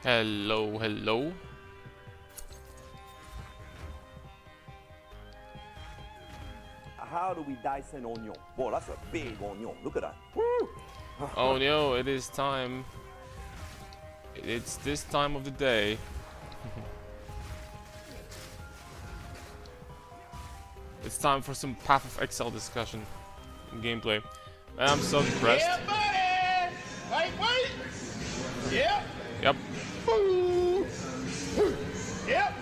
Hello, hello. How do we dice an onion? Boy, that's a big onion. Look at that. Woo! Oh no, it is time. It's this time of the day. It's time for some Path of Exile discussion and gameplay. And I'm so depressed. Yeah, buddy! Wait! Yep! Yep. Boo! Yep!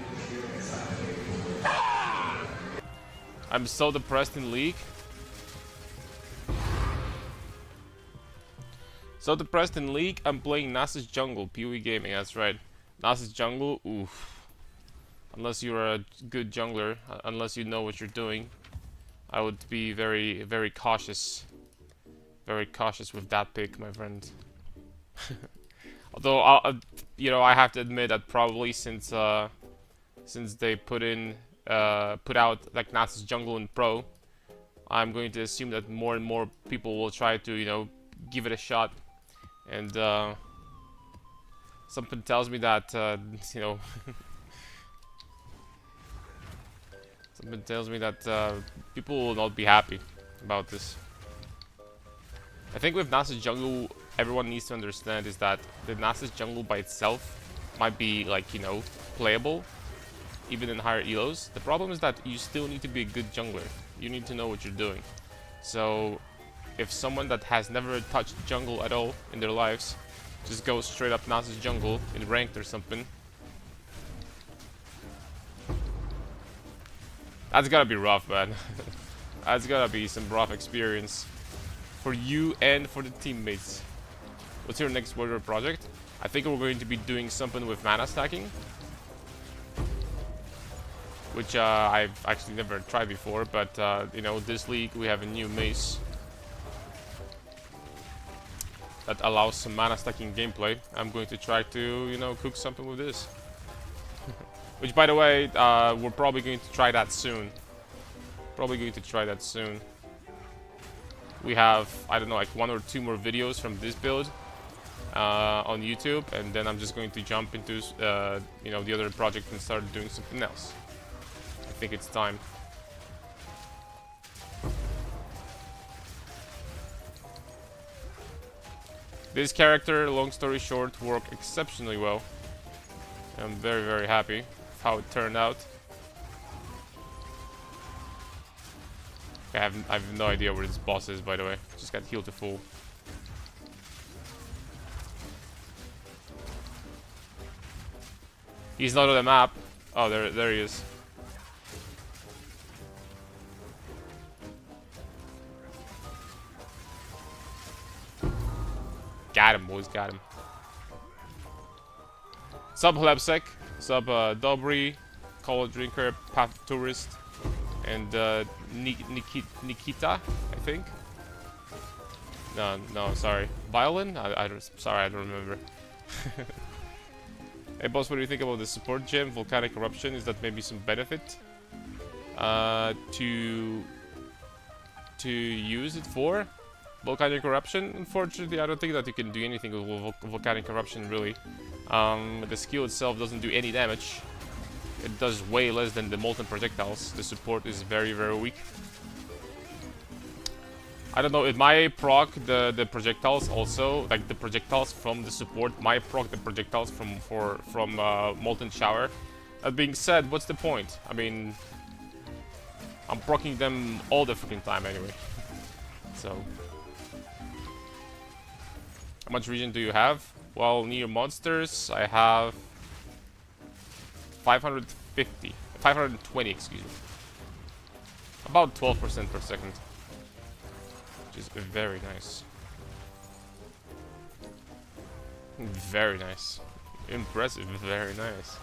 I'm so depressed in League. So depressed in League, I'm playing Nasus Jungle, PoE Gaming, that's right. Nasus Jungle, oof. Unless you're a good jungler, unless you know what you're doing, I would be very, very cautious. Very cautious with that pick, my friend. Although, I have to admit that probably since they put out like Nasus Jungle in Pro, I'm going to assume that more and more people will try to, give it a shot. And something tells me that, something tells me that people will not be happy about this. I think with Nasus Jungle, everyone needs to understand is that the Nasus Jungle by itself might be like, playable, even in higher elos. The problem is that you still need to be a good jungler. You need to know what you're doing. So, if someone that has never touched jungle at all in their lives just goes straight up Nasus Jungle in ranked or something, that's gotta be rough, man. That's gotta be some rough experience for you and for the teammates. What's your next warrior project? I think we're going to be doing something with mana stacking, which I've actually never tried before, but this league we have a new mace that allows some mana stacking gameplay. I'm going to try to, cook something with this. Which, by the way, we're probably going to try that soon. We have, I don't know, like 1 or 2 more videos from this build on YouTube, and then I'm just going to jump into, the other project and start doing something else. I think it's time. This character, long story short, worked exceptionally well. I'm very, very happy with how it turned out. Okay, I have no idea where this boss is, by the way. Just got healed to full. He's not on the map. Oh, there he is. Got him, boys, got him. Sub Hlebsek, sub Dobry, Call Drinker, Path Tourist, and Nikita, I think. No, sorry. Violin? Sorry, I don't remember. Hey boss, what do you think about the support gem, Volcanic Eruption? Is that maybe some benefit to use it for? Volcanic Eruption? Unfortunately, I don't think that you can do anything with Volcanic Eruption, really. The skill itself doesn't do any damage. It does way less than the Molten Projectiles. The support is very, very weak. I don't know, it might proc the projectiles also, like the projectiles from the support might proc the projectiles from Molten Shower. That being said, what's the point? I mean, I'm proccing them all the freaking time anyway. So, how much regen do you have? Well, near monsters, I have 520, excuse me. About 12% per second. Which is very nice. Very nice. Impressive, very nice.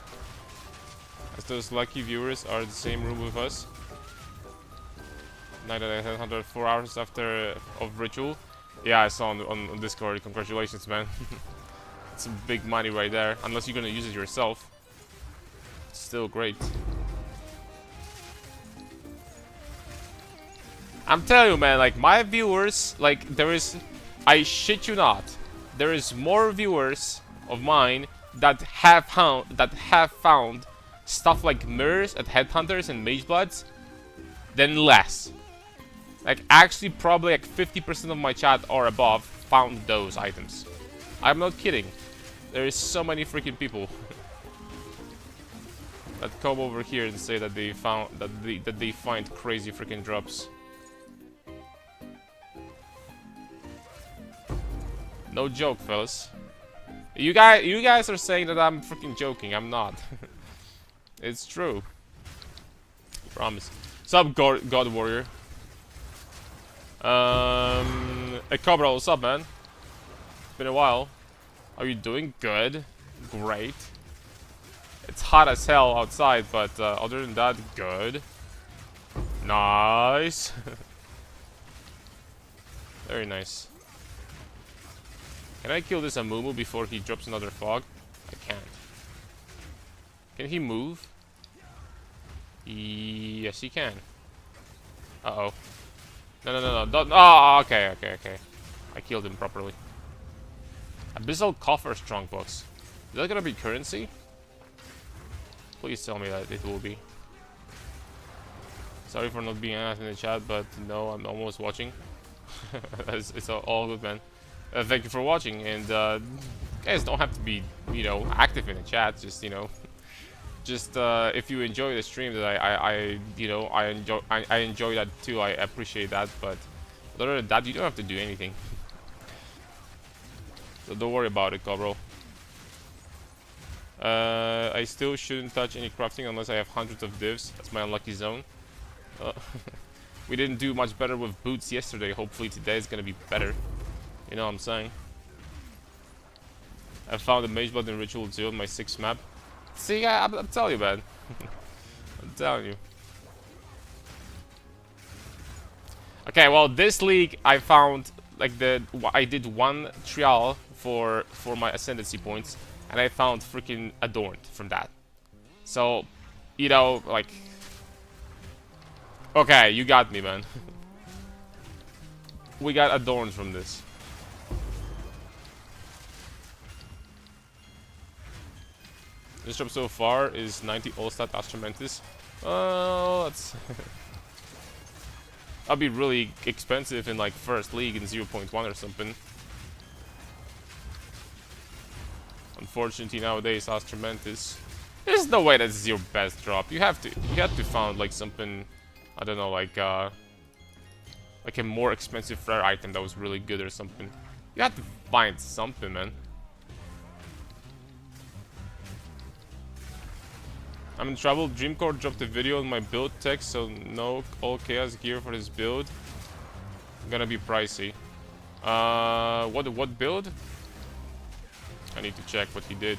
As those lucky viewers are in the same room with us. 9,904 hours after of ritual. Yeah, I saw on Discord. Congratulations, man. It's some big money right there. Unless you're gonna use it yourself. It's still great. I'm telling you, man, like, my viewers, like, I shit you not, there is more viewers of mine that have found stuff like mirrors at Headhunters and Magebloods than less. Like, actually, probably like 50% of my chat or above found those items. I'm not kidding. There is so many freaking people that come over here and say that they found that they find crazy freaking drops. No joke, fellas. You guys are saying that I'm freaking joking. I'm not. It's true. Promise. Sup, God Warrior. Hey, Cobra, what's up, man? It's been a while. Are you doing good? Great. It's hot as hell outside, but other than that, good. Nice. Very nice. Can I kill this Amumu before he drops another fog? I can't. Can he move? Yes, he can. Uh-oh. No. Don't. Oh, okay. I killed him properly. Abyssal Coffer Strongbox. Is that gonna be currency? Please tell me that it will be. Sorry for not being asked in the chat, but no, I'm almost watching. it's all good, man. Thank you for watching, and guys don't have to be, you know, active in the chat. Just, you know, just if you enjoy the stream, that I enjoy that too. I appreciate that, but other than that, you don't have to do anything. So don't worry about it, Cobro. I still shouldn't touch any crafting unless I have hundreds of divs. That's my unlucky zone. We didn't do much better with boots yesterday. Hopefully today is gonna be better. You know what I'm saying? I found a Mageblood in Ritual 2 on my 6th map. See, I'm telling you, man. I'm telling you. Okay, well, this league I found like I did one trial for my ascendancy points, and I found freaking Adorned from that. So, you know, like, okay, you got me, man. We got Adorned from this. This drop so far is 90 All-Stat Astromantis. Oh, that's... That'd be really expensive in like first league in 0.1 or something. Unfortunately nowadays Astromantis. There's no way that's your best drop. You have to find like something, I don't know, like a more expensive rare item that was really good or something. You have to find something, man. I'm in trouble. Dreamcore dropped a video on my build text, so no all chaos gear for this build. Gonna be pricey. What build? I need to check what he did.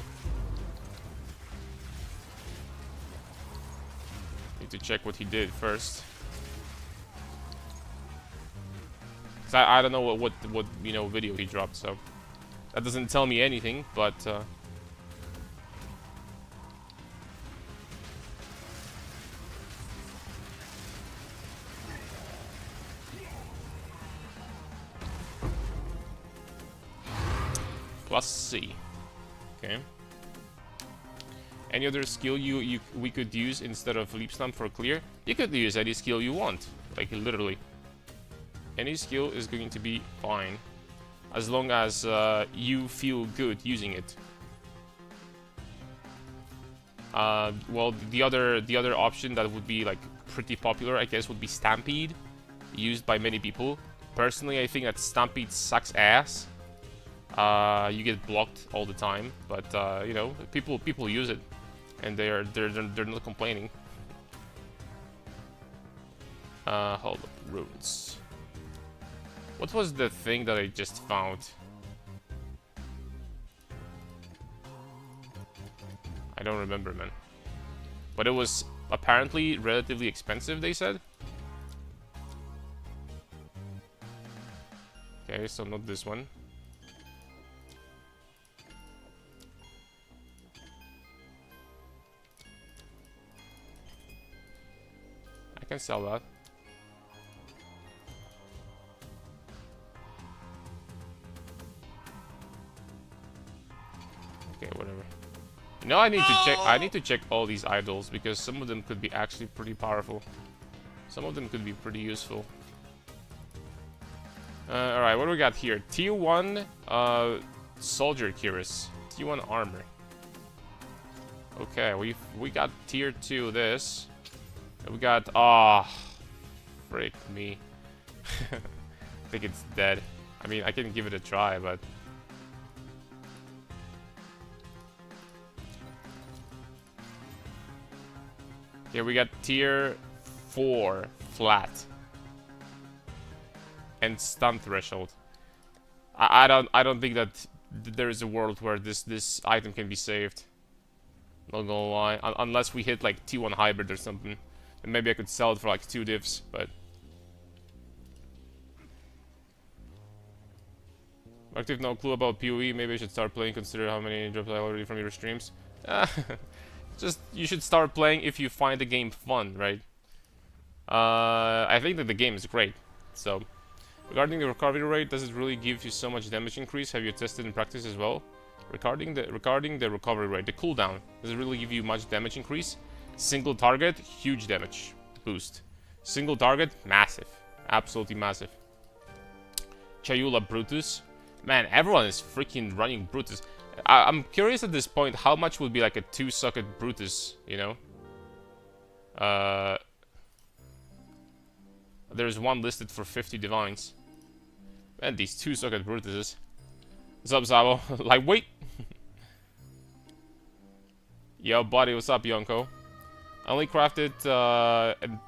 Need to check what he did first. 'Cause I don't know what you know video he dropped, so that doesn't tell me anything, but plus C. Okay. Any other skill we could use instead of Leap Slam for clear? You could use any skill you want. Like, literally. Any skill is going to be fine. As long as you feel good using it. Well, the other option that would be, like, pretty popular, I guess, would be Stampede. Used by many people. Personally, I think that Stampede sucks ass. You get blocked all the time, but you know, people use it, and they're not complaining. Hold up, runes. What was the thing that I just found? I don't remember, man. But it was apparently relatively expensive, they said. Okay, so not this one. I can sell that. Okay, whatever. No, I need to check. I need to check all these idols because some of them could be actually pretty powerful. Some of them could be pretty useful. All right, what do we got here? Tier 1 soldier cuirass. Tier 1 armor. Okay, we got tier 2 this. We got frick me. I think it's dead. I mean, I can give it a try, but here we got tier 4 flat and stun threshold. I don't think that there is a world where this item can be saved. Not gonna lie, unless we hit like T1 hybrid or something, and maybe I could sell it for like 2 divs, but. Active, no clue about PoE. Maybe I should start playing. Consider how many drops I already from your streams. Just you should start playing if you find the game fun, right? I think that the game is great. So, regarding the recovery rate, does it really give you so much damage increase? Have you tested in practice as well? Regarding the recovery rate, the cooldown, does it really give you much damage increase? Single target, huge damage boost. Single target, massive, absolutely massive. Chayula Brutus. Man, everyone is freaking running Brutus. I'm curious at this point how much would be like a 2-socket Brutus, you know? There's one listed for 50 divines. Man, these 2-socket Brutuses. What's up, Sabo? Like, wait! Yo, buddy, what's up, Yonko? I only crafted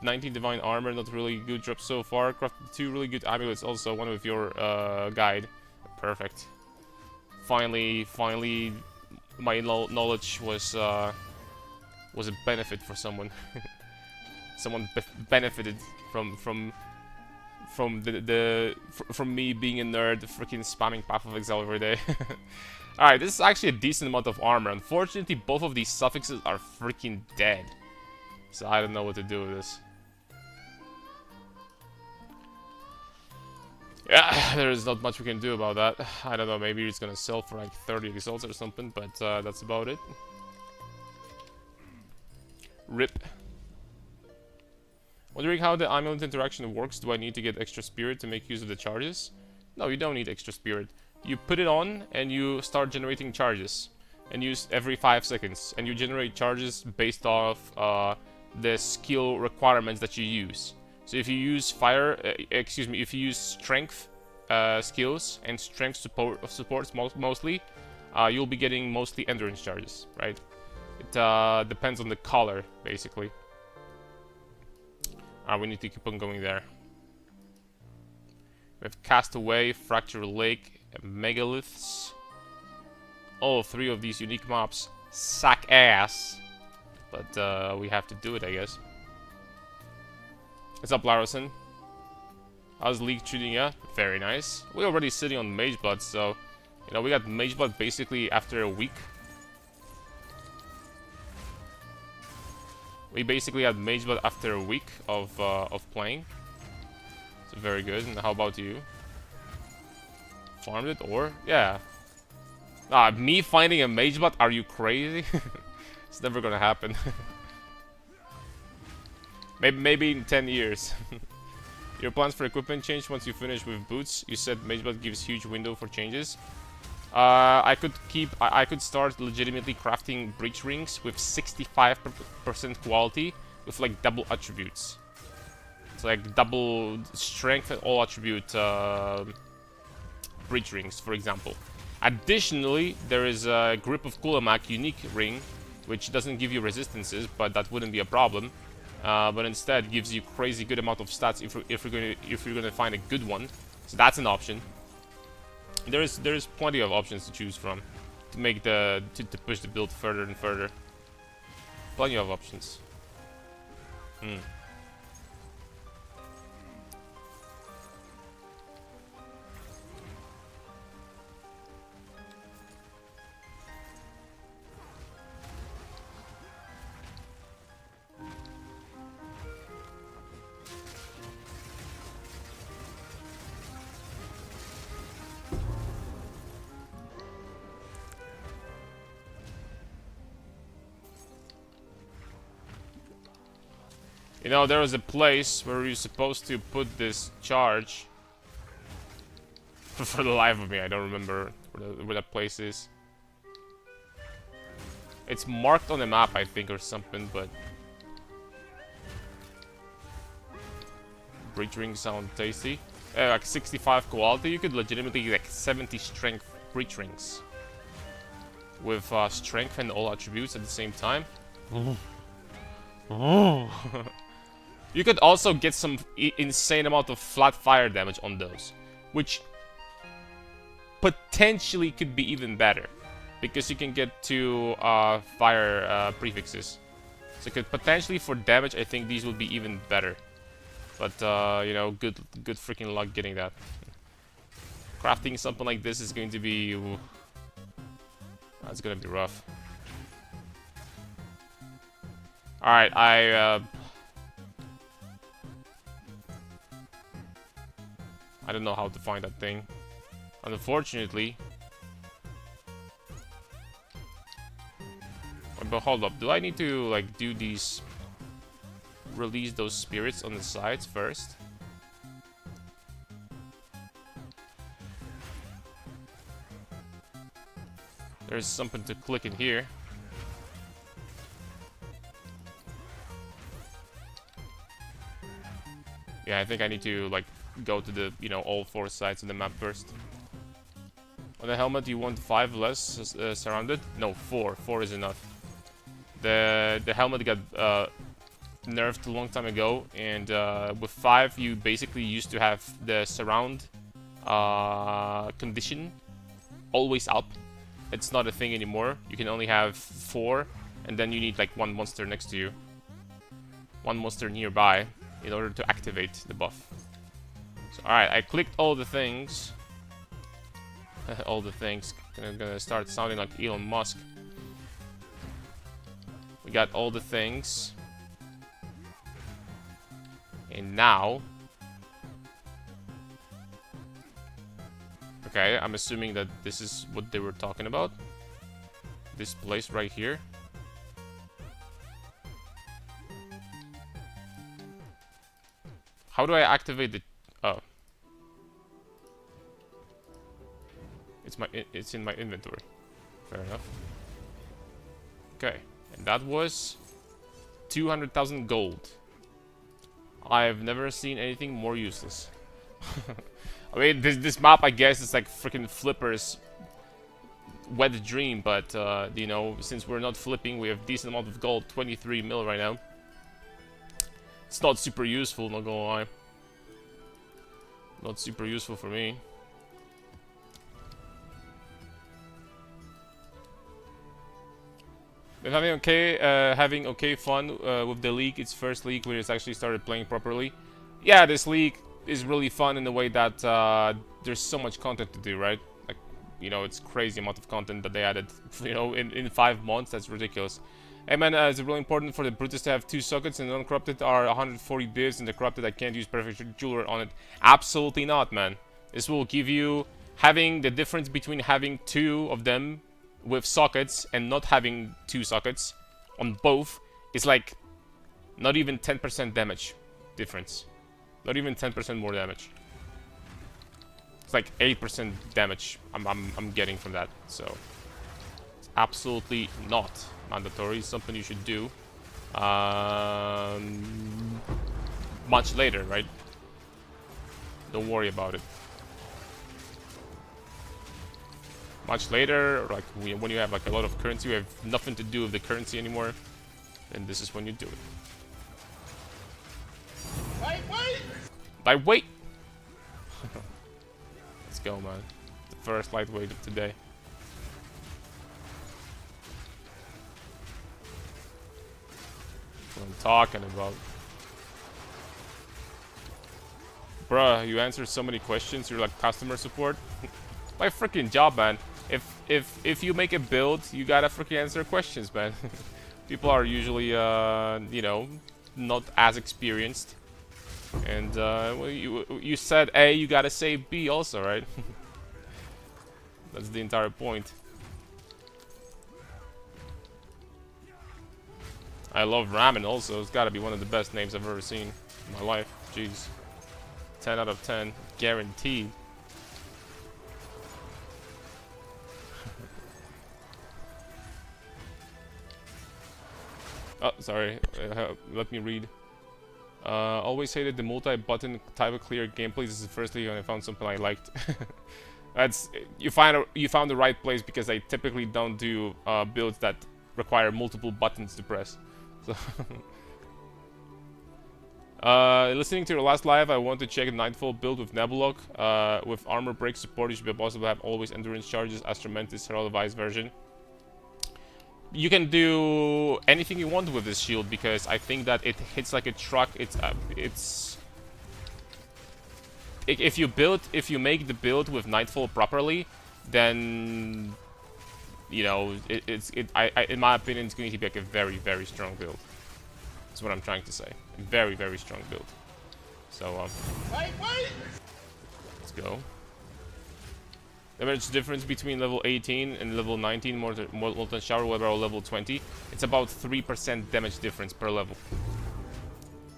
19 divine armor, not really good drops so far. Crafted 2 really good amulets also, one with your guide. Perfect. Finally, my knowledge was a benefit for someone. Someone benefited from me being a nerd, freaking spamming Path of Exile every day. All right, this is actually a decent amount of armor. Unfortunately, both of these suffixes are freaking dead, so I don't know what to do with this. Yeah, there is not much we can do about that. I don't know, maybe it's gonna sell for like 30 results or something, but that's about it. RIP. Wondering how the amulet interaction works. Do I need to get extra spirit to make use of the charges? No, you don't need extra spirit. You put it on and you start generating charges. And use every 5 seconds. And you generate charges based off the skill requirements that you use. So if you use if you use strength skills and strength supports mostly, you'll be getting mostly endurance charges, right? It depends on the color, basically. We need to keep on going there. We have Castaway, Fracture Lake, and Megaliths. All 3 of these unique mobs suck ass, but we have to do it, I guess. What's up, Larison? How's League treating ya? Very nice. We're already sitting on Mageblood, so you know we got Mageblood basically after a week. We basically had Mageblood after a week of playing. So very good. And how about you? Farmed it or yeah? Me finding a Mageblood? Are you crazy? It's never gonna happen. Maybe in 10 years. Your plans for equipment change once you finish with boots. You said Mageblood gives huge window for changes. I could start legitimately crafting breach rings with 65% quality with like double attributes. So like double strength and all attribute breach rings, for example. Additionally, there is a Grip of Kulamak unique ring, which doesn't give you resistances, but that wouldn't be a problem. But instead gives you crazy good amount of stats if you're gonna find a good one. So that's an option. There's plenty of options to choose from to make to push the build further and further. Plenty of options. You know, there was a place where you're supposed to put this charge. For the life of me, I don't remember where that place is. It's marked on the map, I think, or something, but... Breach rings sound tasty. Like 65 quality, you could legitimately get like 70 strength breach rings. With strength and all attributes at the same time. You could also get some insane amount of flat fire damage on those. Which potentially could be even better. Because you can get 2 fire prefixes. So could potentially for damage, I think these would be even better. But, you know, good freaking luck getting that. Crafting something like this is going to be... Ooh, that's gonna be rough. Alright, I don't know how to find that thing. Unfortunately. But hold up, do I need to, like, do these... Release those spirits on the sides first? There's something to click in here. Yeah, I think I need to, like, go to the, you know, all 4 sides of the map first. On the helmet, you want 5 less surrounded? No, 4. 4 is enough. The helmet got nerfed a long time ago, and with 5, you basically used to have the surround condition always up. It's not a thing anymore. You can only have 4, and then you need like 1 monster next to you. 1 monster nearby in order to activate the buff. So, alright, I clicked all the things. All the things. Gonna start sounding like Elon Musk. We got all the things. And now... Okay, I'm assuming that this is what they were talking about. This place right here. How do I activate the... Oh. It's in my inventory. Fair enough. Okay, and that was 200,000 gold. I've never seen anything more useless. I mean, this map, I guess, is like freaking Flipper's wet dream, but, you know, since we're not flipping, we have decent amount of gold, 23 mil right now. It's not super useful, not gonna lie. Not super useful for me. Been having okay fun with the league. It's first league where it's actually started playing properly. Yeah, this league is really fun in the way that there's so much content to do, right? Like, you know, it's crazy amount of content that they added, you know, in 5 months. That's ridiculous. Hey man, is it really important for the Brutus to have 2 sockets and the uncorrupted are 140 divs and the corrupted I can't use perfect jeweler on it? Absolutely not, man. This will give you having the difference between having 2 of them with sockets and not having 2 sockets on both is like not even 10% damage difference. Not even 10% more damage. It's like 8% damage I'm getting from that. So it's absolutely not mandatory. It's something you should do much later, right? Don't worry about it. Much later, like when you have like a lot of currency, you have nothing to do with the currency anymore, then this is when you do it. Lightweight! Lightweight! Let's go, man. The first lightweight of today. What I'm talking about. Bruh, you answer so many questions, you're like customer support. My freaking job, man. If you make a build, you gotta freaking answer questions, man. People are usually, you know, not as experienced. And well, you said A, you gotta say B also, right? That's the entire point. I love ramen also. It's gotta be one of the best names I've ever seen in my life. Jeez. 10 out of 10. Guaranteed. Oh, sorry. Let me read. Always hated the multi-button type of clear gameplay. This is firstly when I found something I liked. That's you found the right place because I typically don't do builds that require multiple buttons to press. So listening to your last live, I want to check the Nightfall build with Nebulok. With armor break support, you should be possible to have always endurance charges as Tormentis Herald of Ice version. You can do anything you want with this shield because I think that it hits like a truck. If you make the build with Nightfall properly, then you know in my opinion it's going to be like a very, very strong build. That's what I'm trying to say. A very, very strong build. So Wait! let's go. The damage difference between level 18 and level 19 Molten Shower Weather or level 20, it's about 3% damage difference per level.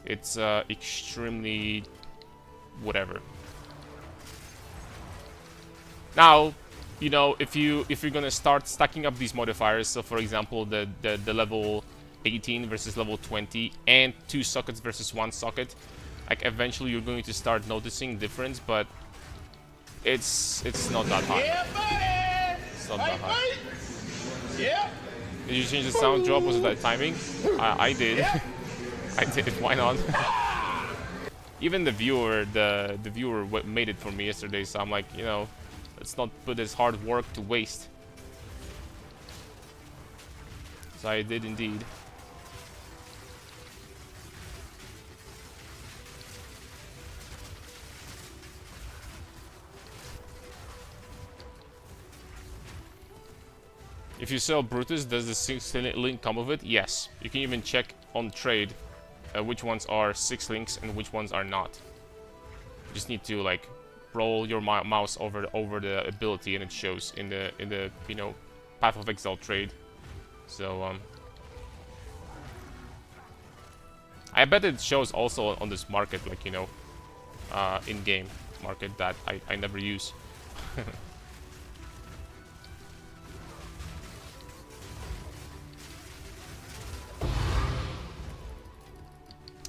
It's extremely whatever. Now, you know, if you're gonna start stacking up these modifiers, so for example the level 18 versus level 20 and 2 sockets versus 1 socket, like eventually you're going to start noticing difference, but it's not that high. Yeah, buddy! It's not that high. Yeah! Did you change the sound drop? Was it that timing? I did. I did. Why not? Even the viewer made it for me yesterday, so I'm like, you know, let's not put this hard work to waste. So I did indeed. If you sell Brutus, does the 6 link come with it? Yes. You can even check on trade which ones are 6 links and which ones are not. You just need to like roll your mouse over the ability and it shows in the you know, Path of Exile trade. So I bet it shows also on this market, like, you know, in-game market that I never use.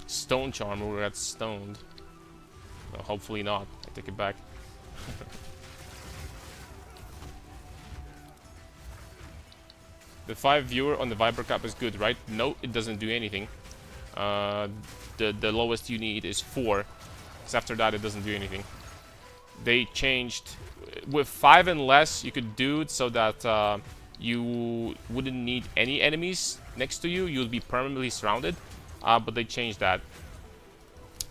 Stone Charmer, we got stoned. No, hopefully not. I take it back. The 5 viewer on the Viper Cap is good, right? No, it doesn't do anything. The lowest you need is 4. Because after that, it doesn't do anything. They changed... With 5 and less, you could do it so that you wouldn't need any enemies next to you. You'll be permanently surrounded. But they changed that.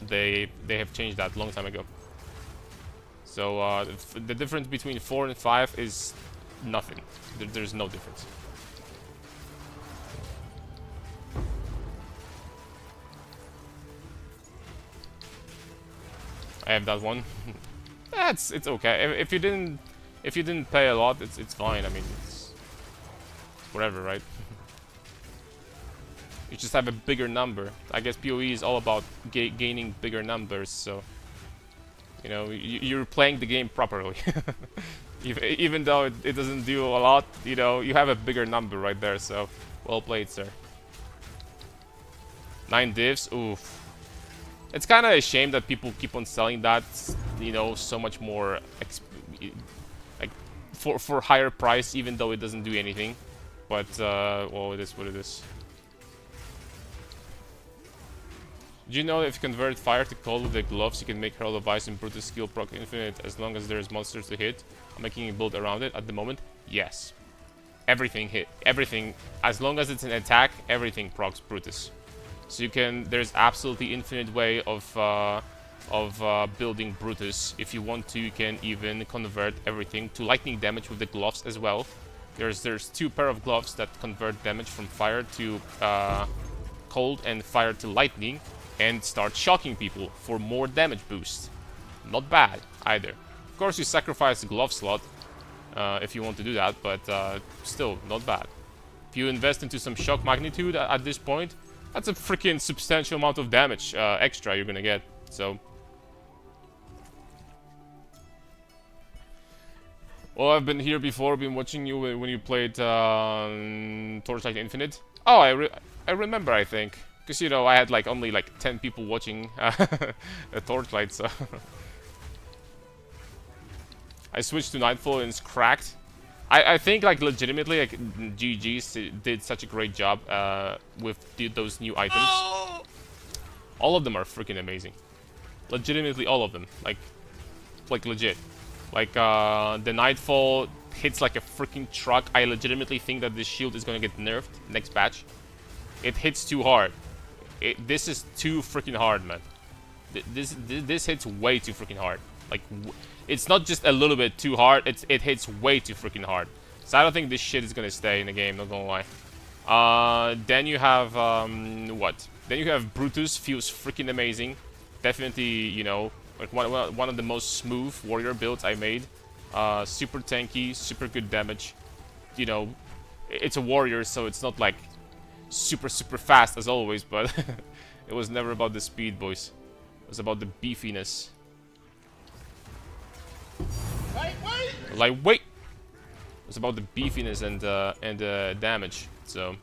They have changed that a long time ago. So the difference between 4 and 5 is nothing. There's no difference. I have that one. It's okay. If you didn't pay a lot, it's fine. I mean, it's whatever, right? You just have a bigger number. I guess PoE is all about gaining bigger numbers, so you know you're playing the game properly. Even though it doesn't do a lot, you know, you have a bigger number right there. So well played, sir. 9 divs. Oof. It's kind of a shame that people keep on selling that, you know, so much more, like for higher price, even though it doesn't do anything. But well, it is what it is. Do you know that if you convert fire to cold with the gloves, you can make Herald of Ice and Brutus skill proc infinite as long as there's monsters to hit? I'm making a build around it at the moment. Yes. Everything hit. Everything. As long as it's an attack, everything procs Brutus. So you can... There's absolutely infinite way of building Brutus. If you want to, you can even convert everything to lightning damage with the gloves as well. There's 2 pair of gloves that convert damage from fire to cold and fire to lightning. And start shocking people for more damage boost. Not bad either. Of course, you sacrifice the glove slot if you want to do that, but still not bad. If you invest into some shock magnitude at this point, That's a freaking substantial amount of damage extra you're gonna get. So, well, I've been here before, been watching you when you played Torchlight Infinite. Oh, I remember, I think. Because, you know, I had like only like 10 people watching a Torchlight, so... I switched to Nightfall and it's cracked. I think, like, legitimately, like, GG did such a great job with those new items. Oh! All of them are freaking amazing. Legitimately, all of them. Like legit. Like, the Nightfall hits like a freaking truck. I legitimately think that this shield is gonna get nerfed next patch. It hits too hard. This is too freaking hard, man. This hits way too freaking hard. Like, it's not just a little bit too hard. It hits way too freaking hard. So I don't think this shit is gonna stay in the game. Not gonna lie. Then you have what? Then you have Brutus. Feels freaking amazing. Definitely, you know, like one of the most smooth warrior builds I made. Super tanky, super good damage. You know, it's a warrior, so it's not like super fast as always, but it was never about the speed, boys. It was about the beefiness. Lightweight. It was about the beefiness and damage. So,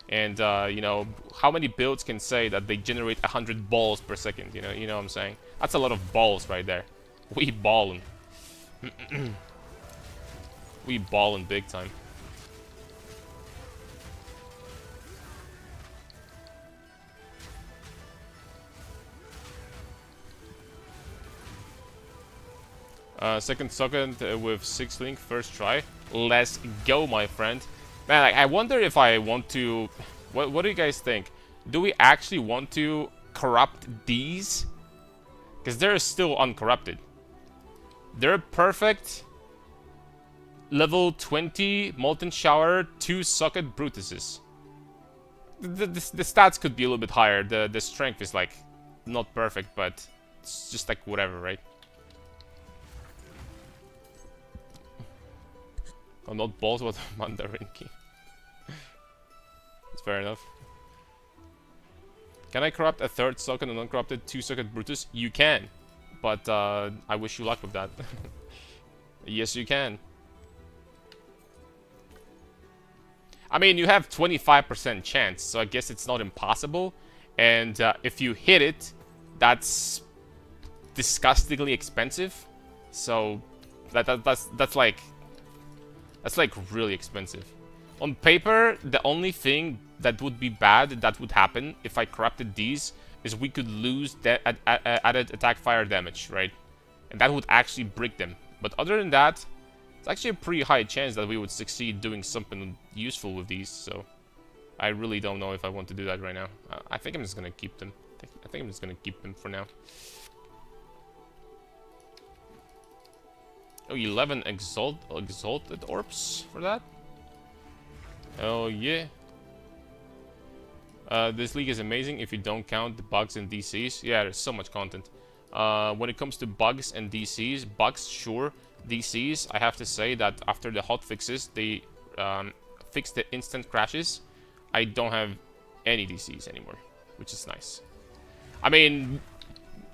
and you know, how many builds can say that they generate 100 balls per second? You know what I'm saying? That's a lot of balls right there. We ballin'. We ballin' big time. Second socket with 6 link, first try. Let's go, my friend. Man, like, I wonder if I want to... What do you guys think? Do we actually want to corrupt these? Because they're still uncorrupted. They're perfect. Level 20 Molten Shower, 2 socket Brutuses. The stats could be a little bit higher. The strength is like not perfect, but it's just like whatever, right? I'm not balls with Mandarin key. It's fair enough. Can I corrupt a third socket and uncorrupted 2 socket Brutus? You can, but I wish you luck with that. Yes, you can. I mean, you have 25% chance, so I guess it's not impossible. And if you hit it, that's disgustingly expensive. So that's like really expensive. On paper, the only thing that would be bad that would happen if I corrupted these is we could lose added attack fire damage, right? And that would actually break them. But other than that, it's actually a pretty high chance that we would succeed doing something useful with these. So I really don't know if I want to do that right now. I think I'm just gonna keep them. I think I'm just gonna keep them for now. Oh, 11 exalted orbs for that? Oh yeah. This league is amazing if you don't count the bugs and DCs. Yeah, there's so much content. When it comes to bugs and DCs, bugs, sure. DCs, I have to say that after the hot fixes, they fixed the instant crashes. I don't have any DCs anymore, which is nice. I mean,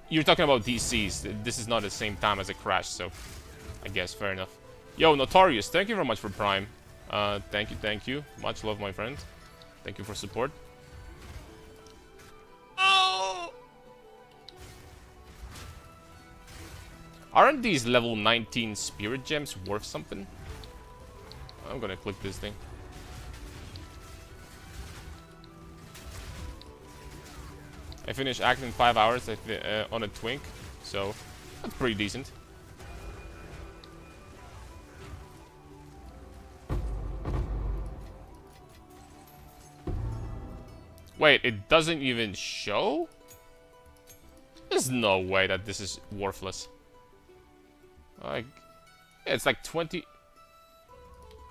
you're talking about DCs. This is not the same time as a crash, so I guess fair enough. Yo, Notorious, thank you very much for Prime. Thank you. Much love, my friend. Thank you for support. Oh! Aren't these level 19 spirit gems worth something? I'm gonna click this thing. I finished acting in 5 hours on a twink, so that's pretty decent. Wait, it doesn't even show? There's no way that this is worthless. Like, yeah, it's like 20.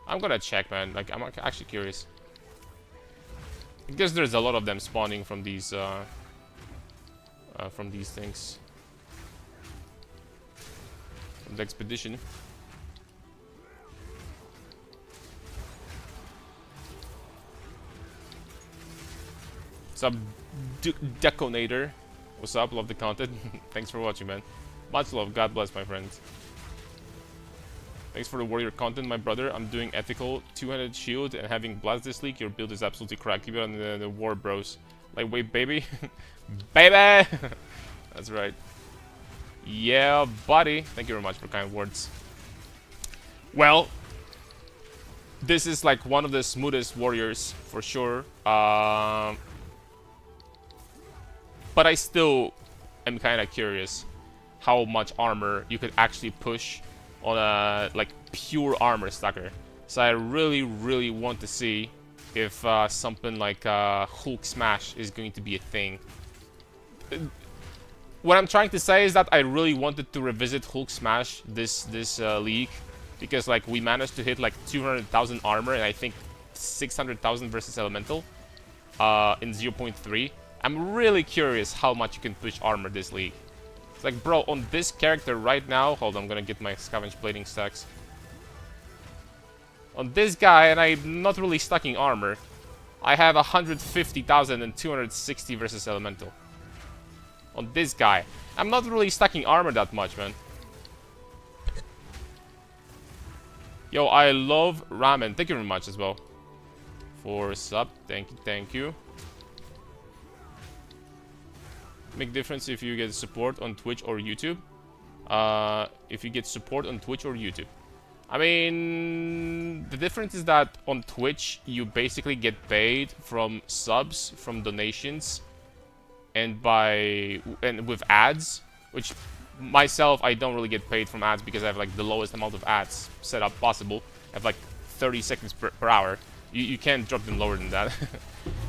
I'm gonna check, man. Like, I'm actually curious. I guess there's a lot of them spawning from these things. From the expedition. What's up, Deconator? What's up? Love the content. Thanks for watching, man. Much love. God bless, my friends. Thanks for the warrior content, my brother. I'm doing ethical, 200 shield, and having blast this league. Your build is absolutely cracked. Keep it on the war, bros. Like, wait, baby. Baby! That's right. Yeah, buddy. Thank you very much for kind words. Well, this is like one of the smoothest warriors, for sure. But I still am kind of curious how much armor you could actually push on a like pure armor stacker. So I really want to see if something like Hulk Smash is going to be a thing. What I'm trying to say is that I really wanted to revisit Hulk Smash this league, because like we managed to hit like 200,000 armor and I think 600,000 versus Elemental in 0.3. I'm really curious how much you can push armor this league. It's like, bro, on this character right now, hold on, I'm gonna get my scavenge plating stacks. On this guy, and I'm not really stacking armor, I have 150,000 and 260 versus Elemental. On this guy, I'm not really stacking armor that much, man. Yo, I love ramen. Thank you very much as well for sub. Thank you. Make difference if you get support on Twitch or YouTube. If you get support on Twitch or YouTube. I mean, the difference is that on Twitch, you basically get paid from subs, from donations, and with ads, which myself, I don't really get paid from ads because I have like the lowest amount of ads set up possible. I have like 30 seconds per hour. You can't drop them lower than that.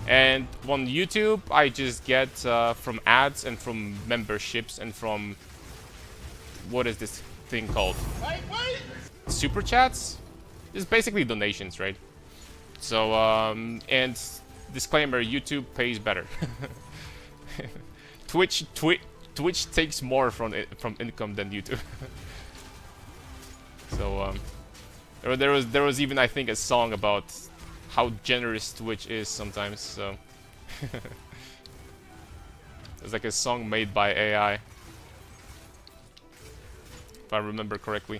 And on YouTube, I just get from ads and from memberships and from... what is this thing called? Wait! Super chats? It's basically donations, right? So, and disclaimer, YouTube pays better. Twitch takes more from income than YouTube. So, there was even, I think, a song about how generous Twitch is sometimes, so... There's like a song made by AI, if I remember correctly.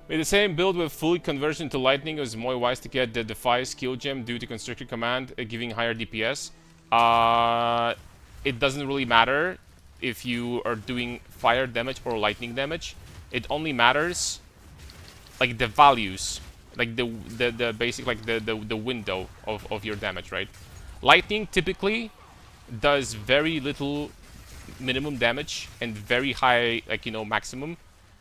With the same build with full conversion to lightning, it was more wise to get the Defy skill gem due to Constrictor command giving higher DPS. It doesn't really matter if you are doing fire damage or lightning damage. It only matters like the values, like the basic, like the window of your damage, right? Lightning typically does very little minimum damage and very high, like, you know, maximum.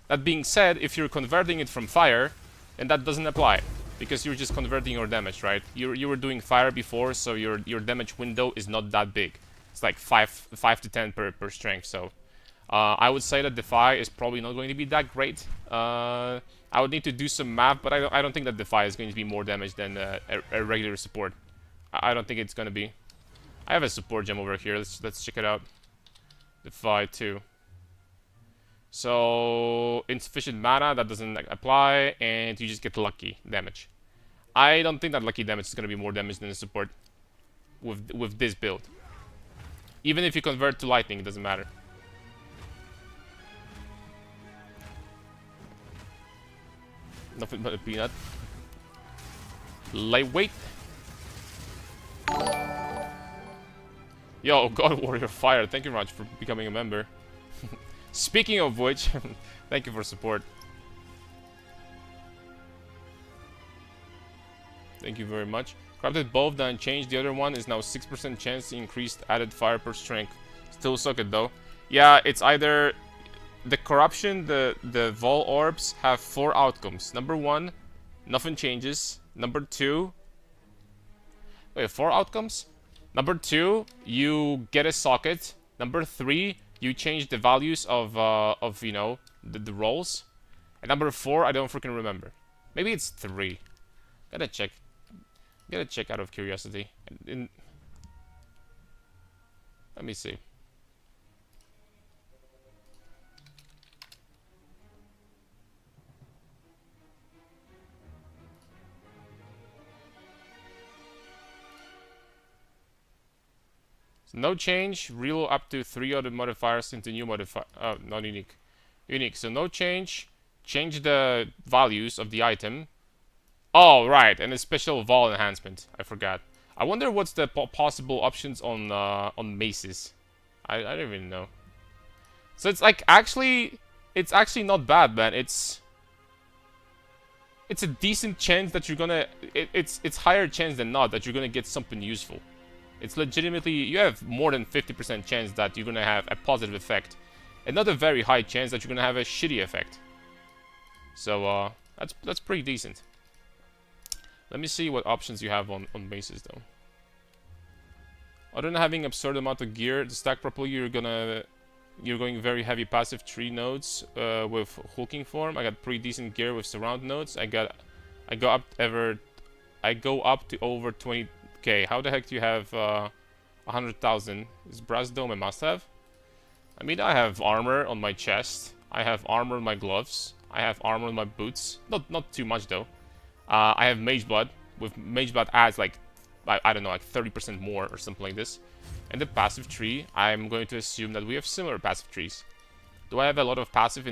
That being said, if you're converting it from fire, then that doesn't apply, because you're just converting your damage, right? You were doing fire before, so your damage window is not that big. It's like 5 to 10 per strength. So I would say that Defy is probably not going to be that great. I would need to do some math, but I don't think that Defy is going to be more damage than a regular support. I don't think it's going to be. I have a support gem over here. Let's check it out. Defy 2. So insufficient mana, that doesn't like, apply, and you just get lucky damage. I don't think that lucky damage is going to be more damage than the support with this build. Even if you convert to lightning, it doesn't matter. Nothing but a peanut. Lightweight. Yo, God Warrior Fire, thank you very much for becoming a member. Speaking of which, thank you for support. Thank you very much. Corrupted both then changed. The other one is now 6% chance to increased added fire per strength. Still suck it though. Yeah, it's either the corruption, the Vol orbs have 4 outcomes. Number 1, nothing changes. Number 2, wait, 4 outcomes? Number 2, you get a socket. Number 3, you change the values of you know, the rolls. And number 4, I don't freaking remember. Maybe it's 3. Gotta check. Gotta check out of curiosity. Let me see. So no change. Reload up to 3 other modifiers into new modifier. Oh, not unique. Unique. So no change. Change the values of the item. Oh, right, and a special Vol enhancement. I forgot. I wonder what's the possible options on maces. I don't even know. So it's like it's actually not bad, man. It's a decent chance that you're gonna. It's higher chance than not that you're gonna get something useful. It's legitimately, you have more than 50% chance that you're gonna have a positive effect, and not a very high chance that you're gonna have a shitty effect. So that's pretty decent. Let me see what options you have on maces though. Other than having absurd amount of gear to stack properly, you're going very heavy passive tree nodes with hulking form. I got pretty decent gear with surround nodes. I go up to over 20k. How the heck do you have 100,000? Is brass dome a must-have? I mean, I have armor on my chest. I have armor on my gloves. I have armor on my boots. Not too much though. I have Mage Blood. With Mage Blood adds like, I don't know, like 30% more or something like this. And the passive tree, I'm going to assume that we have similar passive trees. Do I have a lot of passives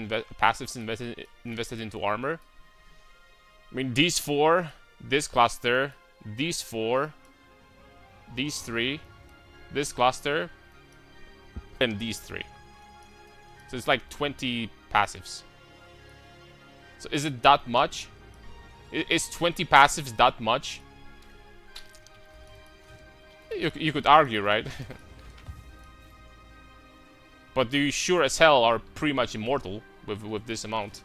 invested into armor? I mean, these 4, this cluster, these 4, these 3, this cluster, and these 3. So it's like 20 passives. So is it that much? Is 20 passives that much? You could argue, right? But you sure as hell are pretty much immortal with this amount.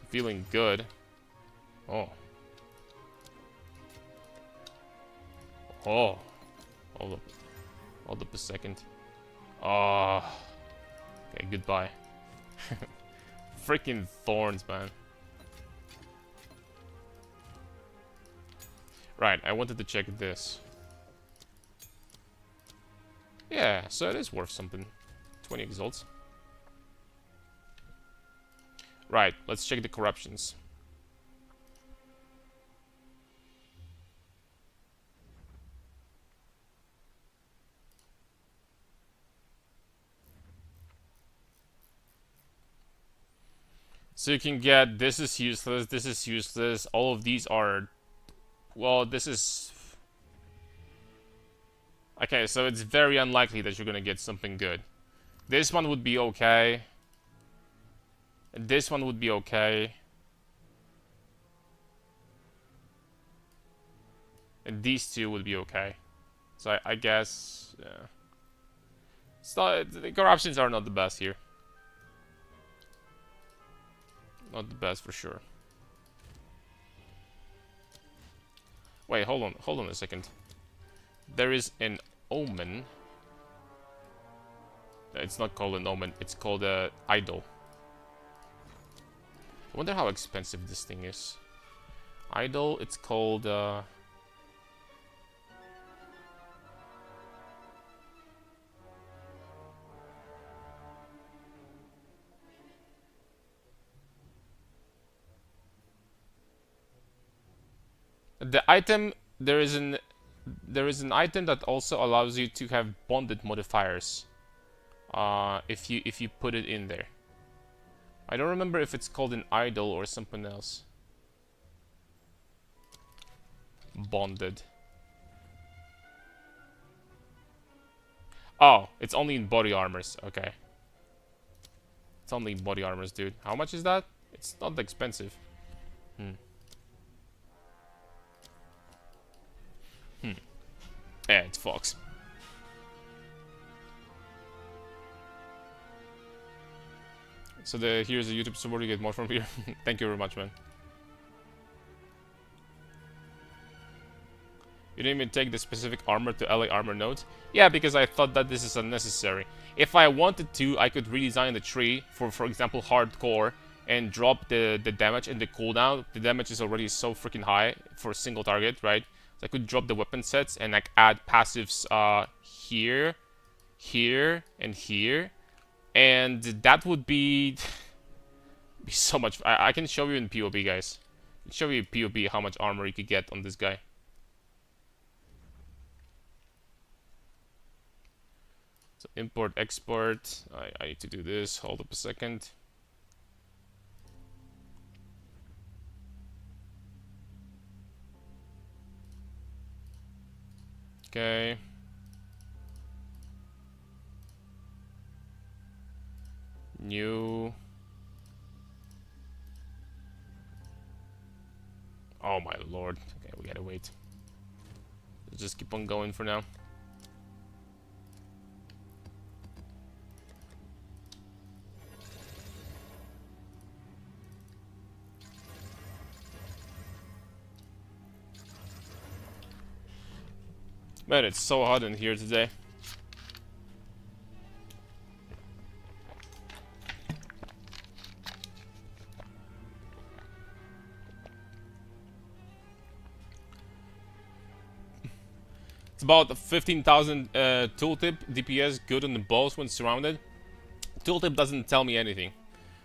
Feeling good. Oh. Oh. Hold up a second. Oh. Okay, goodbye. Freaking thorns, man. Right, I wanted to check this. Yeah, so it is worth something. 20 exalts. Right, let's check the corruptions. So you can get, this is useless, all of these are, well, this is... Okay, so it's very unlikely that you're gonna get something good. This one would be okay. And this one would be okay. And these two would be okay. So I guess, yeah. It's not, the corruptions are not the best here. Not the best for sure. Wait, hold on a second. There is an omen. It's not called an omen, it's called a idol. I wonder how expensive this thing is. Idol, it's called the item, there is an item that also allows you to have bonded modifiers. If you put it in there. I don't remember if it's called an idol or something else. Bonded. Oh, it's only in body armors. Okay. It's only in body armors, dude. How much is that? It's not expensive. Yeah, it's Fox. So here's a YouTube support, you get more from here. Thank you very much, man. You didn't even take the specific armor to LA armor nodes? Yeah, because I thought that this is unnecessary. If I wanted to, I could redesign the tree for example, hardcore, and drop the damage and the cooldown. The damage is already so freaking high for a single target, right? So I could drop the weapon sets and like add passives here, here, and here. And that would be so much. I can show you in POB, guys. I can show you in POB how much armor you could get on this guy. So import, export. I need to do this. Hold up a second. Okay. New. Oh my lord. Okay, we gotta wait. Let's just keep on going for now. Man, it's so hot in here today. It's about 15,000 tooltip DPS, good on the balls when surrounded. Tooltip doesn't tell me anything.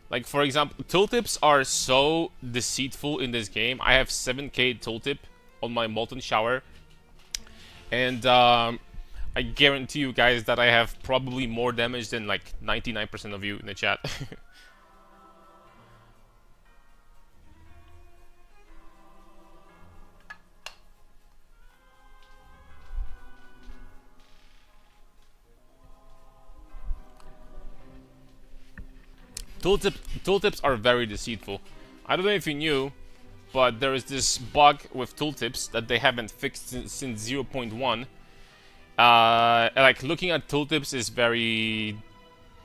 Like, for example, tooltips are so deceitful in this game. I have 7k tooltip on my Molten Shower. And I guarantee you guys that I have probably more damage than like 99% of you in the chat. Tooltips are very deceitful. I don't know if you knew, but there is this bug with tooltips that they haven't fixed since 0.1. Like, looking at tooltips is very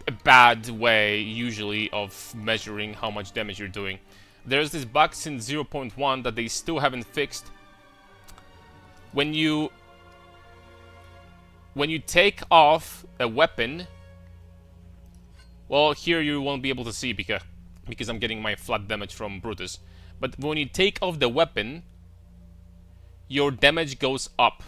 a bad way, usually, of measuring how much damage you're doing. There's this bug since 0.1 that they still haven't fixed. When you take off a weapon, well, here you won't be able to see because I'm getting my flat damage from Brutus. But when you take off the weapon, your damage goes up.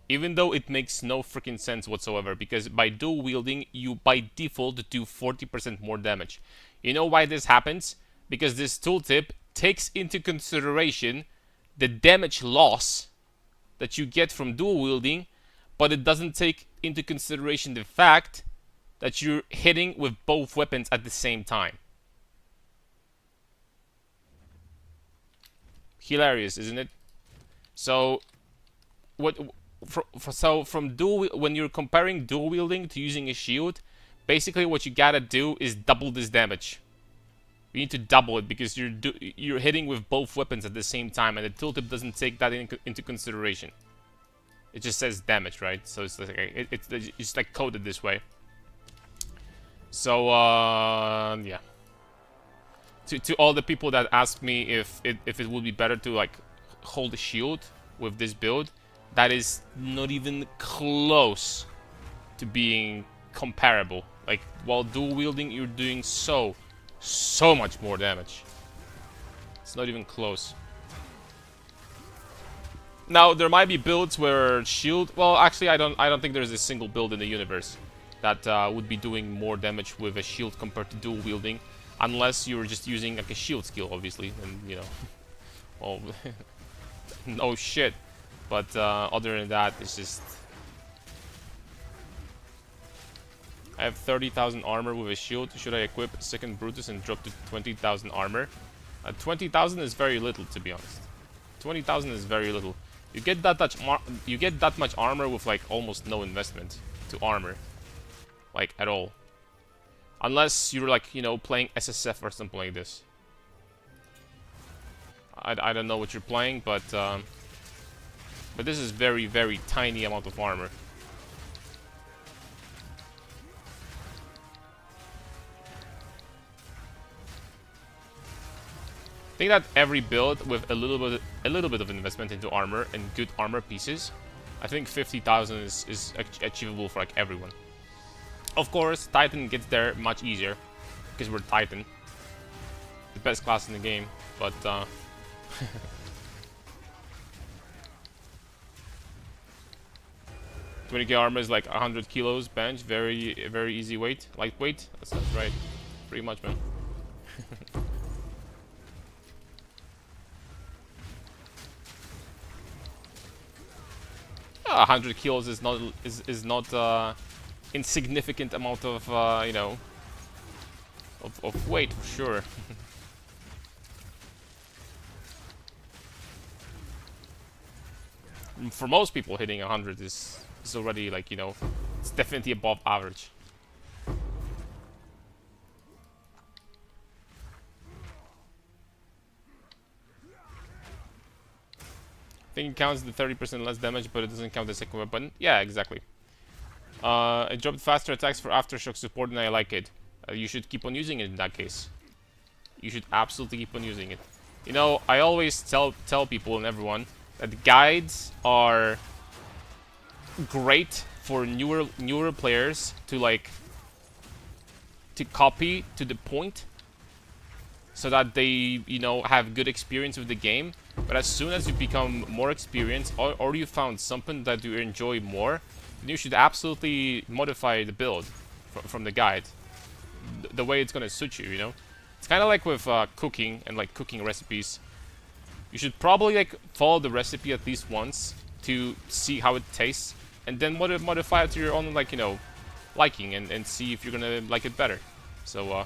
Even though it makes no freaking sense whatsoever, because by dual wielding, you by default do 40% more damage. You know why this happens? Because this tooltip takes into consideration the damage loss that you get from dual wielding, but it doesn't take into consideration the fact that you're hitting with both weapons at the same time. Hilarious, isn't it? So, from when you're comparing dual wielding to using a shield, basically what you gotta do is double this damage. You need to double it because you're hitting with both weapons at the same time, and the tooltip doesn't take that into consideration. It just says damage, right? So it's like it's like coded this way. So yeah. To all the people that ask me if it would be better to like hold a shield with this build, that is not even close to being comparable. Like, while dual wielding, you're doing so much more damage. It's not even close. Now, there might be builds where shield... Well, actually, I don't think there's a single build in the universe that would be doing more damage with a shield compared to dual wielding, unless you're just using like a shield skill, obviously, and you know, well, no shit. But other than that, it's just... I have 30,000 armor with a shield. Should I equip second Brutus and drop to 20,000 armor? 20,000 is very little, to be honest. 20,000 is very little. You get that much armor with like almost no investment to armor, like at all. Unless you're like, you know, playing SSF or something like this. I don't know what you're playing, but this is very, very tiny amount of armor. I think that every build with a little bit of investment into armor and good armor pieces, I think 50,000 is achievable for like everyone. Of course, Titan gets there much easier because we're Titan, the best class in the game. But 20k armor is like 100 kilos bench, very easy weight, lightweight. That's right, pretty much, man. 100 kills is not insignificant amount of, you know, of weight for sure. For most people, hitting 100 is already like, you know, it's definitely above average. I think it counts the 30% less damage, but it doesn't count the second weapon. Yeah, exactly. It dropped faster attacks for aftershock support, and I like it. You should keep on using it in that case. You should absolutely keep on using it. You know, I always tell people and everyone that guides are great for newer players to like to copy to the point, so that they, you know, have good experience with the game. But as soon as you become more experienced, or you found something that you enjoy more, then you should absolutely modify the build from the guide, the way it's gonna suit you. You know, it's kind of like with cooking and like cooking recipes. You should probably like follow the recipe at least once to see how it tastes, and then modify it to your own, like, you know, liking, and see if you're gonna like it better. So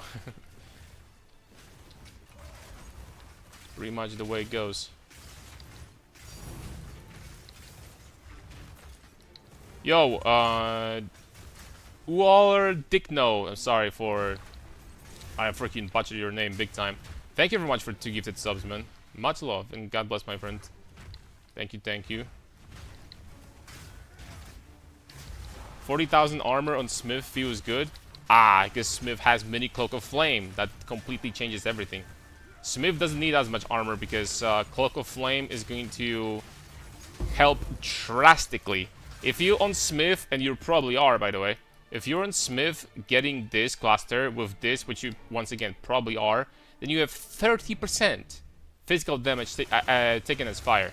pretty much the way it goes. Yo, Waller Dickno. I'm sorry for I freaking butchered your name big time. Thank you very much for 2 gifted subs, man. Much love, and God bless, my friend. Thank you, thank you. 40,000 armor on Smith feels good. Ah, because Smith has mini Cloak of Flame. That completely changes everything. Smith doesn't need as much armor because Cloak of Flame is going to help drastically. If you on Smith, and you probably are, by the way, if you're on Smith getting this cluster with this, which you once again probably are, then you have 30% physical damage taken as fire.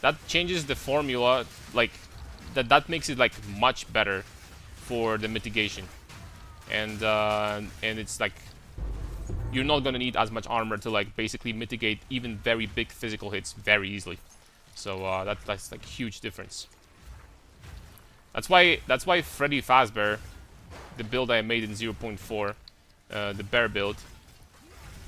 That changes the formula, like that makes it like much better for the mitigation, and it's like you're not gonna need as much armor to like basically mitigate even very big physical hits very easily. So that's like huge difference. That's why Freddy Fazbear, the build I made in 0.4, the bear build,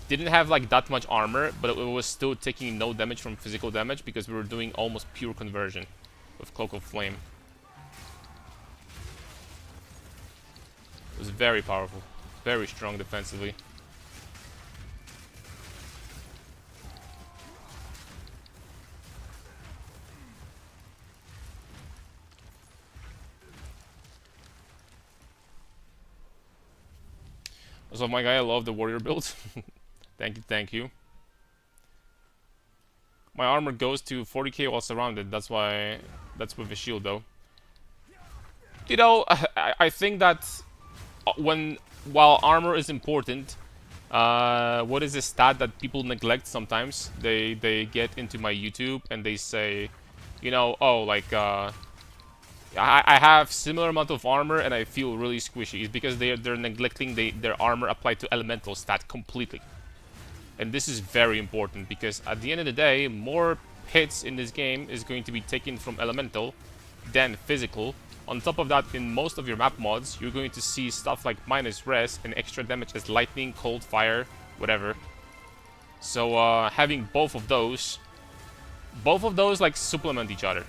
didn't have like that much armor, but it was still taking no damage from physical damage because we were doing almost pure conversion with Cloak of Flame. It was very powerful, very strong defensively. So my guy, I love the warrior build. Thank you, thank you. My armor goes to 40k while surrounded. That's why, that's with the shield though. You know, I think that while armor is important, what is a stat that people neglect sometimes? They get into my YouTube and they say, you know, oh, like I have similar amount of armor and I feel really squishy. It's because they're neglecting their armor applied to elemental stat completely. And this is very important because at the end of the day, more hits in this game is going to be taken from elemental than physical. On top of that, in most of your map mods, you're going to see stuff like minus res and extra damage as lightning, cold, fire, whatever. So having both of those like supplement each other.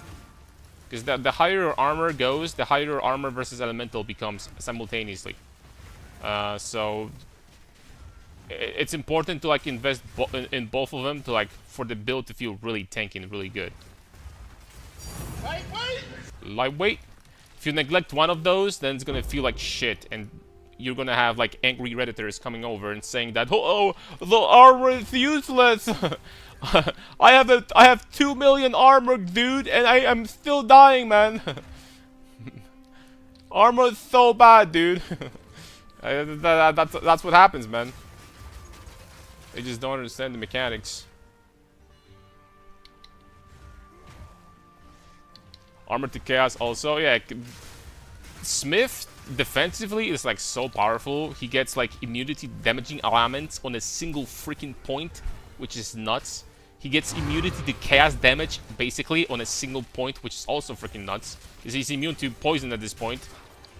Because the higher your armor goes, the higher your armor versus elemental becomes simultaneously. So it's important to like invest in both of them to like for the build to feel really tanky and really good. Lightweight. Lightweight. If you neglect one of those, then it's gonna feel like shit, and you're gonna have like angry redditors coming over and saying that, oh, the armor is useless. I have 2 million armor, dude, and I am still dying, man. Armor is so bad, dude. That's what happens, man. They just don't understand the mechanics. Armor to chaos also, yeah. Smith defensively is like so powerful. He gets like immunity damaging elements on a single freaking point, which is nuts. He gets immunity to chaos damage basically on a single point, which is also freaking nuts, because he's immune to poison at this point.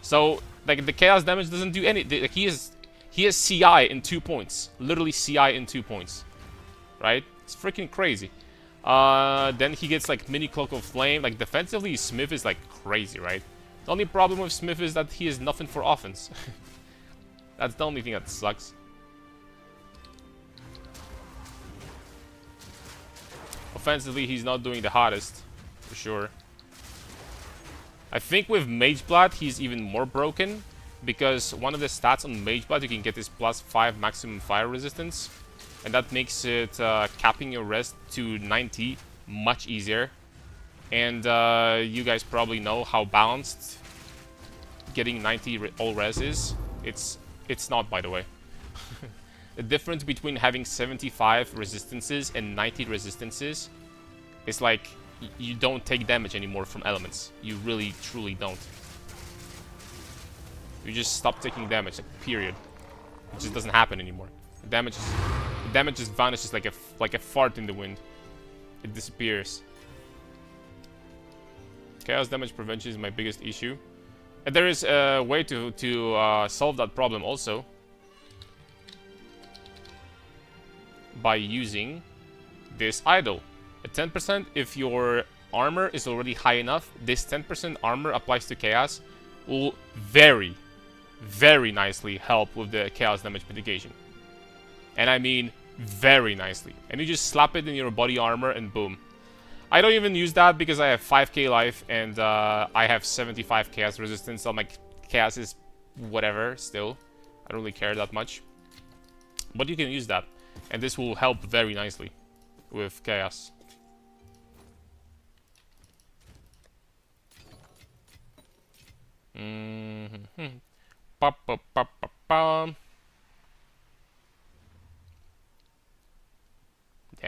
So like the chaos damage doesn't do any. Like, he has CI in 2 points, literally CI in 2 points, right? It's freaking crazy. Then he gets like mini cloak of flame. Like defensively, Smith is like crazy, right? The only problem with Smith is that he has nothing for offense. That's the only thing that sucks. Offensively, he's not doing the hottest, for sure. I think with Mageblood, he's even more broken, because one of the stats on Mageblood, you can get this +5 maximum fire resistance, and that makes it capping your res to 90 much easier. And you guys probably know how balanced getting 90 all res is. It's not, by the way. The difference between having 75 resistances and 90 resistances is like you don't take damage anymore from elements. You really, truly don't. You just stop taking damage, like, period. It just doesn't happen anymore. The damage just vanishes like a fart in the wind. It disappears. Chaos damage prevention is my biggest issue. And there is a way to solve that problem also. By using this idol. At 10%, if your armor is already high enough, this 10% armor applies to chaos will very, very nicely help with the chaos damage mitigation. And I mean very nicely. And you just slap it in your body armor and boom. I don't even use that because I have 5k life and I have 75 chaos resistance, so my chaos is whatever still. I don't really care that much. But you can use that. And this will help very nicely with chaos. Damn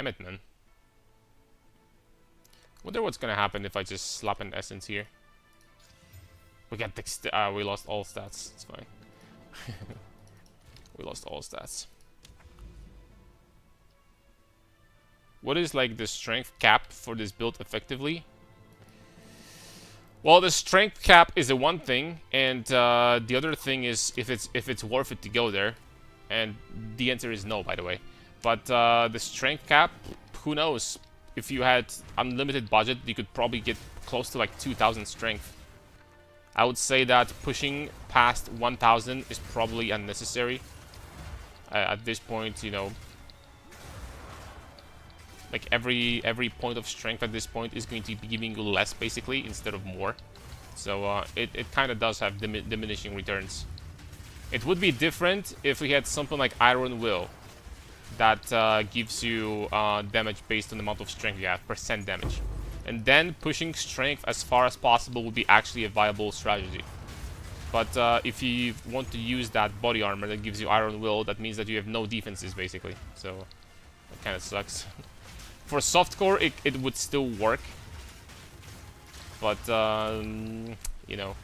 it, man. Wonder what's gonna happen if I just slap an essence here. We got we lost all stats. It's fine. We lost all stats. What is like the strength cap for this build effectively? Well, the strength cap is the one thing, and the other thing is if it's worth it to go there, and the answer is no, by the way. But the strength cap, who knows? If you had unlimited budget, you could probably get close to like 2,000 strength. I would say that pushing past 1,000 is probably unnecessary. At this point, you know, like every point of strength at this point is going to be giving you less, basically, instead of more. So it kind of does have diminishing returns. It would be different if we had something like Iron Will that gives you damage based on the amount of strength you have, percent damage. And then pushing strength as far as possible would be actually a viable strategy. But if you want to use that body armor that gives you Iron Will, that means that you have no defenses, basically. So that kind of sucks. For softcore, it would still work. But, you know.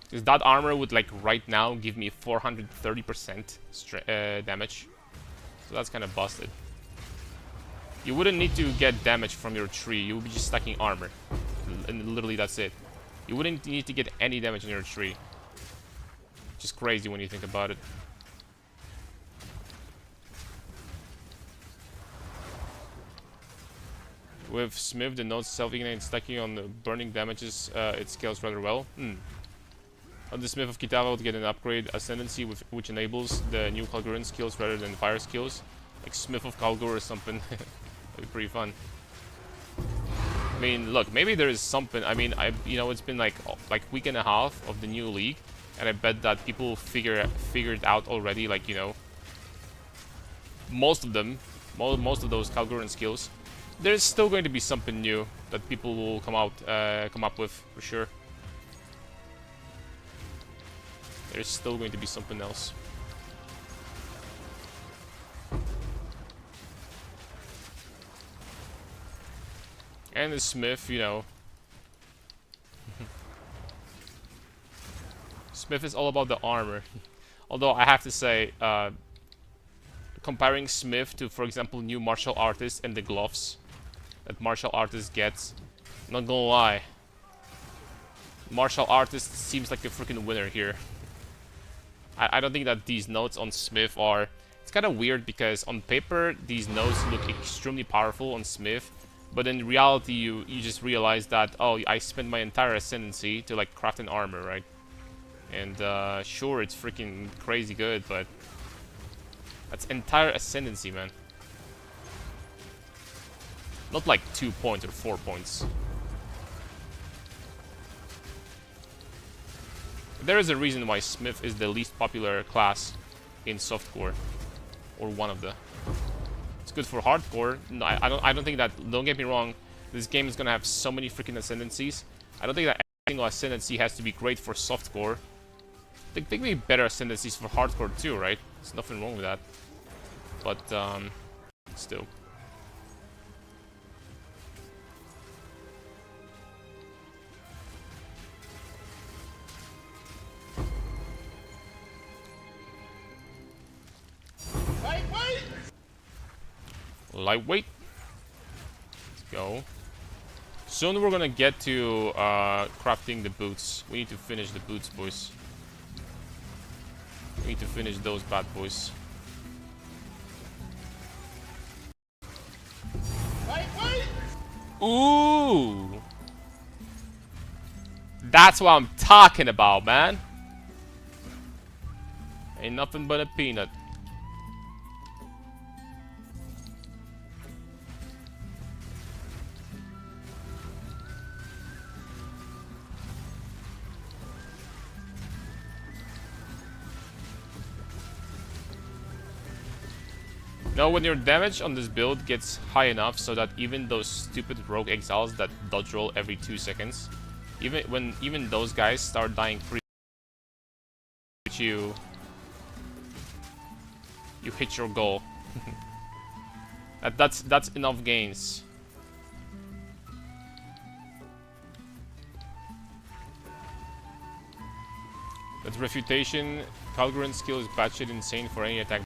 Because that armor would, like, right now give me 430% damage. So that's kind of busted. You wouldn't need to get damage from your tree. You would be just stacking armor. And literally that's it. You wouldn't need to get any damage on your tree. Which is crazy when you think about it. With Smith, the node's self-ignite stacking on the burning damages, it scales rather well. On the Smith of Kitava would get an upgrade ascendancy which enables the new Kalguran skills rather than fire skills. Like Smith of Kalgur or something. That'd be pretty fun. I mean, look, maybe there is something. I mean, you know, it's been like week and a half of the new league, and I bet that people figured out already, like, you know, most of them, most of those Kalguran skills. There's still going to be something new that people will come up with for sure. There's still going to be something else. And the Smith, you know. Smith is all about the armor. Although I have to say, comparing Smith to, for example, new martial artist and the gloves that martial artist gets, Not gonna lie. Martial artist seems like a freaking winner here. I don't think that these notes on Smith are... It's kind of weird because on paper, these notes look extremely powerful on Smith. But in reality, you just realize that, oh, I spent my entire ascendancy to, like, craft an armor, right? And, sure, it's freaking crazy good, but... That's entire ascendancy, man. Not like 2 points or 4 points. There is a reason why Smith is the least popular class in softcore, or one of the. It's good for hardcore. No, I don't think that. Don't get me wrong. This game is gonna have so many freaking ascendancies. I don't think that every single ascendancy has to be great for softcore. There could be better ascendancies for hardcore too, right? There's nothing wrong with that. But still. Lightweight. Let's go. Soon we're gonna get to crafting the boots. We need to finish the boots, boys. We need to finish those bad boys. Ooh! That's what I'm talking about, man. Ain't nothing but a peanut. Now, when your damage on this build gets high enough so that even those stupid rogue exiles that dodge roll every 2 seconds, even those guys start dying pretty, you hit your goal. That's enough gains. That refutation, Calgren skill is batshit insane for any attack.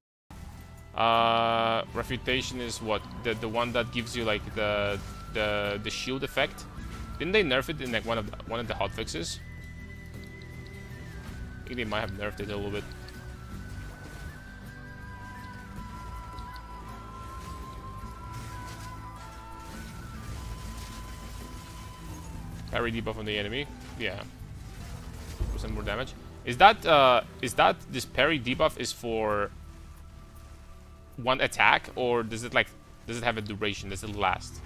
Refutation is what? The one that gives you like the shield effect. Didn't they nerf it in like one of the hotfixes? I think they might have nerfed it a little bit. Parry debuff on the enemy. Yeah. % more damage. Is that this parry debuff is for one attack, or does it have a duration? Does it last?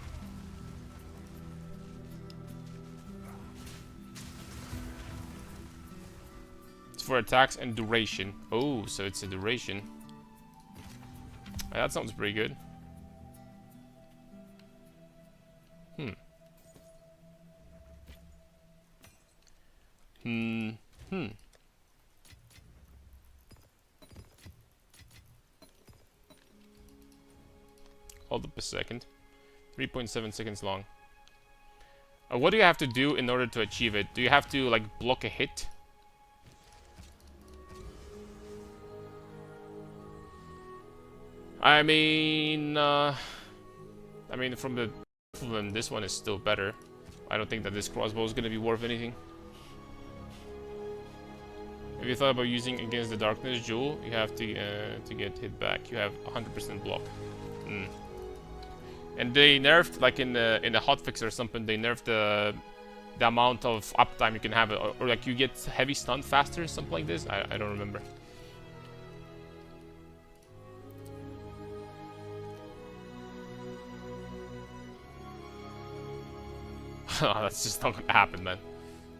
It's for attacks and duration. Oh, so it's a duration. That sounds pretty good. Hold up a second. 3.7 seconds long. What do you have to do in order to achieve it? Do you have to, like, block a hit? I mean, from the them, this one is still better. I don't think that this crossbow is gonna be worth anything. If you thought about using against the darkness jewel, you have to get hit back. You have 100% block. And they nerfed, like in the hotfix or something, they nerfed the amount of uptime you can have, or like you get heavy stun faster, something like this. I don't remember. That's just not gonna happen, man.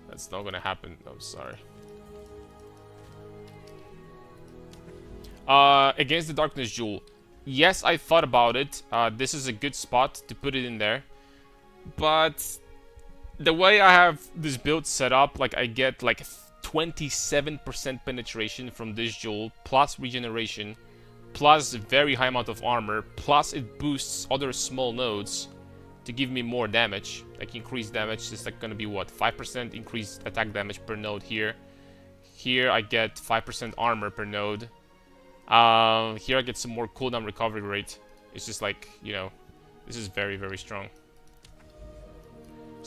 That's not gonna happen. I'm sorry. Against the darkness jewel. Yes, I thought about it. This is a good spot to put it in there. But the way I have this build set up, like I get like 27% penetration from this jewel, plus regeneration, plus very high amount of armor, plus it boosts other small nodes to give me more damage. Like increased damage is like gonna be what? 5% increased attack damage per node here. Here I get 5% armor per node. Here I get some more cooldown recovery rate. It's just like, you know, this is very, very strong.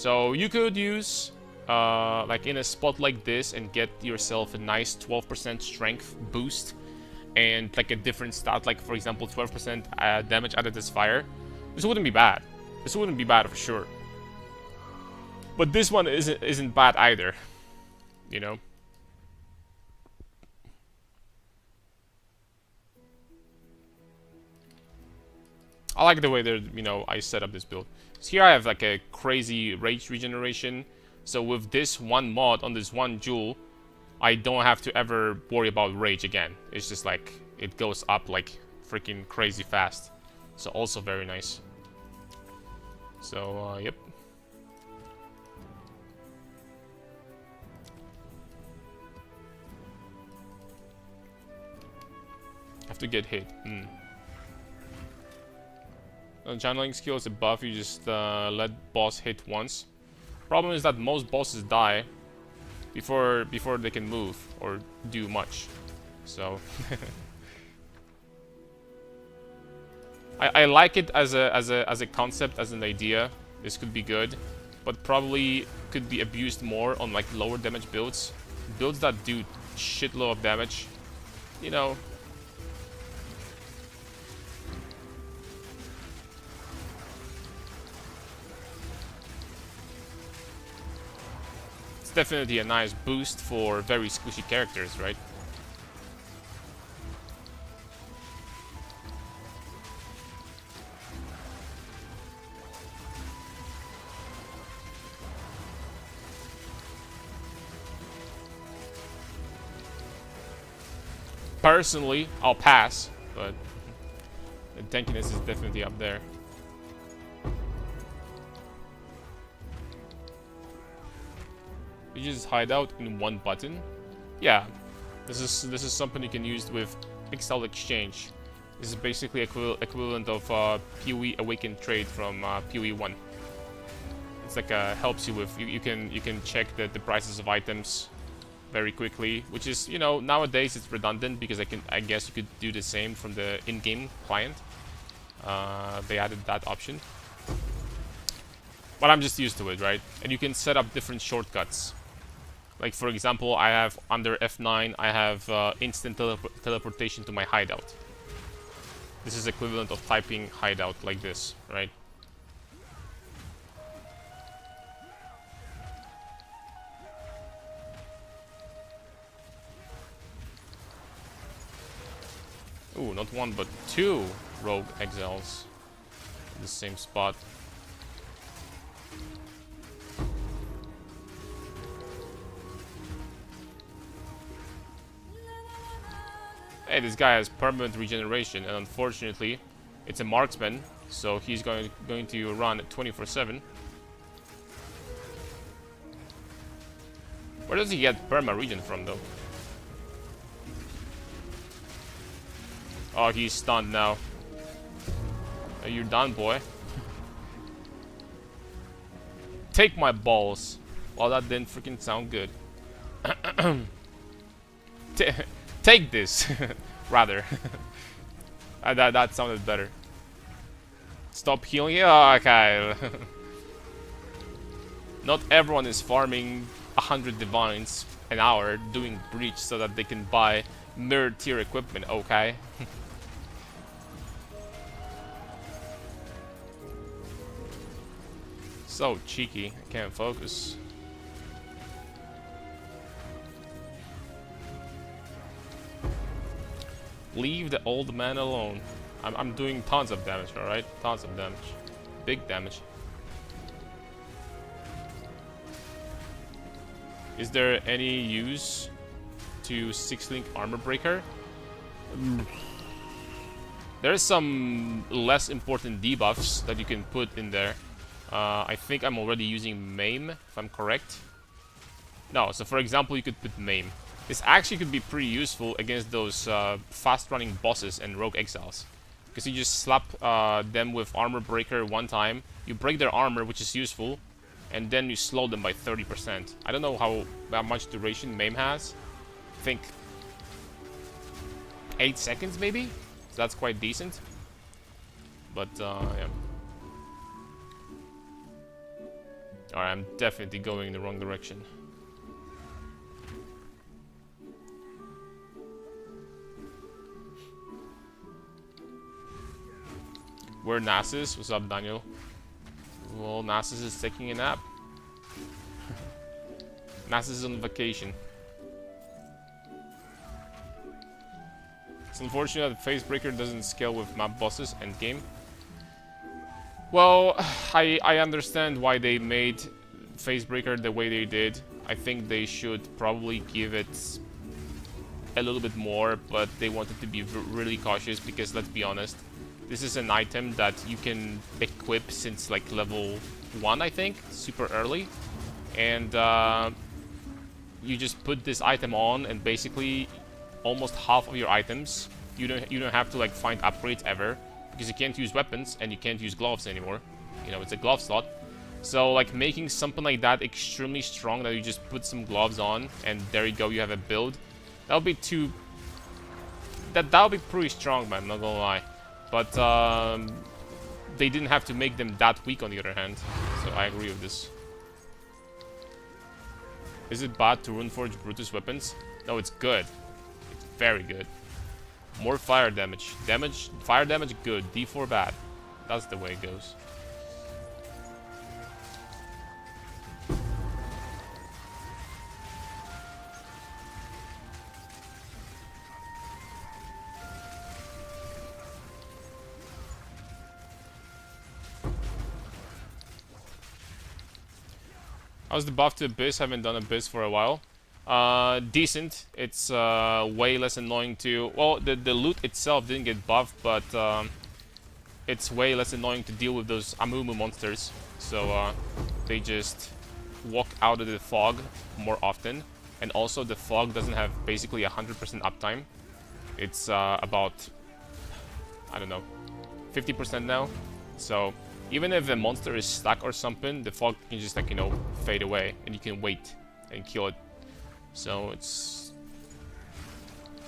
So you could use like in a spot like this and get yourself a nice 12% strength boost and like a different stat, like for example 12% damage out of this fire. This wouldn't be bad. This wouldn't be bad for sure. But this one isn't bad either, you know. I like the way that, you know, I set up this build. So here I have like a crazy rage regeneration. So with this one mod on this one jewel, I don't have to ever worry about rage again. It's just like, it goes up like freaking crazy fast. So also very nice. So, yep. Have to get hit. Channeling skill is a buff, you just let boss hit once. Problem is that most bosses die before they can move or do much. So I like it as a concept, as an idea. This could be good, but probably could be abused more on like lower damage builds. Builds that do shitload of damage. You know. It's definitely a nice boost for very squishy characters, right? Personally, I'll pass, but the tankiness is definitely up there. You just hide out in one button. Yeah, this is something you can use with Pixel Exchange. This is basically equivalent of PoE Awakened Trade from PoE 1. It's like helps you with you can check the prices of items very quickly, which is, you know, nowadays it's redundant because I guess you could do the same from the in-game client. They added that option, but I'm just used to it, right? And you can set up different shortcuts. Like for example, I have under F9, I have instant teleportation to my hideout. This is equivalent of typing hideout like this, right? Ooh, not one but two rogue exiles in the same spot. Hey, this guy has permanent regeneration, and unfortunately, it's a marksman, so he's going to run 24/7. Where does he get perma regen from, though? Oh, he's stunned now. Oh, you're done, boy. Take my balls. Well, that didn't freaking sound good. Take this, rather. That sounded better. Stop healing. Yeah, okay. Not everyone is farming 100 divines an hour doing breach so that they can buy mirror tier equipment, okay? So cheeky, I can't focus. Leave the old man alone. I'm doing tons of damage, alright? Tons of damage. Big damage. Is there any use to 6-link armor breaker? There's some less important debuffs that you can put in there. I think I'm already using Maim, if I'm correct. No, so for example, you could put Maim. This actually could be pretty useful against those fast-running bosses and rogue exiles. Because you just slap them with armor breaker one time, you break their armor, which is useful, and then you slow them by 30%. I don't know how much duration Maim has. I think 8 seconds maybe? So that's quite decent. But yeah. Alright, I'm definitely going in the wrong direction. Where Nasus? What's up, Daniel? Well, Nasus is taking a nap. Nasus is on vacation. It's unfortunate that Facebreaker doesn't scale with map bosses endgame. Well, I understand why they made Facebreaker the way they did. I think they should probably give it a little bit more, but they wanted to be really cautious because, let's be honest, this is an item that you can equip since like level 1, I think, super early. And you just put this item on and basically almost half of your items, you don't have to like find upgrades ever. Because you can't use weapons and you can't use gloves anymore. You know, it's a glove slot. So like making something like that extremely strong that you just put some gloves on and there you go, you have a build. That'll be that'll be pretty strong, man, not gonna lie. But they didn't have to make them that weak on the other hand. So I agree with this. Is it bad to Runeforge Brutus weapons? No, it's good. It's very good. More fire damage. Fire damage, good. D4, bad. That's the way it goes. How's the buff to Abyss? Haven't done Abyss for a while. Decent. It's way less annoying to... Well, the loot itself didn't get buffed, but it's way less annoying to deal with those Amumu monsters. So they just walk out of the fog more often. And also the fog doesn't have basically 100% uptime. It's about, I don't know, 50% now. So even if a monster is stuck or something, the fog can just, like, you know, fade away and you can wait and kill it. So it's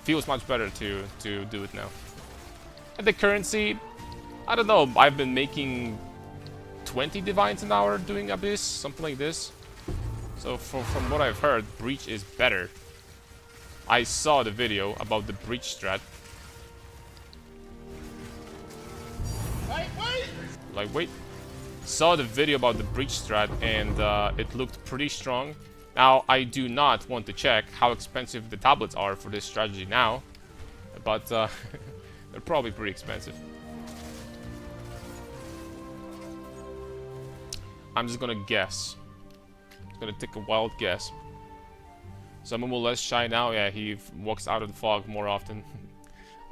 feels much better to do it now. And the currency, I don't know, I've been making 20 divines an hour doing Abyss, something like this. So from what I've heard, Breach is better. I saw the video about the Breach strat. Lightweight. Saw the video about the Breach strat and it looked pretty strong. Now, I do not want to check how expensive the tablets are for this strategy now, but they're probably pretty expensive. I'm just gonna guess. I'm gonna take a wild guess. Amumu less shy now? Yeah, he walks out of the fog more often.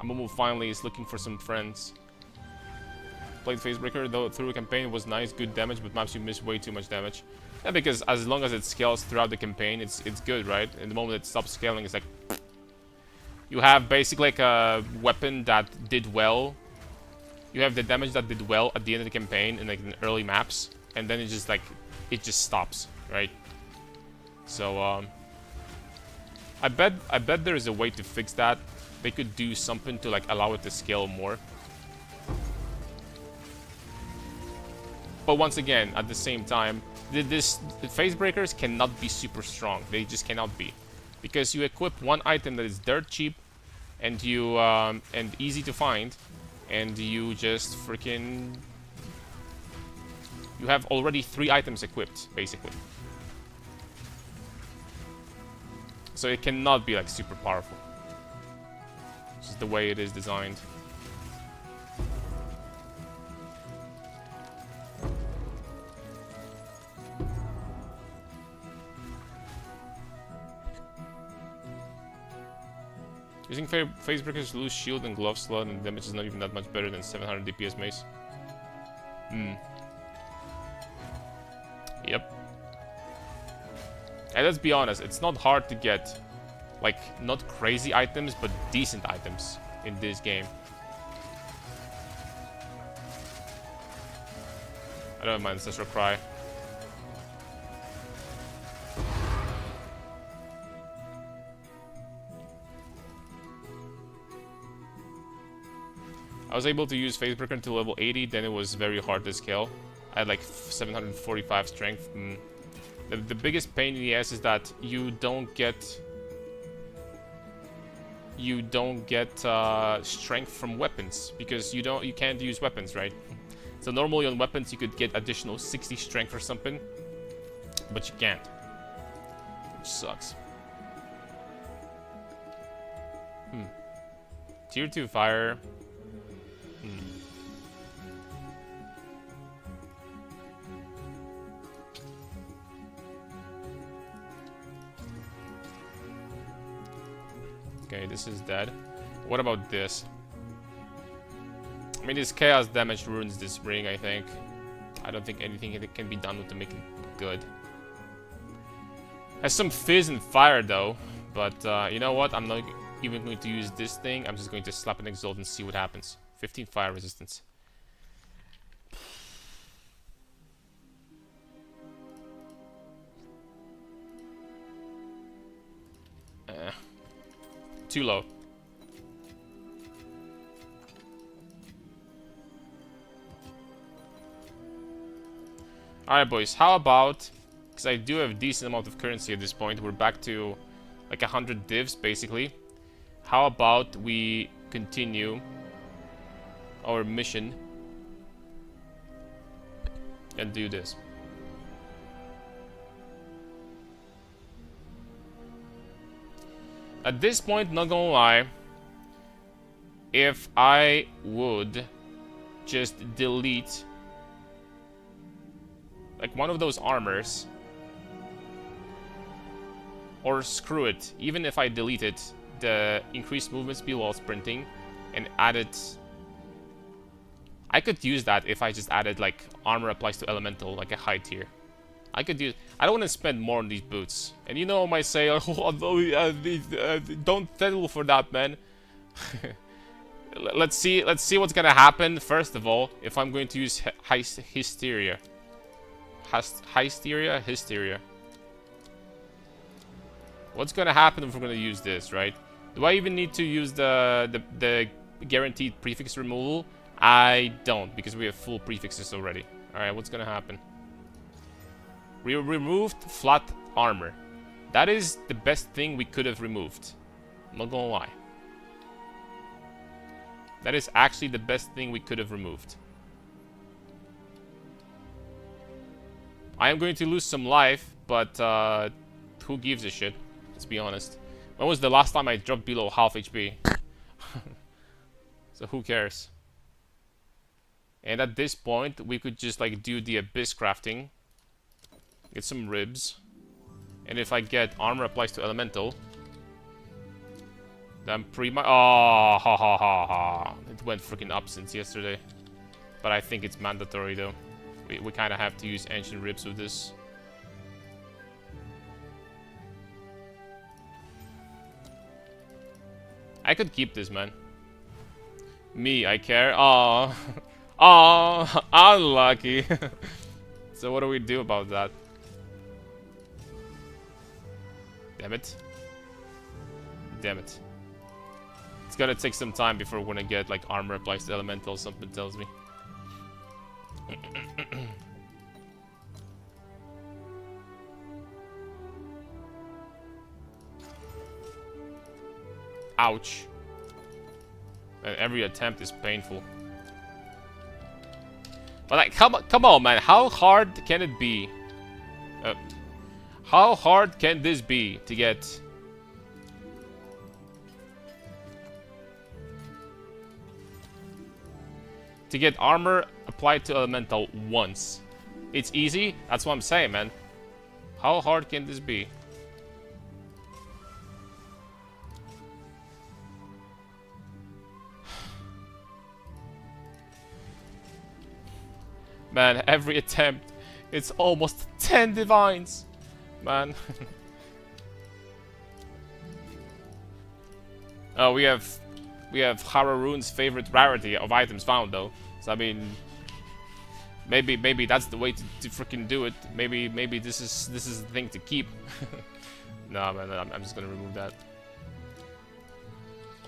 Amumu finally is looking for some friends. Played Facebreaker though through a campaign, was nice, good damage, but maps you miss way too much damage. Yeah, because as long as it scales throughout the campaign, it's good, right? And the moment it stops scaling, it's like... You have basically like a weapon that did well. You have the damage that did well at the end of the campaign in like in early maps. And then it just like... It just stops, right? So, I bet there is a way to fix that. They could do something to like allow it to scale more. But once again, at the same time, the Facebreakers cannot be super strong. They just cannot be, because you equip one item that is dirt cheap, and you and easy to find, and you just freaking you have already 3 items equipped basically. So it cannot be like super powerful. It's just the way it is designed. Using Facebreakers lose shield and glove slot, and damage is not even that much better than 700 DPS mace. Yep. And let's be honest, it's not hard to get, like, not crazy items, but decent items in this game. I don't mind Ancestral Cry. I was able to use Facebreaker until level 80, then it was very hard to scale. I had like 745 strength. The biggest pain in the ass is that you don't get strength from weapons because you can't use weapons, right? So normally on weapons you could get additional 60 strength or something, but you can't, which sucks. Tier 2 fire. Okay, this is dead. What about this? I mean, this chaos damage ruins this ring, I think. I don't think anything that can be done to make it good. Has some fizz and fire, though. But, you know what? I'm not even going to use this thing. I'm just going to slap an exalt and see what happens. 15 fire resistance. Too low. Alright, boys. How about... Because I do have a decent amount of currency at this point. We're back to like 100 divs, basically. How about we continue our mission and do this? At this point, not gonna lie, if I would just delete like one of those armors, or screw it, even if I deleted the increased movement speed while sprinting and added, I could use that if I just added like armor applies to elemental, like a high tier. I could use. I don't want to spend more on these boots. And you know, I might say, don't settle for that, man. Let's see what's gonna happen. First of all, if I'm going to use hysteria. Hysteria. What's gonna happen if we're gonna use this, right? Do I even need to use the guaranteed prefix removal? I don't, because we have full prefixes already. Alright, what's gonna happen? We removed flat armor. That is the best thing we could have removed. I'm not gonna lie. That is actually the best thing we could have removed. I am going to lose some life, but who gives a shit? Let's be honest. When was the last time I dropped below half HP? So who cares? And at this point, we could just like do the abyss crafting. Get some ribs. And if I get armor applies to elemental, then pretty much... Oh, ha ha ha ha. It went freaking up since yesterday. But I think it's mandatory though. We kind of have to use ancient ribs with this. I could keep this, man. Me, I care. Oh, oh, unlucky. So what do we do about that? Damn it. Damn it. It's gonna take some time before we're gonna get like armor applies to elemental, something tells me. Ouch. And every attempt is painful. But like, come on, man. How hard can it be? How hard can this be to get? To get armor applied to elemental once. It's easy. That's what I'm saying, man. How hard can this be? Man, every attempt, it's almost 10 divines. Man. Oh, we have Harurune's favorite rarity of items found though. So I mean, maybe that's the way to freaking do it. Maybe this is the thing to keep. Nah, man, I'm just gonna remove that.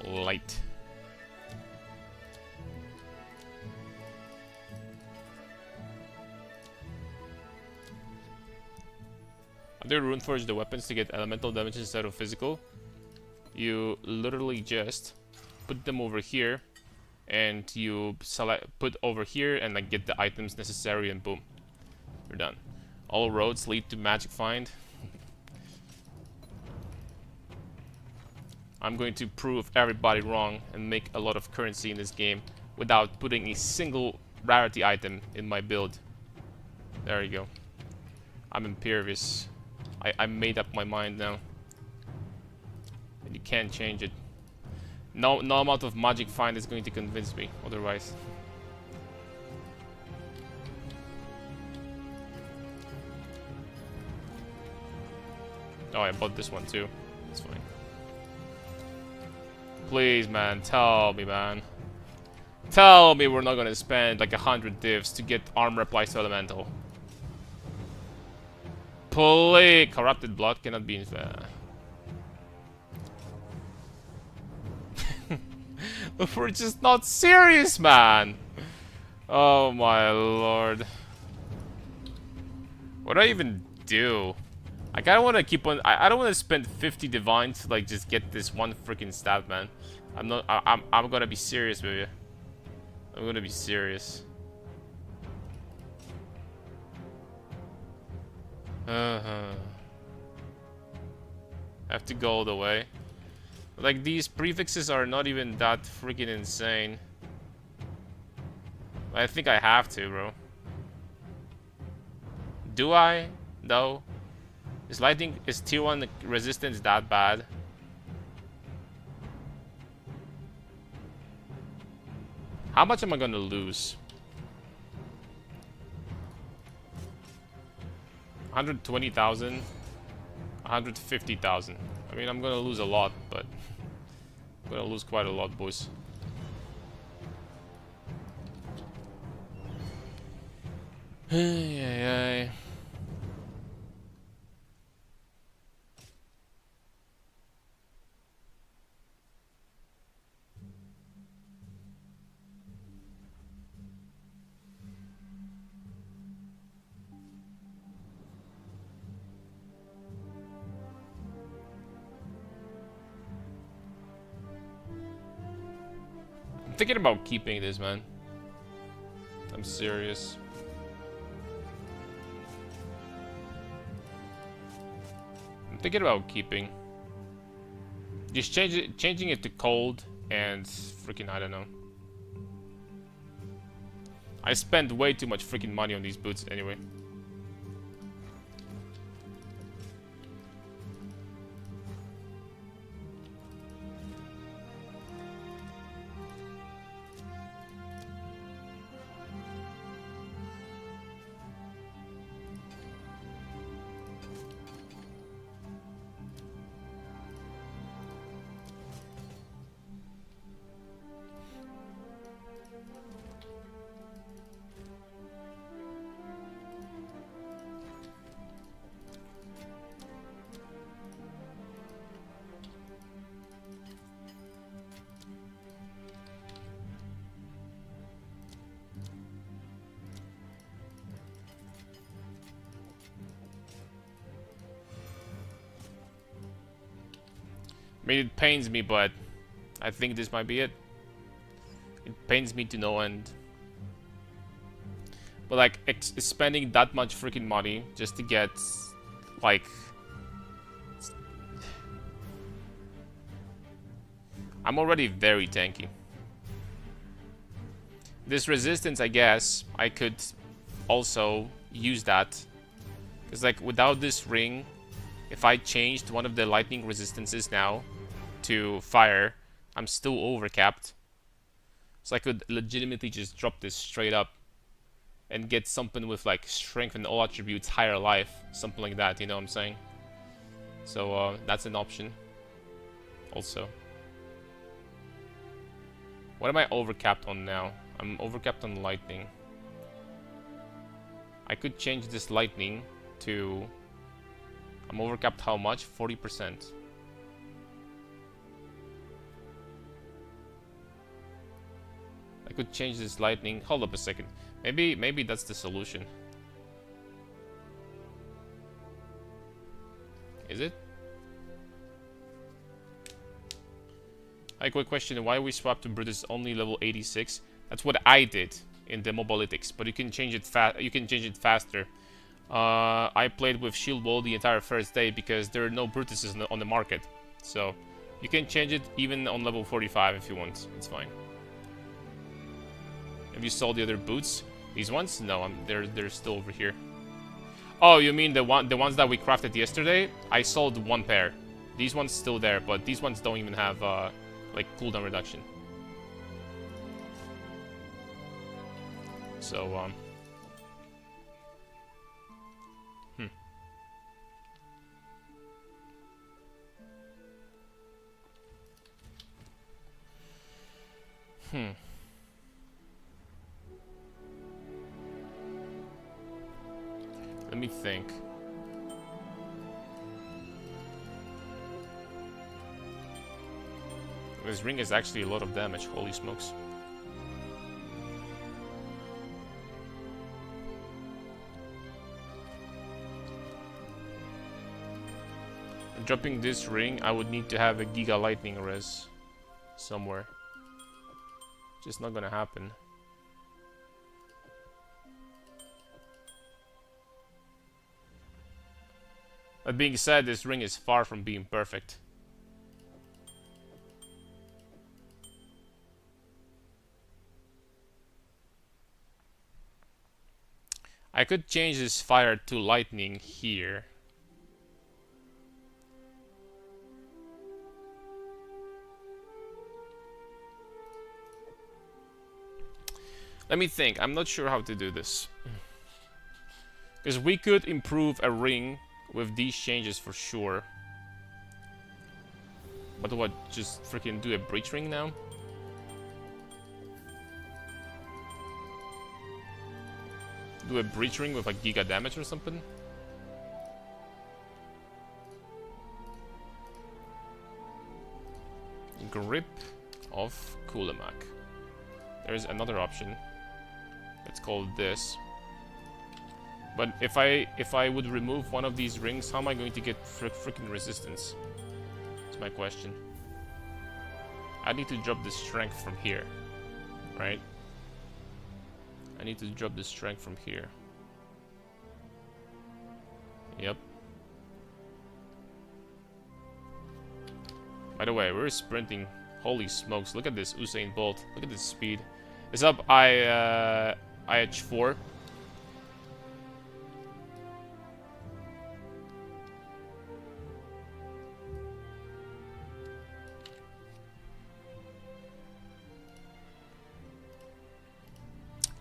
Light. After you runeforge the weapons to get elemental damage instead of physical, you literally just put them over here, and you put over here and like get the items necessary, and boom, you're done. All roads lead to Magic Find. I'm going to prove everybody wrong and make a lot of currency in this game without putting a single rarity item in my build. There you go. I'm impervious. I made up my mind now. And you can't change it. No amount of Magic Find is going to convince me otherwise. Oh, I bought this one too. It's fine. Please, man, tell me, man. Tell me we're not gonna spend like 100 divs to get armor applies to elemental. Please, corrupted blood cannot be fair. We're just not serious, man. Oh my lord. What do I even do? I kinda wanna keep on. I don't wanna spend 50 divine to like just get this one freaking stat, man. I'm gonna be serious with you. I'm gonna be serious. I have to go all the way. Like, these prefixes are not even that freaking insane. I think I have to, bro. Do I? No. Is tier 1 resistance that bad? How much am I gonna lose? 120,000? 150,000. I mean, I'm gonna lose a lot, but I'm gonna lose quite a lot, boys. Ay. I'm thinking about keeping this, man. I'm serious. I'm thinking about keeping. Just changing it to cold and freaking, I don't know. I spend way too much freaking money on these boots anyway. I mean, it pains me, but I think this might be it. It pains me to no end. But like, spending that much freaking money just to get, like... I'm already very tanky. This resistance, I guess, I could also use that. Because like, without this ring, if I changed one of the lightning resistances now to fire, I'm still overcapped. So I could legitimately just drop this straight up and get something with like strength and all attributes, higher life, something like that, you know what I'm saying? So that's an option also. What am I overcapped on now? I'm overcapped on lightning. I could change this lightning to... I'm overcapped how much? 40%. I could change this lightning. Hold up a second. Maybe that's the solution. Is it? Hi, quick question. Why we swapped to Brutus only level 86? That's what I did in the mobalytics, but you can change it faster. I played with Shield Wall the entire first day because there are no Brutuses on the market. So you can change it even on level 45 if you want. It's fine. Have you sold the other boots? These ones? No, they're still over here. Oh, you mean the ones that we crafted yesterday? I sold one pair. These ones still there, but these ones don't even have like cooldown reduction. So let me think. This ring is actually a lot of damage, holy smokes. Dropping this ring, I would need to have a Giga Lightning res somewhere. Just not gonna happen. That being said, this ring is far from being perfect. I could change this fire to lightning here. Let me think. I'm not sure how to do this. Because we could improve a ring with these changes for sure. But what, just freaking do a breach ring now? Do a breach ring with like giga damage or something? Grip of Kulemak. There's another option. It's called this. But if I would remove one of these rings, how am I going to get freaking resistance? That's my question. I need to drop the strength from here, right? I need to drop the strength from here. Yep. By the way, we're sprinting. Holy smokes! Look at this Usain Bolt. Look at this speed. It's up IH4.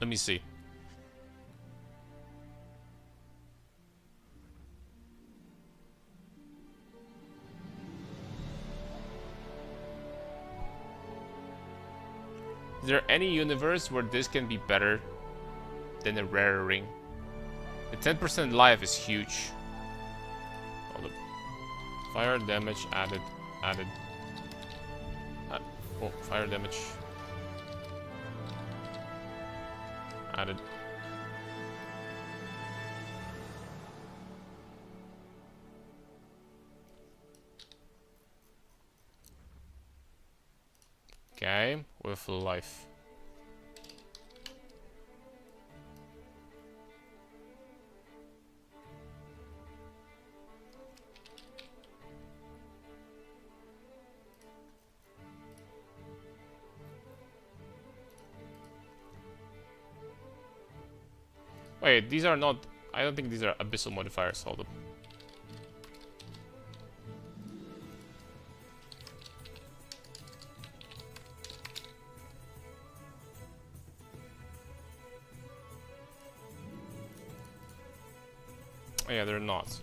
Let me see. Is there any universe where this can be better than a rare ring? The 10% life is huge. Oh, look. Fire damage added. Oh, fire damage. Added. Okay, with life. Wait, these are not... I don't think these are abyssal modifiers. Hold up. Oh yeah, they're not.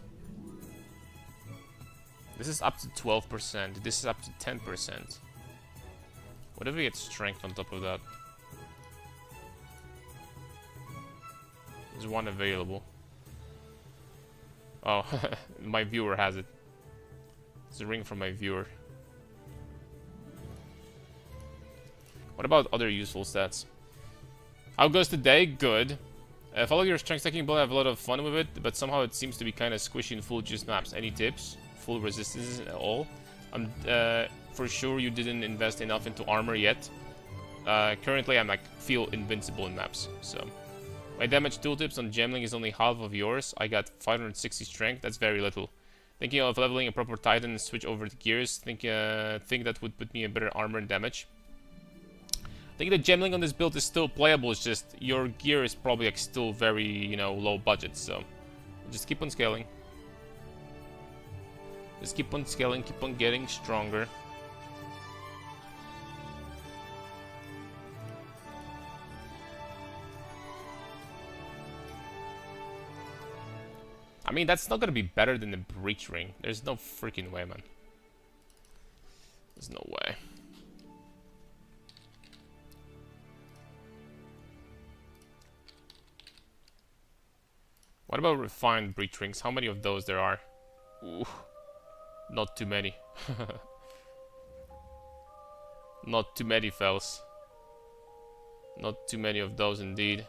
This is up to 12%. This is up to 10%. What if we get strength on top of that? There's one available. Oh, my viewer has it. It's a ring from my viewer. What about other useful stats? How goes today? Good. Follow your strength stacking build. I have a lot of fun with it, but somehow it seems to be kind of squishy in full juice maps. Any tips? full resistance at all. For sure you didn't invest enough into armor yet. Currently I'm like feel invincible in maps, so my damage tooltips on gemling is only half of yours. I got 560 strength, that's very little. Thinking of leveling a proper titan and switch over the gears. Think that would put me in better armor and damage. I think the gemling on this build is still playable, it's just your gear is probably like still very, you know, low budget, so just keep on scaling. Just keep on scaling, keep on getting stronger. I mean, that's not gonna be better than the breach ring. There's no freaking way, man. There's no way. What about refined breach rings? How many of those there are? Ooh, not too many. Not too many, fellas. Not too many of those indeed.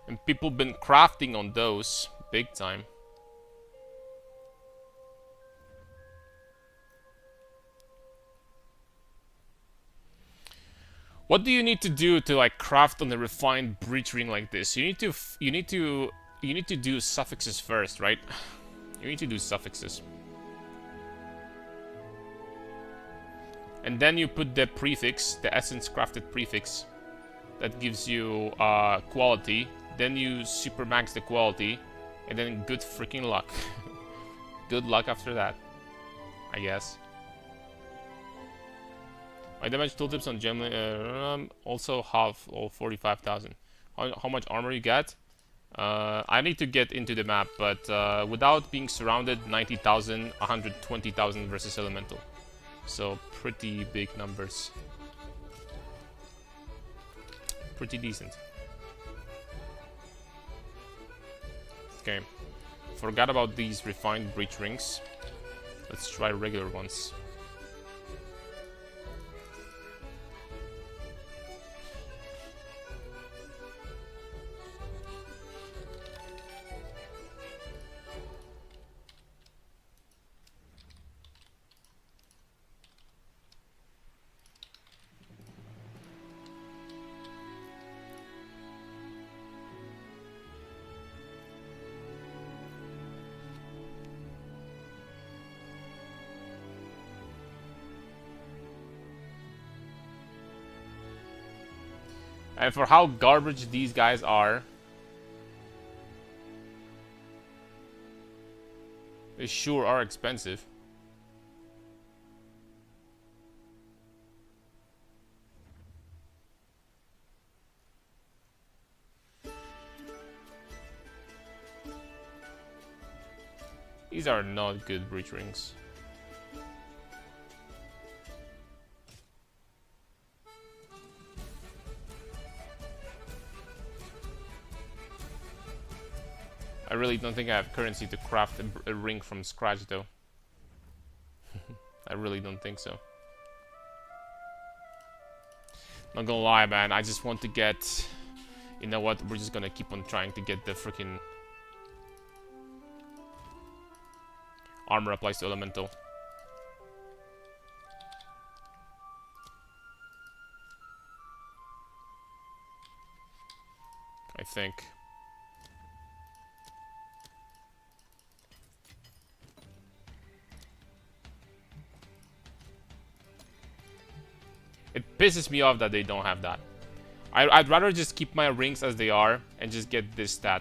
And people been crafting on those big time. What do you need to do to like craft on the refined breach ring like this? You need to do suffixes first, right? You need to do suffixes. And then you put the prefix, the essence crafted prefix that gives you quality. Then you super max the quality, and then good freaking luck. Good luck after that, I guess. My damage tooltips on gemling also half all 45,000. How much armor you get? I need to get into the map, but without being surrounded, 90,000, 120,000 versus elemental. So pretty big numbers. Pretty decent. Okay, forgot about these refined breach rings. Let's try regular ones. And for how garbage these guys are, they sure are expensive. These are not good breach rings. I really don't think I have currency to craft a ring from scratch, though. I really don't think so. Not gonna lie, man. I just want to get... You know what? We're just gonna keep on trying to get the freaking... Armor applies to elemental. I think. It pisses me off that they don't have that. I'd rather just keep my rings as they are and just get this stat.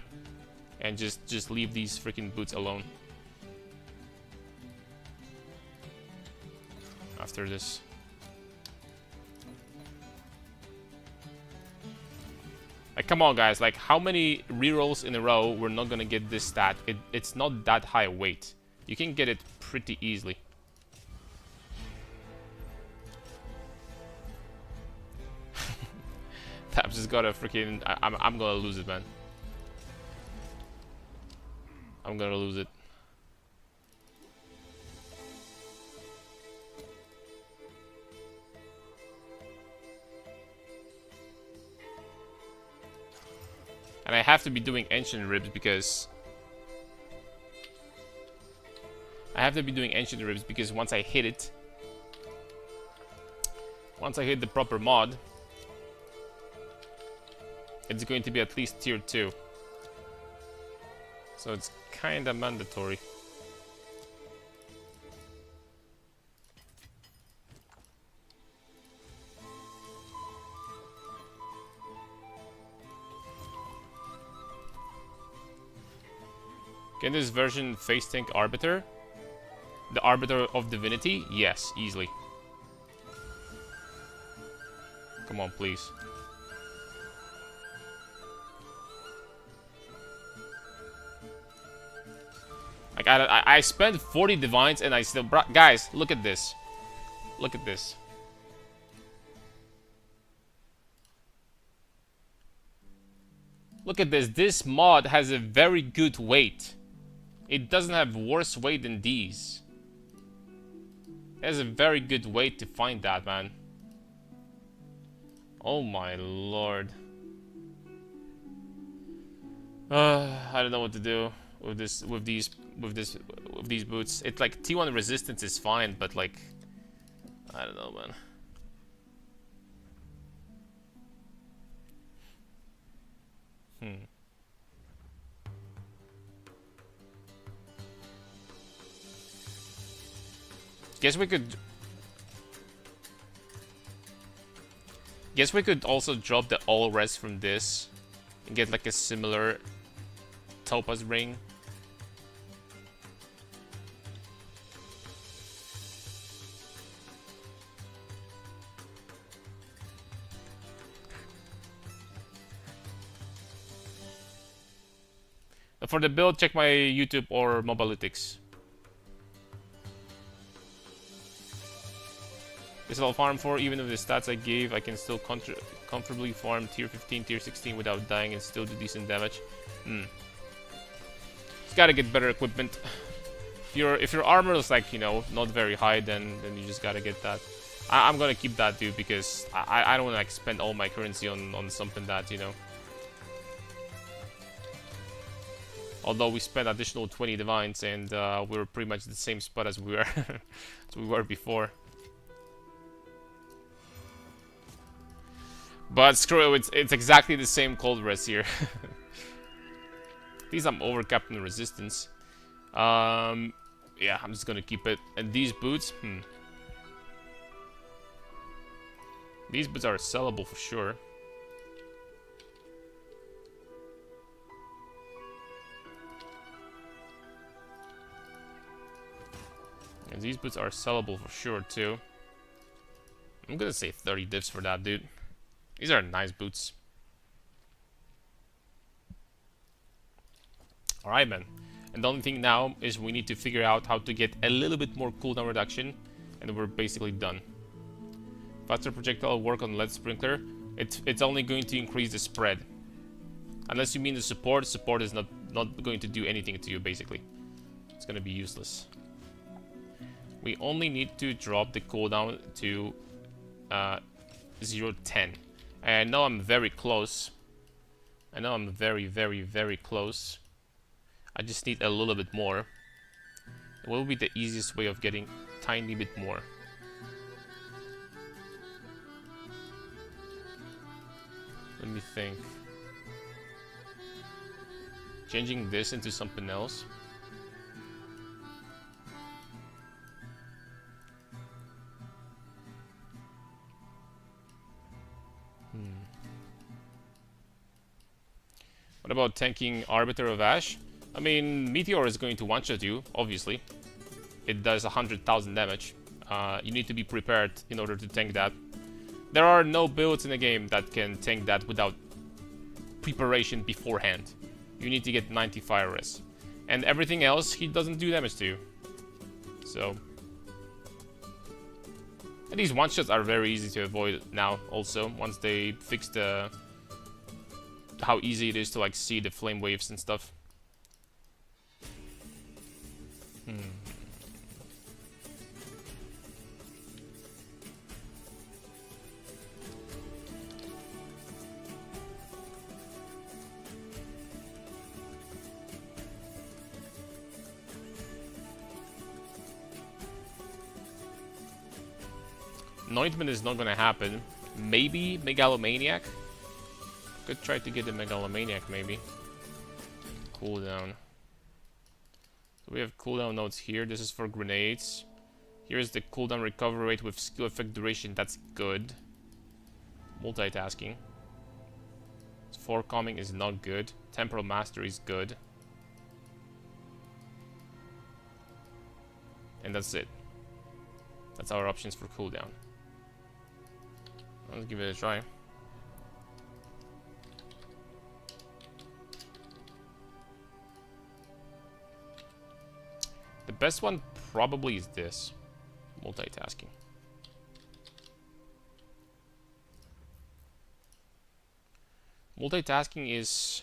And just leave these freaking boots alone. After this. Like, come on, guys. Like, how many rerolls in a row we're not gonna get this stat? It's not that high weight. You can get it pretty easily. Tabs just got a freaking... I'm gonna lose it, man. I'm gonna lose it. And I have to be doing ancient ribs because I have to be doing Ancient Ribs because once I hit the proper mod, it's going to be at least tier 2. So it's kinda mandatory. Can this version face tank Arbiter? The Arbiter of Divinity? Yes, easily. Come on, please. Like, I spent 40 divines and I still... Guys, look at this. Look at this. Look at this. This mod has a very good weight. It doesn't have worse weight than these. It has a very good weight to find that, man. Oh my lord. I don't know what to do with these boots. It's like T1 resistance is fine, but like I don't know, man. Guess we could also drop the all res from this and get like a similar topaz ring. For the build, check my YouTube or Mobalytics. This I'll farm for. Even with the stats I gave, I can still comfortably farm tier 15, tier 16 without dying and still do decent damage. Just gotta get better equipment. If your armor is like, you know, not very high, then you just gotta get that. I'm gonna keep that, dude, because I don't wanna like spend all my currency on something that, you know. Although we spent additional 20 divines and we were pretty much the same spot as we were before. But screw it, it's exactly the same cold res here. At least I'm overcapped in resistance. Yeah, I'm just gonna keep it. And these boots, these boots are sellable for sure. And these boots are sellable for sure too. I'm gonna say 30 divs for that, dude. These are nice boots. Alright, man. And the only thing now is we need to figure out how to get a little bit more cooldown reduction, and we're basically done. Faster projectile work on lead sprinkler. It's only going to increase the spread. Unless you mean the support is not going to do anything to you, basically. It's gonna be useless. We only need to drop the cooldown to 0.10. And I know I'm very close. I know I'm very, very, very close. I just need a little bit more. What will be the easiest way of getting a tiny bit more? Let me think. Changing this into something else. What about tanking Arbiter of Ash? I mean, Meteor is going to one-shot you, obviously. It does 100,000 damage. You need to be prepared in order to tank that. There are no builds in the game that can tank that without preparation beforehand. You need to get 90 fire res. And everything else, he doesn't do damage to you. So... And these one-shots are very easy to avoid now, also, once they fix how easy it is to like see the flame waves and stuff. Anointment is not gonna happen. Maybe Megalomaniac? Could try to get the Megalomaniac, maybe. Cooldown. So we have cooldown nodes here. This is for grenades. Here's the cooldown recovery rate with skill effect duration. That's good. Multitasking. Forecalming is not good. Temporal Mastery is good. And that's it. That's our options for cooldown. Let's give it a try. The best one probably is this. Multitasking. Multitasking is...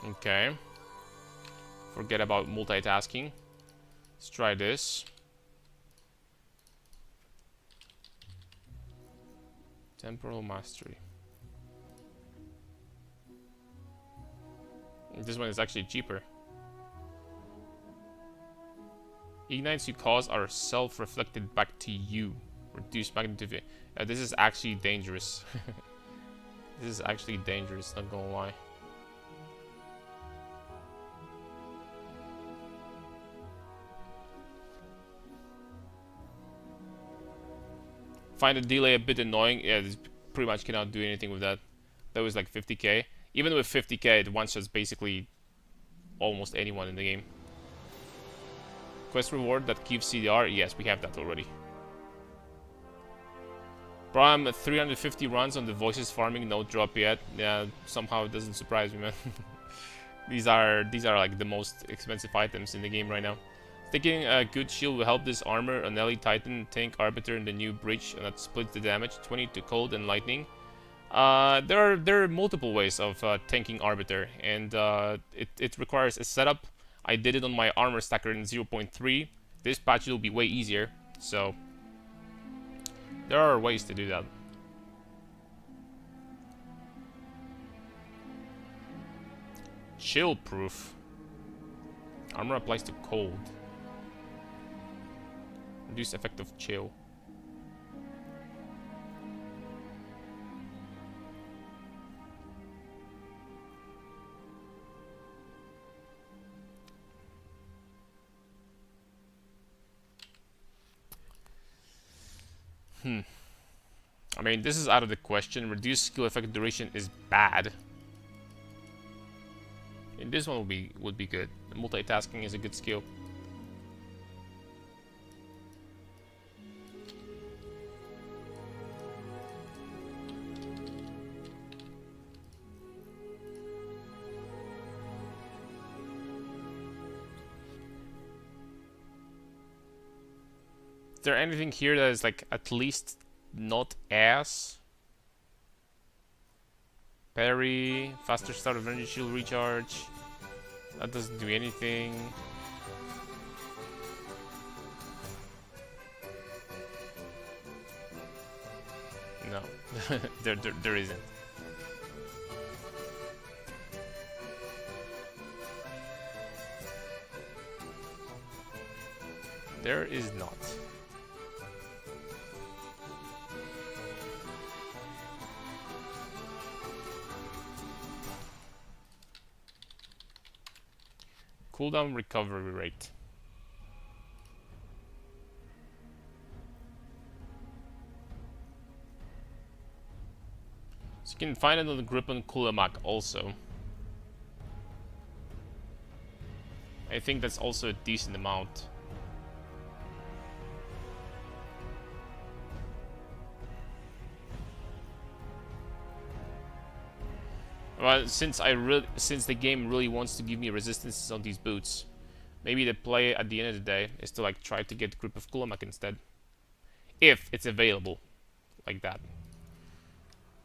Okay. Forget about multitasking. Let's try this. Temporal Mastery. This one is actually cheaper. Ignites you cause are self-reflected back to you. Reduce magnitude. This is actually dangerous. This is actually dangerous, not gonna lie. Find the delay a bit annoying. Yeah, this pretty much cannot do anything with that. That was like 50k. Even with 50k, it one-shots basically almost anyone in the game. Quest reward that gives CDR. Yes, we have that already. Prime 350 runs on the voices farming, no drop yet. Yeah, somehow it doesn't surprise me, man. these are like the most expensive items in the game right now. Thinking a good shield will help this armor an Elite Titan tank Arbiter in the new bridge, and that splits the damage 20 to cold and lightning. There are multiple ways of tanking Arbiter, and it requires a setup. I did it on my armor stacker in 0.3. This patch will be way easier, so there are ways to do that. Chill proof. Armor applies to cold. Reduce effect of chill. I mean, this is out of the question. Reduce skill effect duration is bad. And this one would be good. Multitasking is a good skill. Is there anything here that is like at least not ass? Parry, faster start of energy shield recharge. That doesn't do anything. No, there isn't. There is not. Cooldown recovery rate. So you can find it on the grip on Kulamak also. I think that's also a decent amount. Well, since the game really wants to give me resistances on these boots, maybe the play at the end of the day is to like try to get grip of Kulamak instead, if it's available, like that.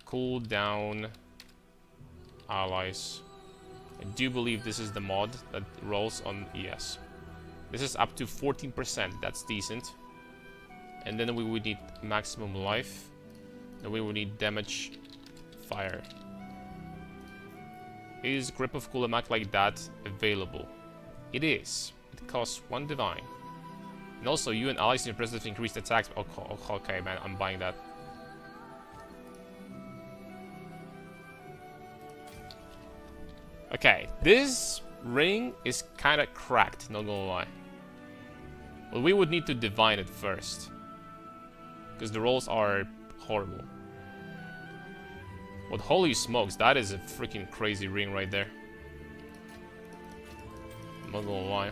Cool down allies. I do believe this is the mod that rolls on ES. This is up to 14%. That's decent. And then we would need maximum life. And we would need damage fire. Is Grip of Kulamak like that available? It is. It costs 1 divine. And also, you and allies in your presence increased attacks. Okay, man, I'm buying that. Okay, this ring is kind of cracked, not gonna lie. Well, we would need to divine it first. Because the rolls are horrible. But holy smokes, that is a freaking crazy ring right there. I'm not gonna lie.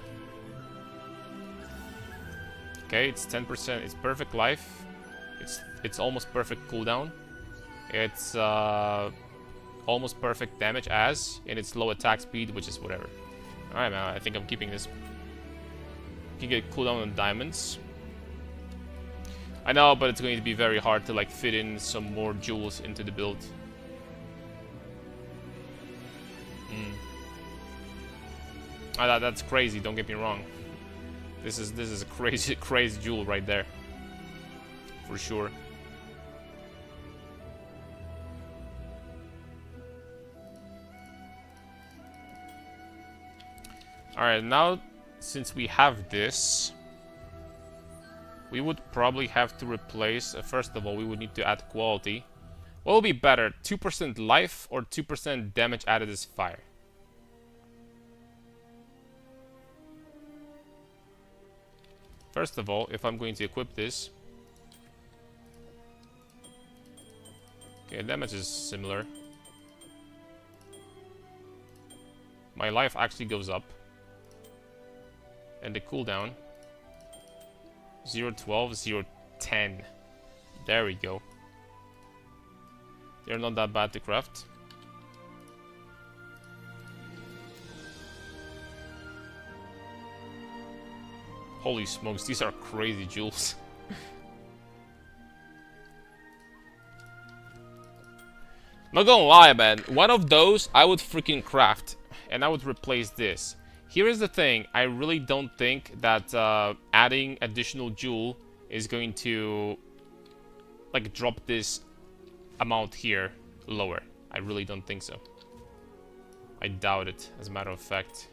Okay, it's 10%. It's perfect life. It's almost perfect cooldown. It's almost perfect damage and it's low attack speed, which is whatever. Alright, man, I think I'm keeping this. You can get cooldown on diamonds. I know, but it's going to be very hard to like fit in some more jewels into the build. That's crazy, don't get me wrong. This is a crazy jewel right there. For sure. Alright, now since we have this, we would probably have to replace, first of all, we would need to add quality. What will be better, 2% life or 2% damage added as fire? First of all, if I'm going to equip this... Okay, damage is similar. My life actually goes up. And the cooldown 0.12, 0.10. There we go. They're not that bad to craft. Holy smokes, these are crazy jewels. Not gonna lie, man. One of those I would freaking craft. And I would replace this. Here is the thing, I really don't think that adding additional jewel is going to like drop this amount here lower. I really don't think so. I doubt it, as a matter of fact.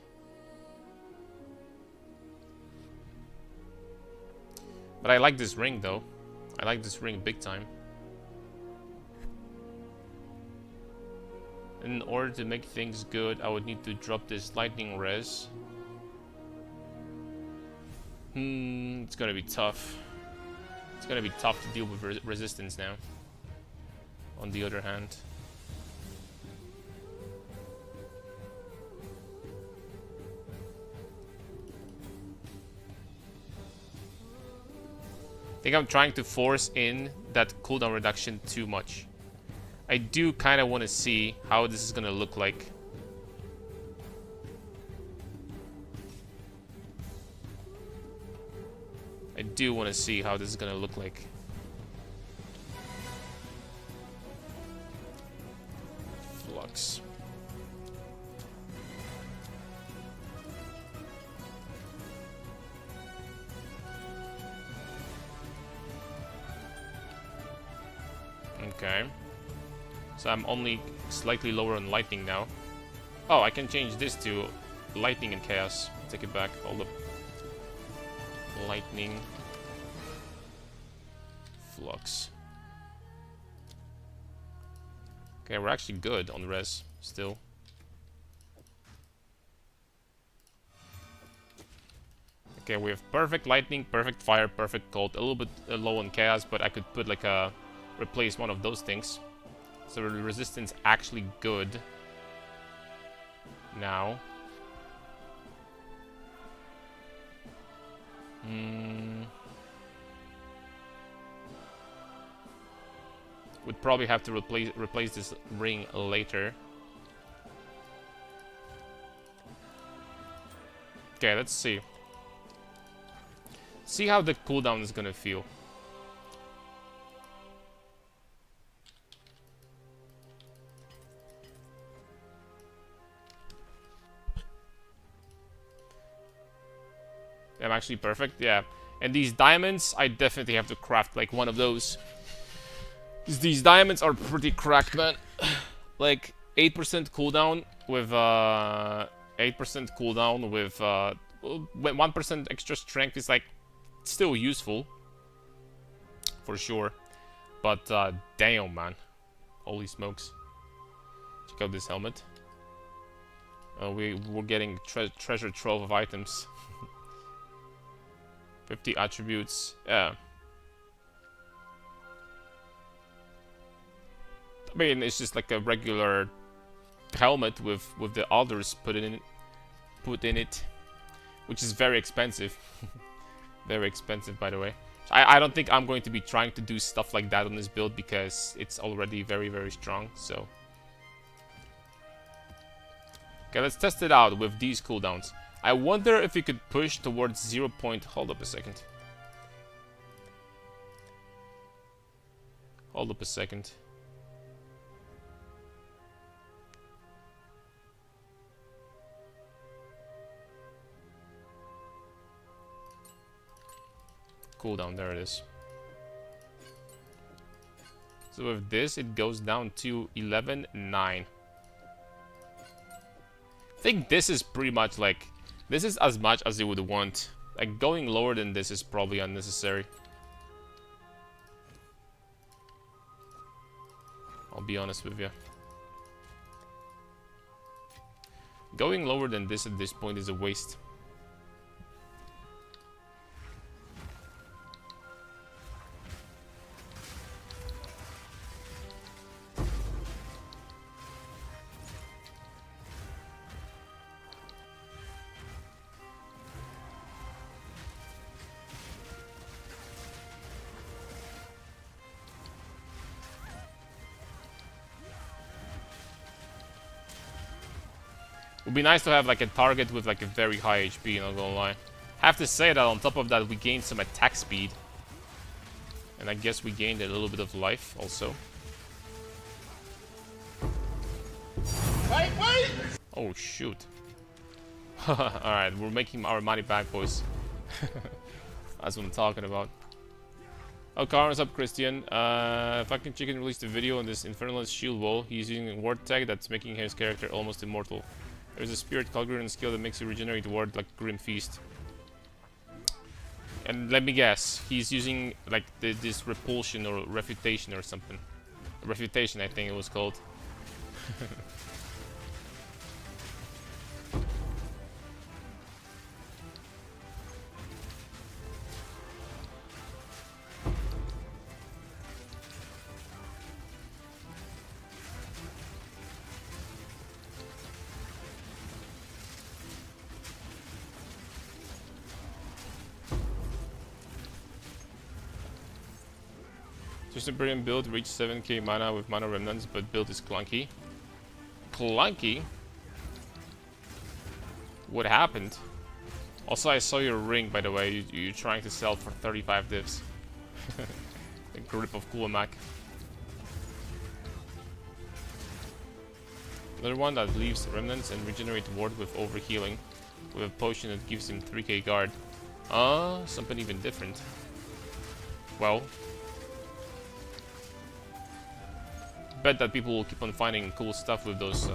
But I like this ring though. I like this ring big time. In order to make things good, I would need to drop this lightning res. It's gonna be tough. It's gonna be tough to deal with resistance now. On the other hand. I think I'm trying to force in that cooldown reduction too much. I do kind of want to see how this is going to look like. I do want to see how this is going to look like. Flux. Okay. So I'm only slightly lower on lightning now. Oh, I can change this to lightning and chaos. Take it back. Hold up. Lightning. Flux. Okay, we're actually good on res still. Okay, we have perfect lightning, perfect fire, perfect cold. A little bit low on chaos, but I could put like a replace one of those things. So the resistance actually good now. Would probably have to replace this ring later. Okay, let's see. See how the cooldown is gonna feel. am actually perfect. Yeah. And these diamonds, I definitely have to craft like one of those. These diamonds are pretty cracked, man. Like 8% cooldown with 8% cooldown with 1% extra strength is like still useful for sure. But damn, man. Holy smokes. Check out this helmet. We're getting treasure trove of items. 50 attributes. Yeah. I mean, it's just like a regular helmet with the others put in it, which is very expensive. Very expensive, by the way. I don't think I'm going to be trying to do stuff like that on this build because it's already very, very strong. So, okay, let's test it out with these cooldowns. I wonder if we could push towards 0. Hold up a second. Hold up a second. Cooldown, there it is. So with this, it goes down to 11.9. I think this is pretty much like, this is as much as you would want. Like, going lower than this is probably unnecessary. I'll be honest with you. Going lower than this at this point is a waste. Would be nice to have like a target with like a very high HP, not gonna lie. Have to say that on top of that we gained some attack speed. And I guess we gained a little bit of life also. Wait, wait! Oh shoot. Alright, we're making our money back, boys. That's what I'm talking about. Oh, what's up, Christian? Fucking Chicken released a video on this Infernalist shield wall. He's using a ward tag that's making his character almost immortal. There's a spirit Calgrian skill that makes you regenerate ward like Grim Feast. And let me guess, he's using like this repulsion or refutation or something. Refutation, I think it was called. Just a brilliant build, reach 7k mana with mana remnants, but build is clunky. Clunky? What happened? Also, I saw your ring, by the way. You're trying to sell for 35 divs. A grip of Kuamak. Another one that leaves remnants and regenerate ward with overhealing. With a potion that gives him 3k guard. Something even different. Well, bet that people will keep on finding cool stuff with those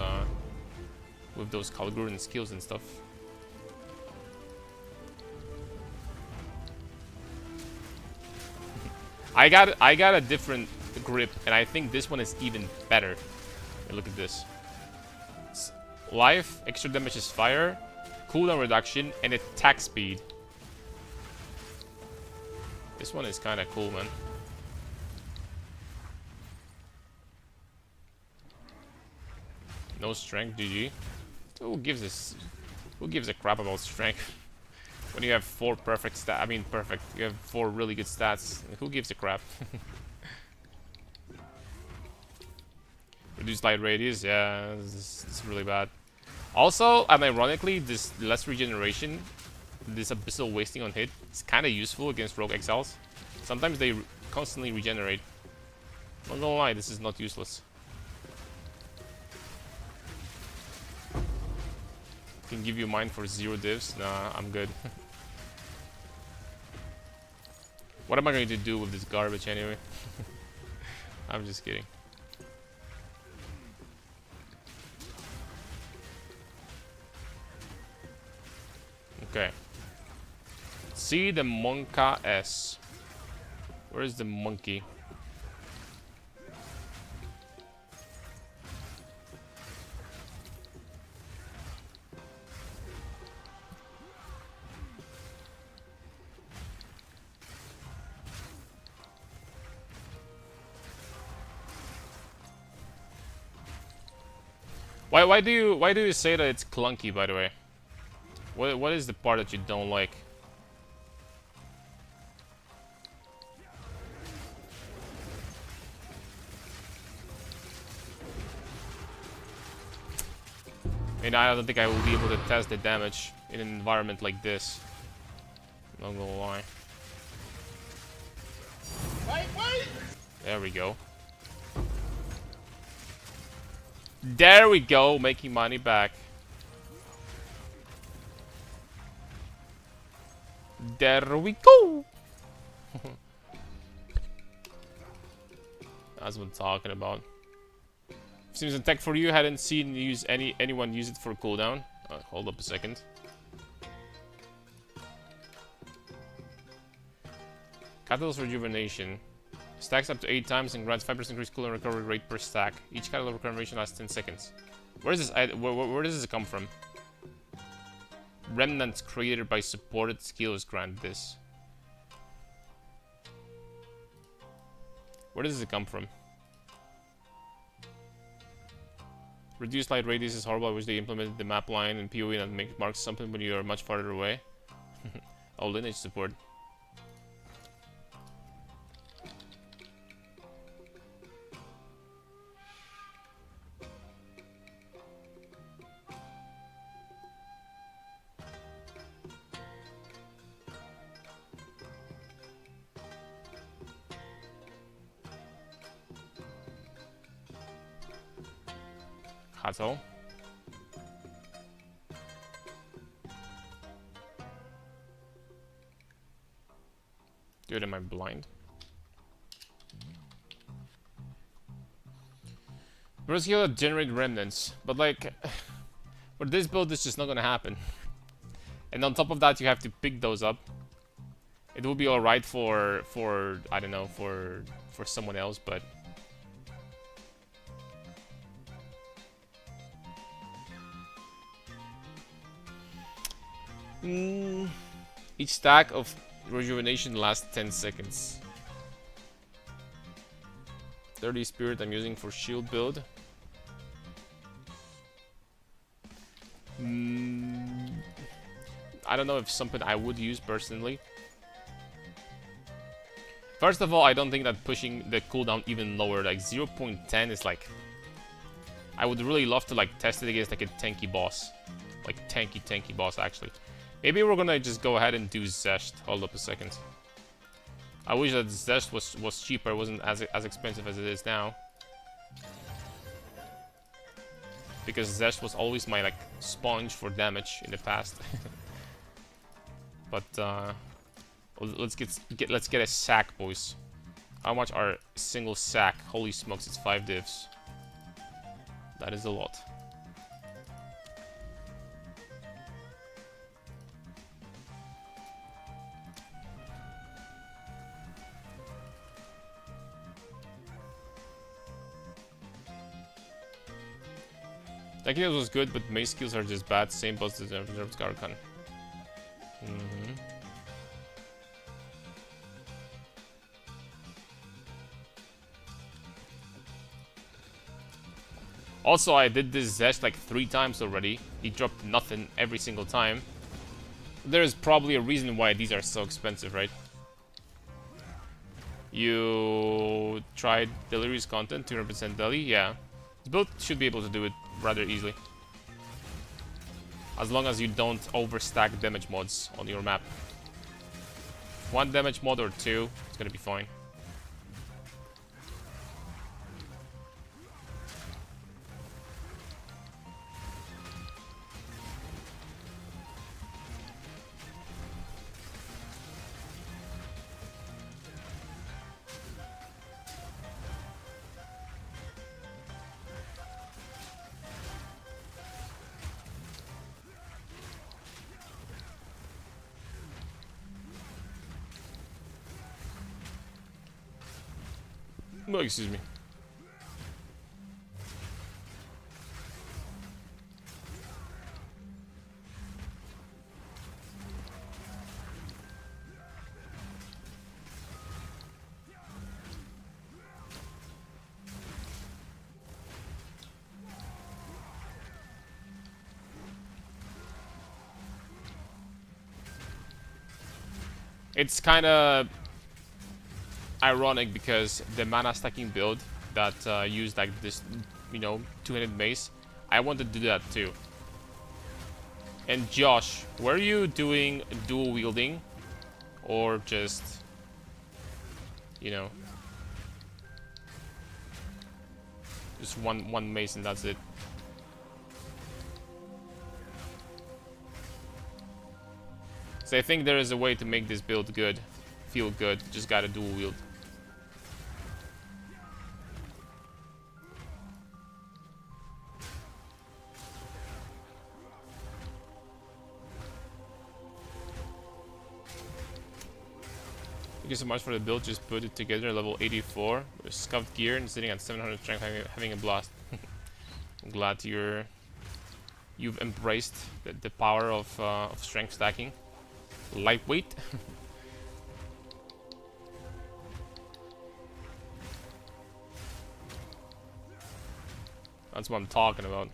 Kalgurin skills and stuff. I got a different grip, and I think this one is even better. Hey, look at this. It's life, extra damage is fire, cooldown reduction, and attack speed. This one is kind of cool, man. No strength, GG. Who gives a crap about strength? When you have 4 perfect stats, I mean perfect, you have 4 really good stats, who gives a crap? Reduced light radius, yeah, it's really bad. Also, and ironically, this less regeneration, this abyssal wasting on hit, is kind of useful against rogue exiles. Sometimes they constantly regenerate. Not gonna lie, this is not useless. Can give you mine for 0 divs. Nah, I'm good. What am I going to do with this garbage anyway? I'm just kidding. Okay. See the Monka S. Where is the monkey? Why do you say that it's clunky, by the way? What is the part that you don't like? And I don't think I will be able to test the damage in an environment like this. Not gonna lie. Wait! There we go. There we go, making money back. There we go. That's what I'm talking about. Seems in tech for you, hadn't seen anyone use it for cooldown. Hold up a second. Catalyst Rejuvenation. Stacks up to 8 times and grants 5% increased cooldown recovery rate per stack. Each catalyst regeneration lasts 10 seconds. Where does this where does this come from? Remnants created by supported skills grant this. Where does it come from? Reduced light radius is horrible. I wish they implemented the map line and PoE and make marks something when you are much farther away. Oh, lineage support. Hato. Dude, am I blind? We're skill to generate remnants, but like, for this build, it's just not gonna happen. And on top of that, you have to pick those up. It will be alright for I don't know, for someone else, but each stack of rejuvenation lasts 10 seconds. 30 spirit I'm using for shield build. I don't know if something I would use personally. First of all, I don't think that pushing the cooldown even lower, like 0.10 is like... I would really love to like test it against like a tanky boss. Like tanky boss actually. Maybe we're gonna just go ahead and do Zest. Hold up a second. I wish that Zest was cheaper, wasn't as expensive as it is now. Because Zest was always my like sponge for damage in the past. But let's get a sack, boys. How much are a single sack? Holy smokes, it's 5 divs. That is a lot. Technicals was good, but mace skills are just bad. Same boss as Reserve Scarcan. Also, I did this Zest like 3 times already. He dropped nothing every single time. There is probably a reason why these are so expensive, right? You tried Delirious content, 200% deli? Yeah. This build should be able to do it rather easily. As long as you don't overstack damage mods on your map. 1 damage mod or 2, it's gonna be fine. No, excuse me. It's kind of ironic because the mana stacking build that used like this, you know, two-handed mace, I wanted to do that too. And Josh, were you doing dual wielding or just, you know, just one mace and that's it? So I think there is a way to make this build good, feel good. Just gotta dual wield. Thank you so much for the build. Just put it together, level 84 with scuffed gear and sitting at 700 strength, having a blast. I'm glad you've embraced the power of strength stacking. Lightweight. That's what I'm talking about.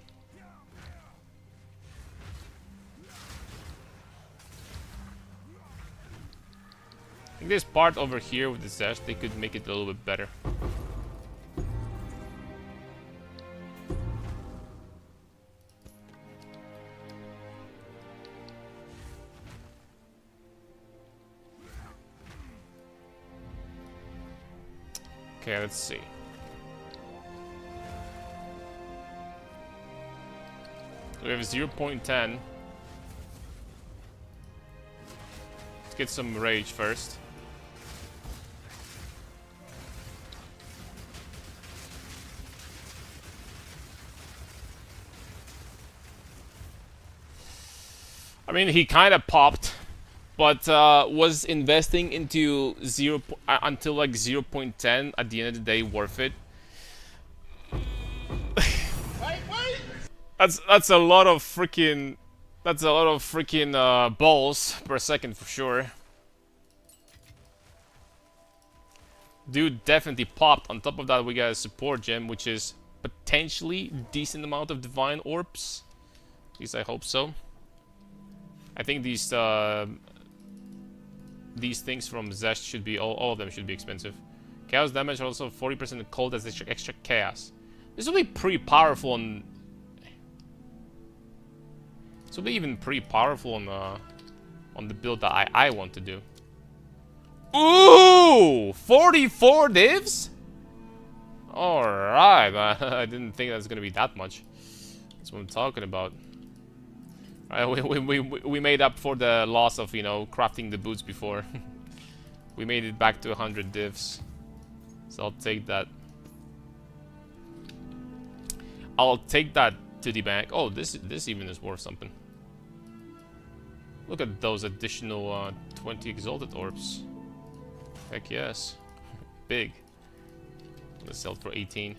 I think this part over here with the zest, they could make it a little bit better. Okay, let's see. So we have 0.10. Let's get some rage first. I mean, he kind of popped, but was investing into until like 0.10 at the end of the day worth it? Wait! That's a lot of freaking balls per second for sure. Dude definitely popped. On top of that, we got a support gem, which is potentially decent amount of divine orbs. At least I hope so. I think these things from Zest should be all of them should be expensive. Chaos damage also 40% cold as extra chaos. This will be pretty powerful on. This will be even pretty powerful on the build that I want to do. Ooh, 44 divs. All right, I didn't think that's gonna be that much. That's what I'm talking about. We made up for the loss of, you know, crafting the boots before. We made it back to 100 divs. So I'll take that. I'll take that to the bank. Oh, this even is worth something. Look at those additional 20 exalted orbs. Heck yes. Big. Let's sell it for 18.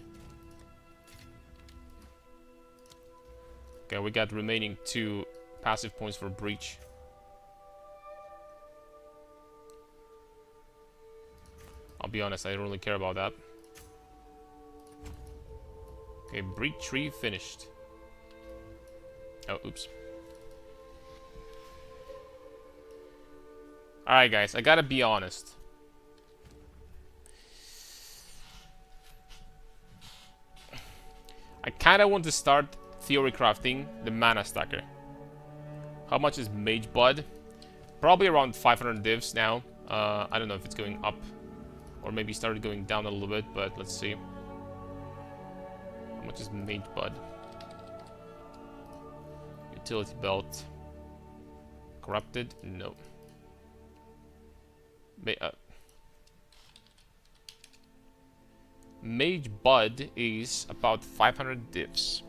Okay, we got remaining 2 passive points for breach. I'll be honest, I don't really care about that. Okay, breach 3 finished. Oh, oops. Alright guys, I gotta be honest. I kinda want to start theory crafting the mana stacker. How much is Magebud? Probably around 500 divs now. I don't know if it's going up or maybe started going down a little bit, but let's see. How much is Magebud? Utility belt. Corrupted? No. Magebud is about 500 divs.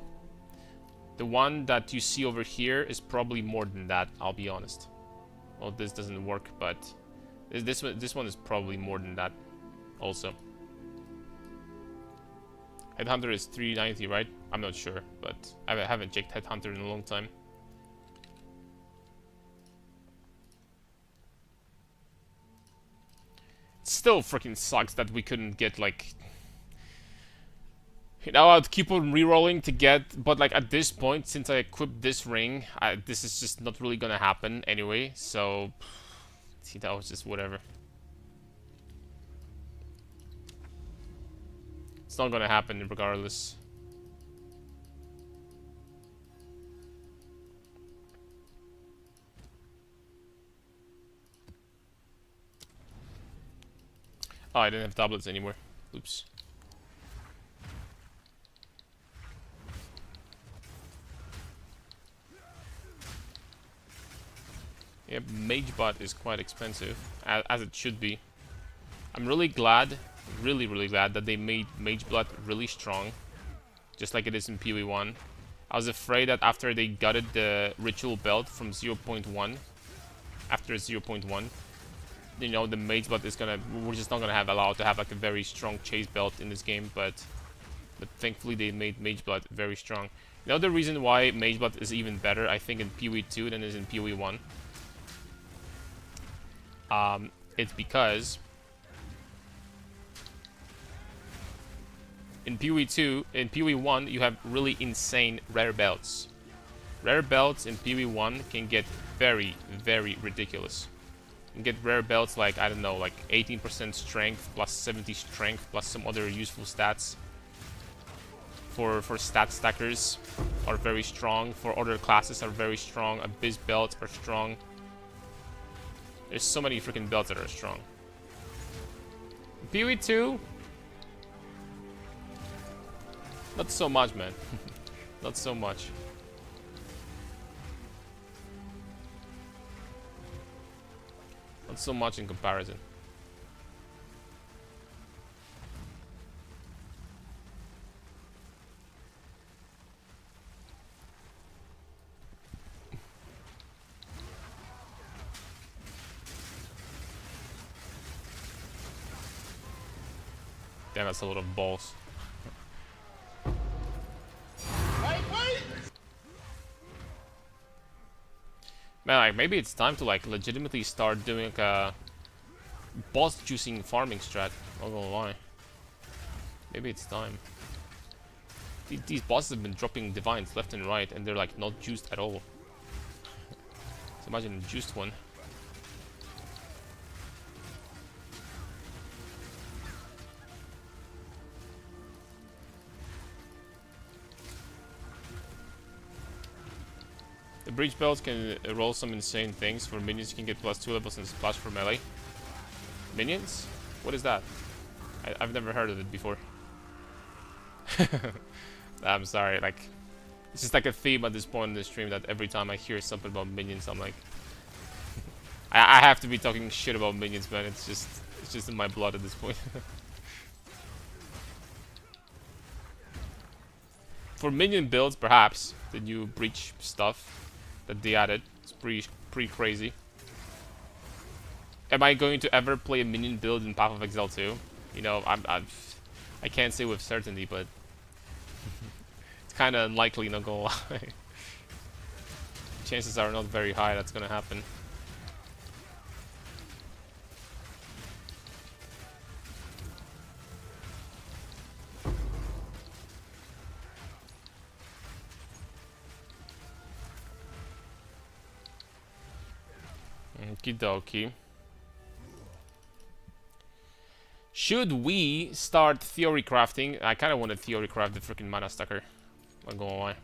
The one that you see over here is probably more than that, I'll be honest. Well, this doesn't work, but this one is probably more than that also. Headhunter is 390, right? I'm not sure, but I haven't checked Headhunter in a long time. It still freaking sucks that we couldn't get, like... You know, I'd keep on rerolling to get... But, like, at this point, since I equipped this ring, this is just not really gonna happen anyway, so... See, that was just whatever. It's not gonna happen regardless. Oh, I didn't have tablets anymore. Oops. Yep, Magebud is quite expensive, as it should be. I'm really glad, really glad that they made Mageblood really strong, just like it is in PoE1. I was afraid that after they gutted the ritual belt from 0.1, after 0.1, you know, the Mageblood is gonna, we're just not gonna allowed to have like a very strong chase belt in this game, but thankfully they made Mageblood very strong. You know the reason why Mageblood is even better, I think, in PoE2 than it is in PoE1? It's because in PoE2, in PoE1, you have really insane rare belts. Rare belts in PoE1 can get very ridiculous. You can get rare belts like, I don't know, like 18% strength plus 70 strength plus some other useful stats. For stat stackers are very strong. For other classes are very strong. Abyss belts are strong. There's so many freaking belts that are strong. PoE2, not so much, man. Not so much. Not so much in comparison. Damn, that's a lot of balls. Wait! Man, like, maybe it's time to like legitimately start doing like a boss juicing farming strat. Not gonna lie. Maybe it's time. These bosses have been dropping divines left and right, and they're like not juiced at all. So imagine a juiced one. The breach belts can roll some insane things. For minions, you can get +2 levels and splash for melee. Minions? What is that? I've never heard of it before. I'm sorry, like, it's just like a theme at this point in the stream that every time I hear something about minions, I'm like, I have to be talking shit about minions, man. It's just in my blood at this point. For minion builds, perhaps the new breach stuff that they added, it's pretty crazy. Am I going to ever play a minion build in Path of Exile 2? You know, I can't say with certainty, but it's kind of unlikely, not gonna lie. Chances are not very high that's gonna happen. Okie dokie. Should we start theory crafting? I kind of want to theory craft the freaking mana stacker. Not gonna lie.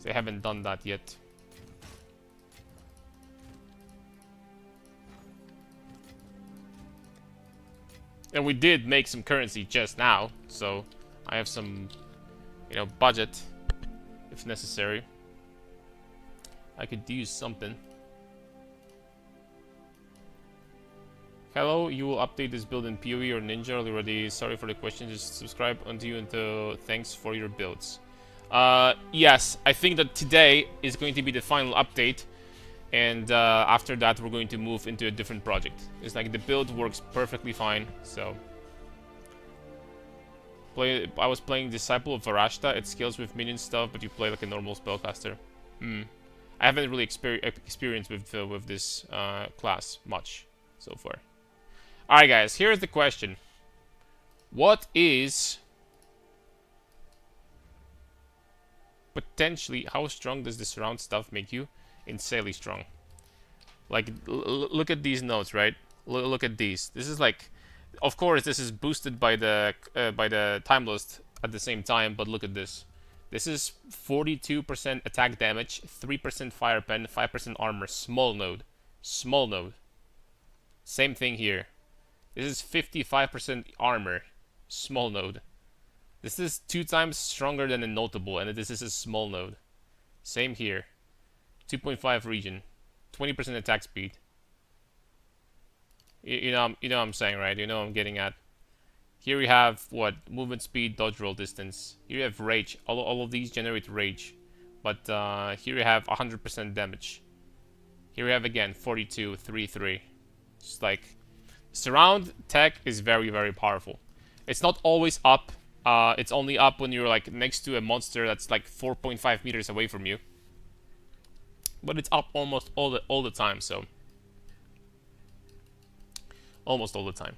They haven't done that yet. And we did make some currency just now, so I have some, you know, budget if necessary. I could use something. Hello, you will update this build in PoE or Ninja already. Sorry for the question, just subscribe unto you and thanks for your builds. Yes, I think that today is going to be the final update, and after that we're going to move into a different project. It's like the build works perfectly fine, so I was playing Disciple of Varashta. It scales with minion stuff, but you play like a normal spellcaster. I haven't really experienced with this class much so far. All right, guys. Here's the question: what is potentially how strong does the surround stuff make you? Insanely strong. Like, look at these notes, right? Look at these. This is like, of course, this is boosted by the time lost at the same time. But look at this. This is 42% attack damage, 3% fire pen, 5% armor. Small node. Small node. Same thing here. This is 55% armor. Small node. This is 2 times stronger than a notable, and this is a small node. Same here. 2.5 region. 20% attack speed. You know what I'm saying, right? You know what I'm getting at. Here we have what? Movement speed, dodge roll distance. Here you have rage. All of these generate rage. But here you have 100% damage. Here we have again 42, 3, 3. It's like surround tech is very, very powerful. It's not always up. It's only up when you're like next to a monster that's like 4.5 meters away from you. But it's up almost all the time, so almost all the time.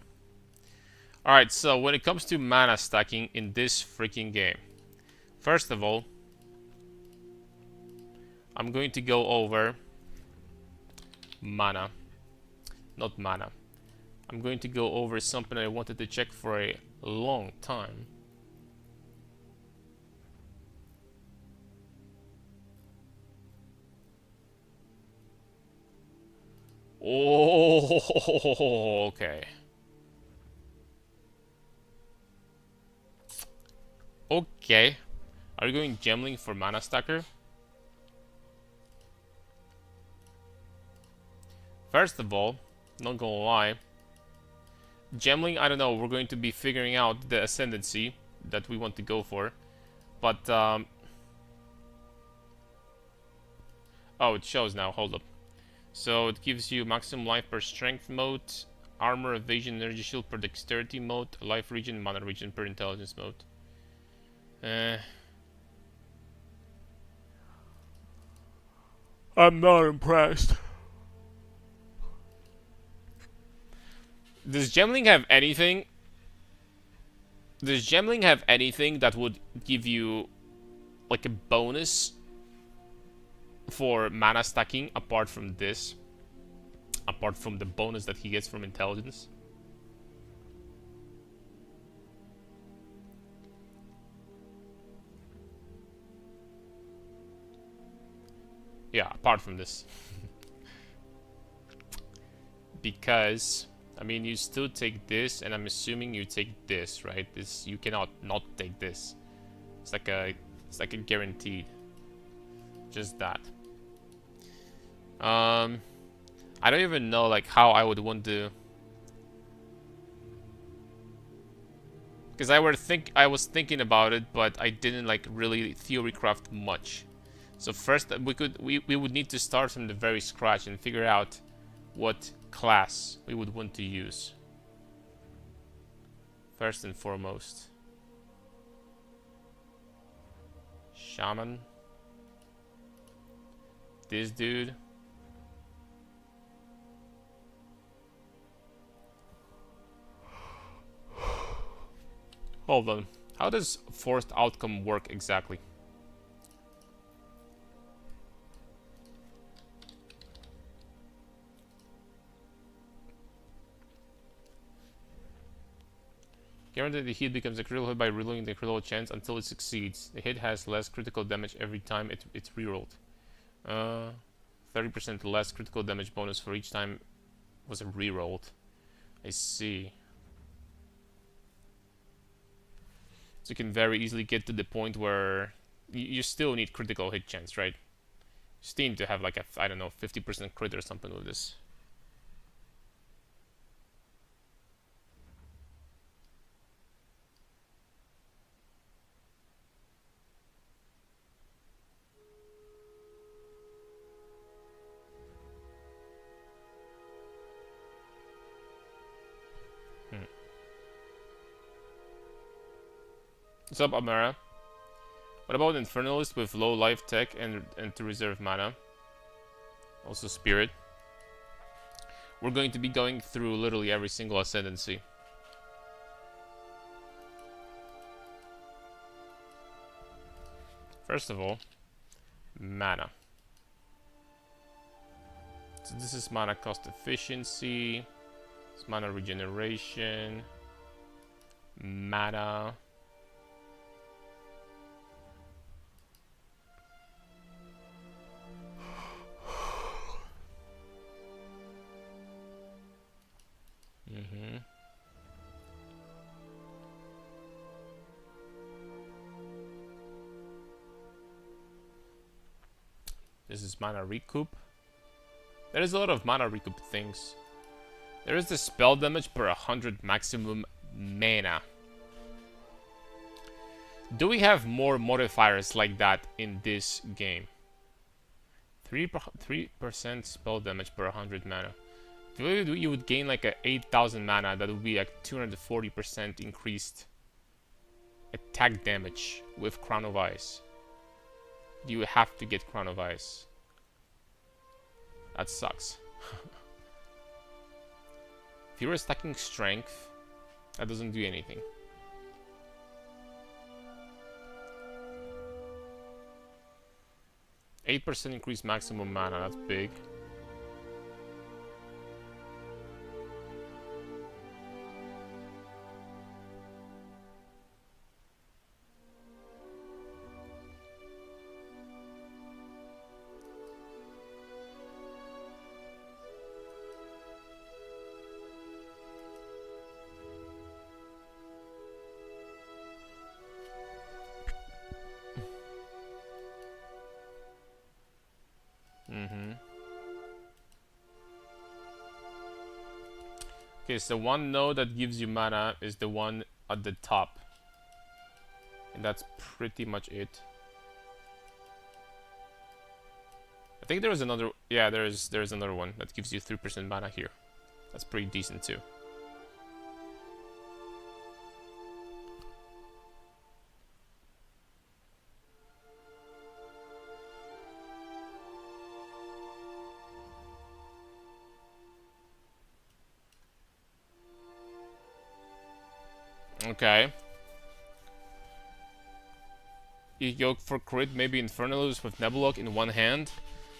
Alright, so when it comes to mana stacking in this freaking game, first of all, I'm going to go over mana. Not mana. I'm going to go over something I wanted to check for a long time. Oh, okay. Okay. Are you going Gemling for mana stacker? First of all, not gonna lie, Gemling, I don't know, we're going to be figuring out the ascendancy that we want to go for. But, oh, it shows now, hold up. So it gives you maximum life per strength mode, armor, evasion, energy shield per dexterity mode, life regen, mana regen per intelligence mode. I'm not impressed. Does Gemling have anything? Does Gemling have anything that would give you like a bonus for mana stacking apart from this? Apart from the bonus that he gets from intelligence? Yeah, apart from this. Because I mean, you still take this, and I'm assuming you take this, right? This, you cannot not take this. It's like a guaranteed. Just that. I don't even know like how I would want to. Because I was thinking about it, but I didn't like really theory craft much. So first we would need to start from the very scratch and figure out what class we would want to use. First and foremost, Shaman. This dude. Hold on. How does forced outcome work exactly? Guaranteed the hit becomes a critical hit by reloading the critical chance until it succeeds. The hit has less critical damage every time it's rerolled. 30% less critical damage bonus for each time was rerolled. I see. So you can very easily get to the point where you still need critical hit chance, right? You still need to have like a, I don't know, 50% crit or something with this. What's up, Amara? What about Infernalist with low life tech and to reserve mana? Also Spirit. We're going to be going through literally every single ascendancy. First of all, mana. So this is mana cost efficiency. It's mana regeneration. Mana. This is mana recoup. There is a lot of mana recoup things. There is the spell damage per 100 maximum mana. Do we have more modifiers like that in this game? 3% spell damage per 100 mana. You would gain like a 8,000 mana. That would be like 240% increased attack damage with Crown of Ice. You have to get Crown of Ice. That sucks. If you're stacking strength, that doesn't do anything. %8 increase maximum mana, that's big. Okay, so one node that gives you mana is the one at the top. And that's pretty much it. I think there is another... Yeah, there's another one that gives you 3% mana here. That's pretty decent too. Okay. You go for crit, maybe Infernalist with Nebulok in one hand.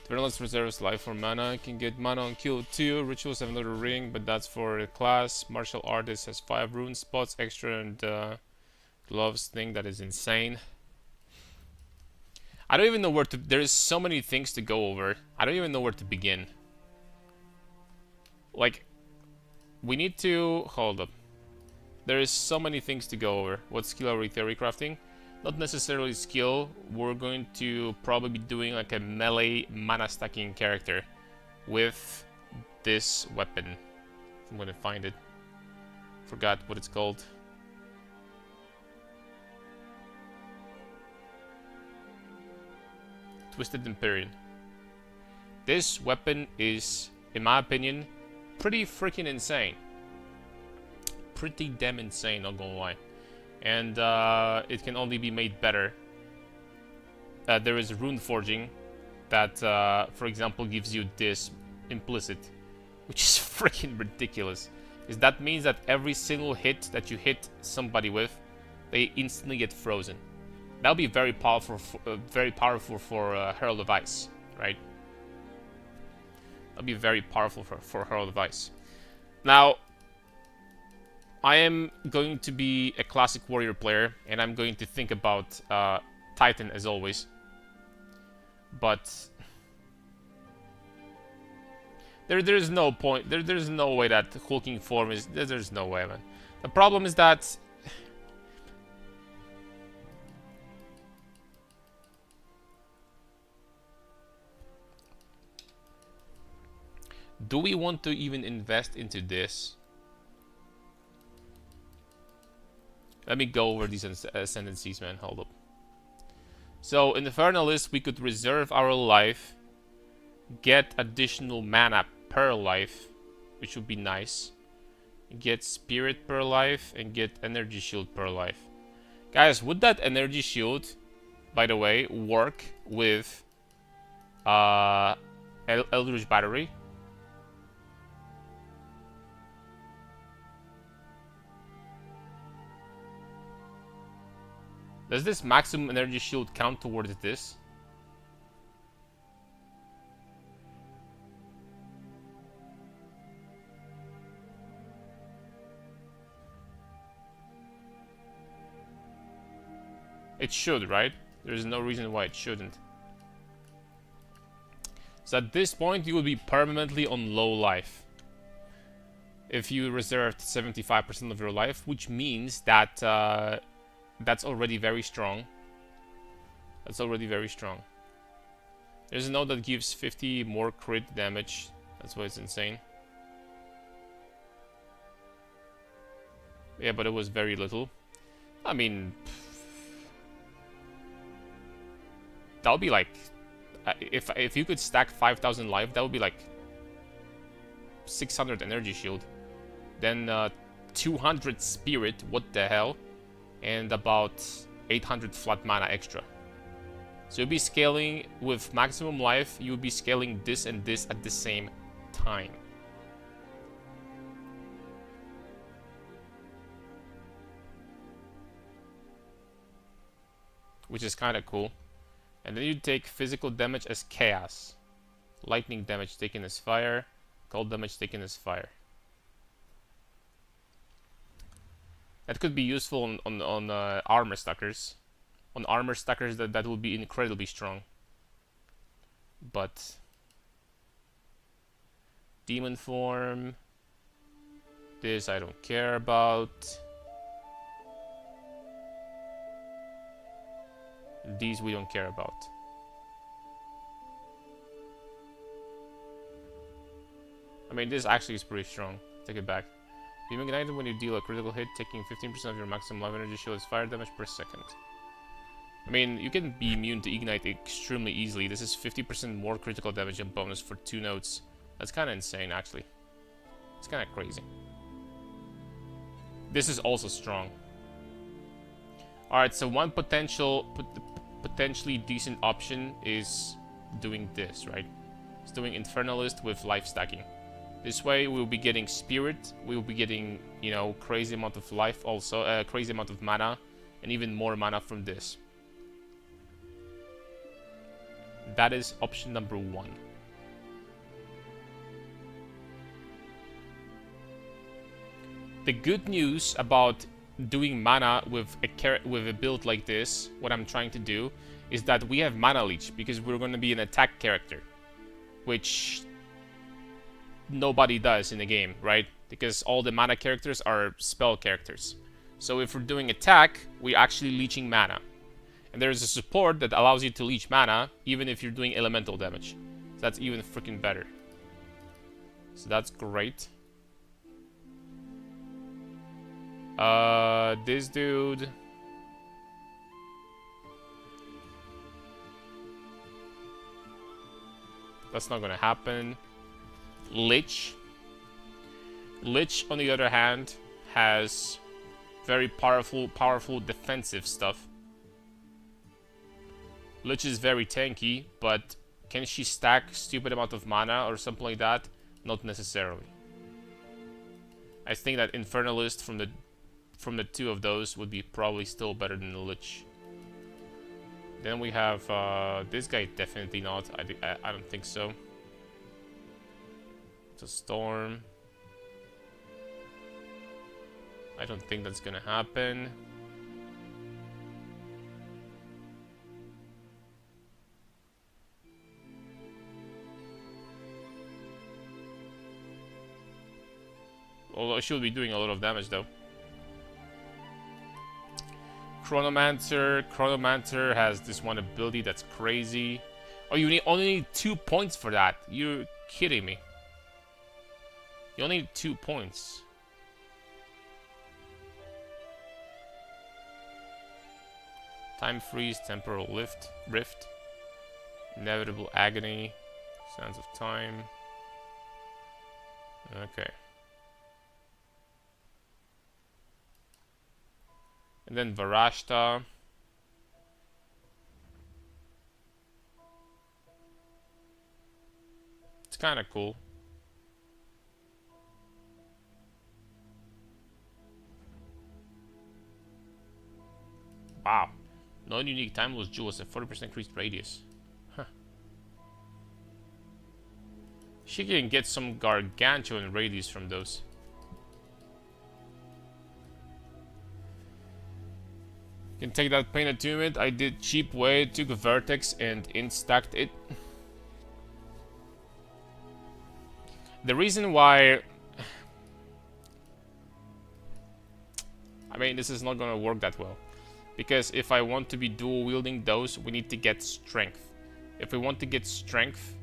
Infernalist reserves life for mana. You can get mana on kill 2. Rituals have another ring, but that's for a class. Martial Artist has 5 rune spots extra, and gloves thing that is insane. I don't even know where to... There's so many things to go over. I don't even know where to begin. Like, we need to... Hold up. There is so many things to go over. What skill are we theory crafting? Not necessarily skill. We're going to probably be doing like a melee mana stacking character with this weapon. I'm gonna find it. Forgot what it's called. Twisted Empyrean. This weapon is, in my opinion, pretty freaking insane. Pretty damn insane, not gonna lie. And it can only be made better. There is rune forging that, for example, gives you this implicit, which is freaking ridiculous. Because that means that every single hit that you hit somebody with, they instantly get frozen. That'll be very powerful for Herald of Ice, right? That'll be very powerful for Herald of Ice. Now, I am going to be a classic warrior player, and I'm going to think about Titan as always. But there's no point. There's no way that hulking form is. There's no way, man. The problem is that do we want to even invest into this? Let me go over these ascendancies, man. Hold up. So, in the Infernalist, we could reserve our life, get additional mana per life, which would be nice. Get Spirit per life, and get Energy Shield per life. Guys, would that energy shield, by the way, work with Eldritch Battery? Does this maximum energy shield count towards this? It should, right? There's no reason why it shouldn't. So at this point, you will be permanently on low life. If you reserved 75% of your life, which means that that's already very strong. That's already very strong. There's a node that gives 50 more crit damage. That's why it's insane. Yeah, but it was very little. I mean, that would be like, if you could stack 5,000 life, that would be like 600 energy shield. Then 200 spirit, what the hell? And about 800 flat mana extra. So you'll be scaling with maximum life, you'll be scaling this and this at the same time. Which is kind of cool. And then you take physical damage as chaos. Lightning damage taken as fire. Cold damage taken as fire. That could be useful on armor stackers. On armor stackers, that will be incredibly strong. But demon form. This I don't care about. These we don't care about. I mean, this actually is pretty strong. Take it back. Beam ignited when you deal a critical hit, taking 15% of your maximum life energy shield as fire damage per second. I mean, you can be immune to ignite extremely easily. This is 50% more critical damage and bonus for 2 nodes. That's kind of insane, actually. It's kind of crazy. This is also strong. Alright, so one potentially decent option is doing this, right? It's doing Infernalist with life stacking. This way we'll be getting spirit, we'll be getting, you know, crazy amount of life also, crazy amount of mana, and even more mana from this. That is option number 1. The good news about doing mana with a build like this, what I'm trying to do, is that we have mana leech, because we're going to be an attack character, which nobody does in the game, right? Because all the mana characters are spell characters. So if we're doing attack, we're actually leeching mana. And there's a support that allows you to leech mana, even if you're doing elemental damage. So that's even freaking better. So that's great. This dude... That's not gonna happen. Lich. Lich, on the other hand, has very powerful defensive stuff. Lich is very tanky, but can she stack stupid amount of mana or something like that? Not necessarily. I think that Infernalist from the 2 of those would be probably still better than the Lich. Then we have this guy, definitely not. I don't think so. It's a storm. I don't think that's gonna happen. Although she will be doing a lot of damage though. Chronomancer has this one ability that's crazy. Oh, you only need 2 points for that. You're kidding me. You only need 2 points. Time freeze, temporal rift, inevitable agony, sands of time. Okay. And then Varashta. It's kind of cool. Wow. Non-unique timeless jewels at 40% increased radius. Huh. She can get some gargantuan radius from those. Can take that pain attunement. I did cheap way, took a vertex and instacked it. The reason why, I mean, this is not gonna work that well, because if I want to be dual wielding those, we need to get strength. If we want to get strength,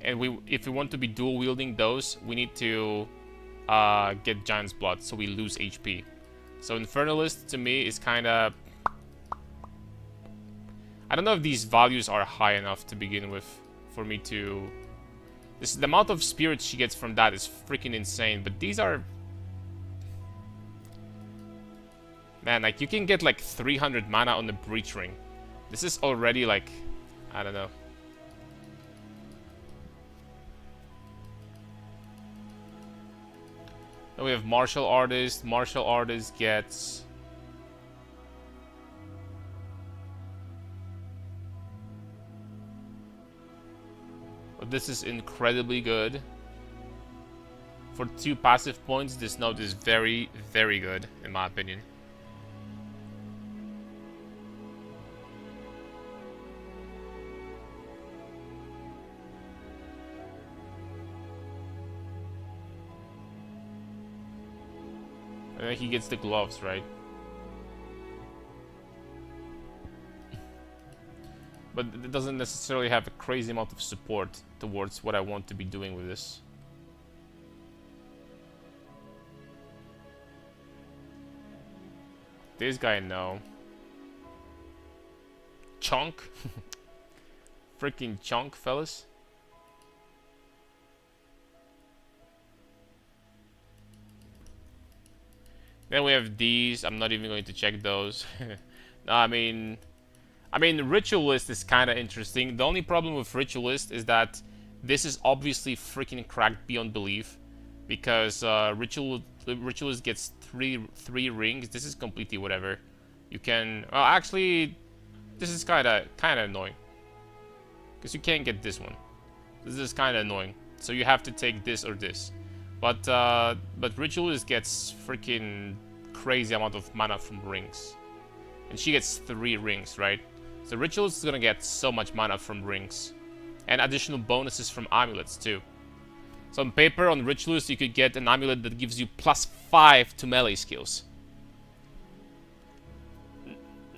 and if we want to be dual wielding those, we need to get Giant's Blood, so we lose HP. So Infernalist to me is kind of, I don't know if these values are high enough to begin with for me to. The amount of spirits she gets from that is freaking insane, but these are, man, like you can get like 300 mana on the Breach Ring. This is already like, I don't know. Then we have Martial Artist. Martial Artist gets but this is incredibly good. For 2 passive points, this note is very, very good, in my opinion. And then he gets the gloves, right? But it doesn't necessarily have a crazy amount of support towards what I want to be doing with this. This guy, no. Chunk? Freaking chunk, fellas. Then we have these. I'm not even going to check those. No, I mean, Ritualist is kind of interesting. The only problem with Ritualist is that this is obviously freaking cracked beyond belief, because Ritualist gets three rings. This is completely whatever. You can, well, actually, this is kind of annoying, because you can't get this one. This is kind of annoying. So you have to take this or this. But Ritualist gets freaking crazy amount of mana from rings. And she gets 3 rings, right? So Ritualist is gonna get so much mana from rings. And additional bonuses from amulets too. So on paper, on Ritualist, you could get an amulet that gives you +5 to melee skills.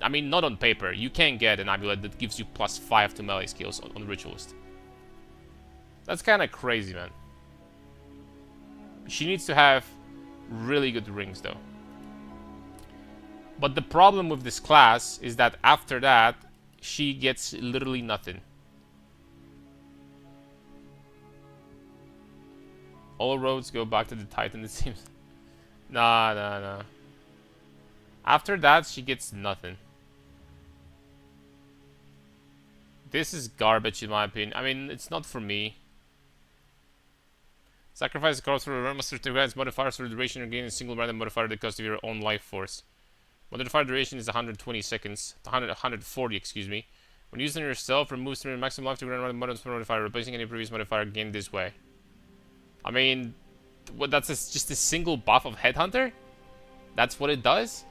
I mean, not on paper. You can get an amulet that gives you +5 to melee skills on Ritualist. That's kind of crazy, man. She needs to have really good rings, though. But the problem with this class is that after that, she gets literally nothing. All roads go back to the Titan, it seems. Nah. After that, she gets nothing. This is garbage, in my opinion. I mean, it's not for me. Sacrifice cards for a random master to grant modifiers for the duration or gain a single random modifier at the cost of your own life force. Modifier duration is 120 seconds. 140, excuse me. When used on yourself, remove your maximum life to grant random modifier, replacing any previous modifier gained this way. I mean, what? That's just a single buff of Headhunter? That's what it does?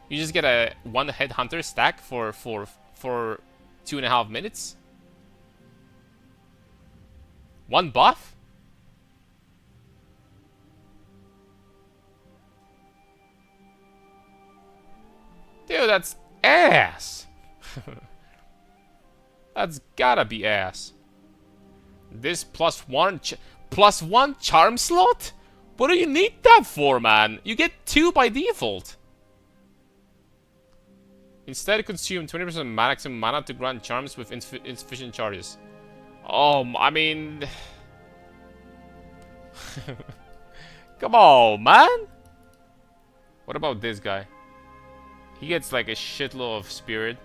You just get a 1 Headhunter stack for 2.5 minutes? 1 buff? Dude, that's ass. That's gotta be ass. This +1 charm slot? What do you need that for, man? You get 2 by default. Instead, consume 20% maximum mana to grant charms with insufficient charges. Oh, I mean... Come on, man. What about this guy? He gets like a shitload of spirit.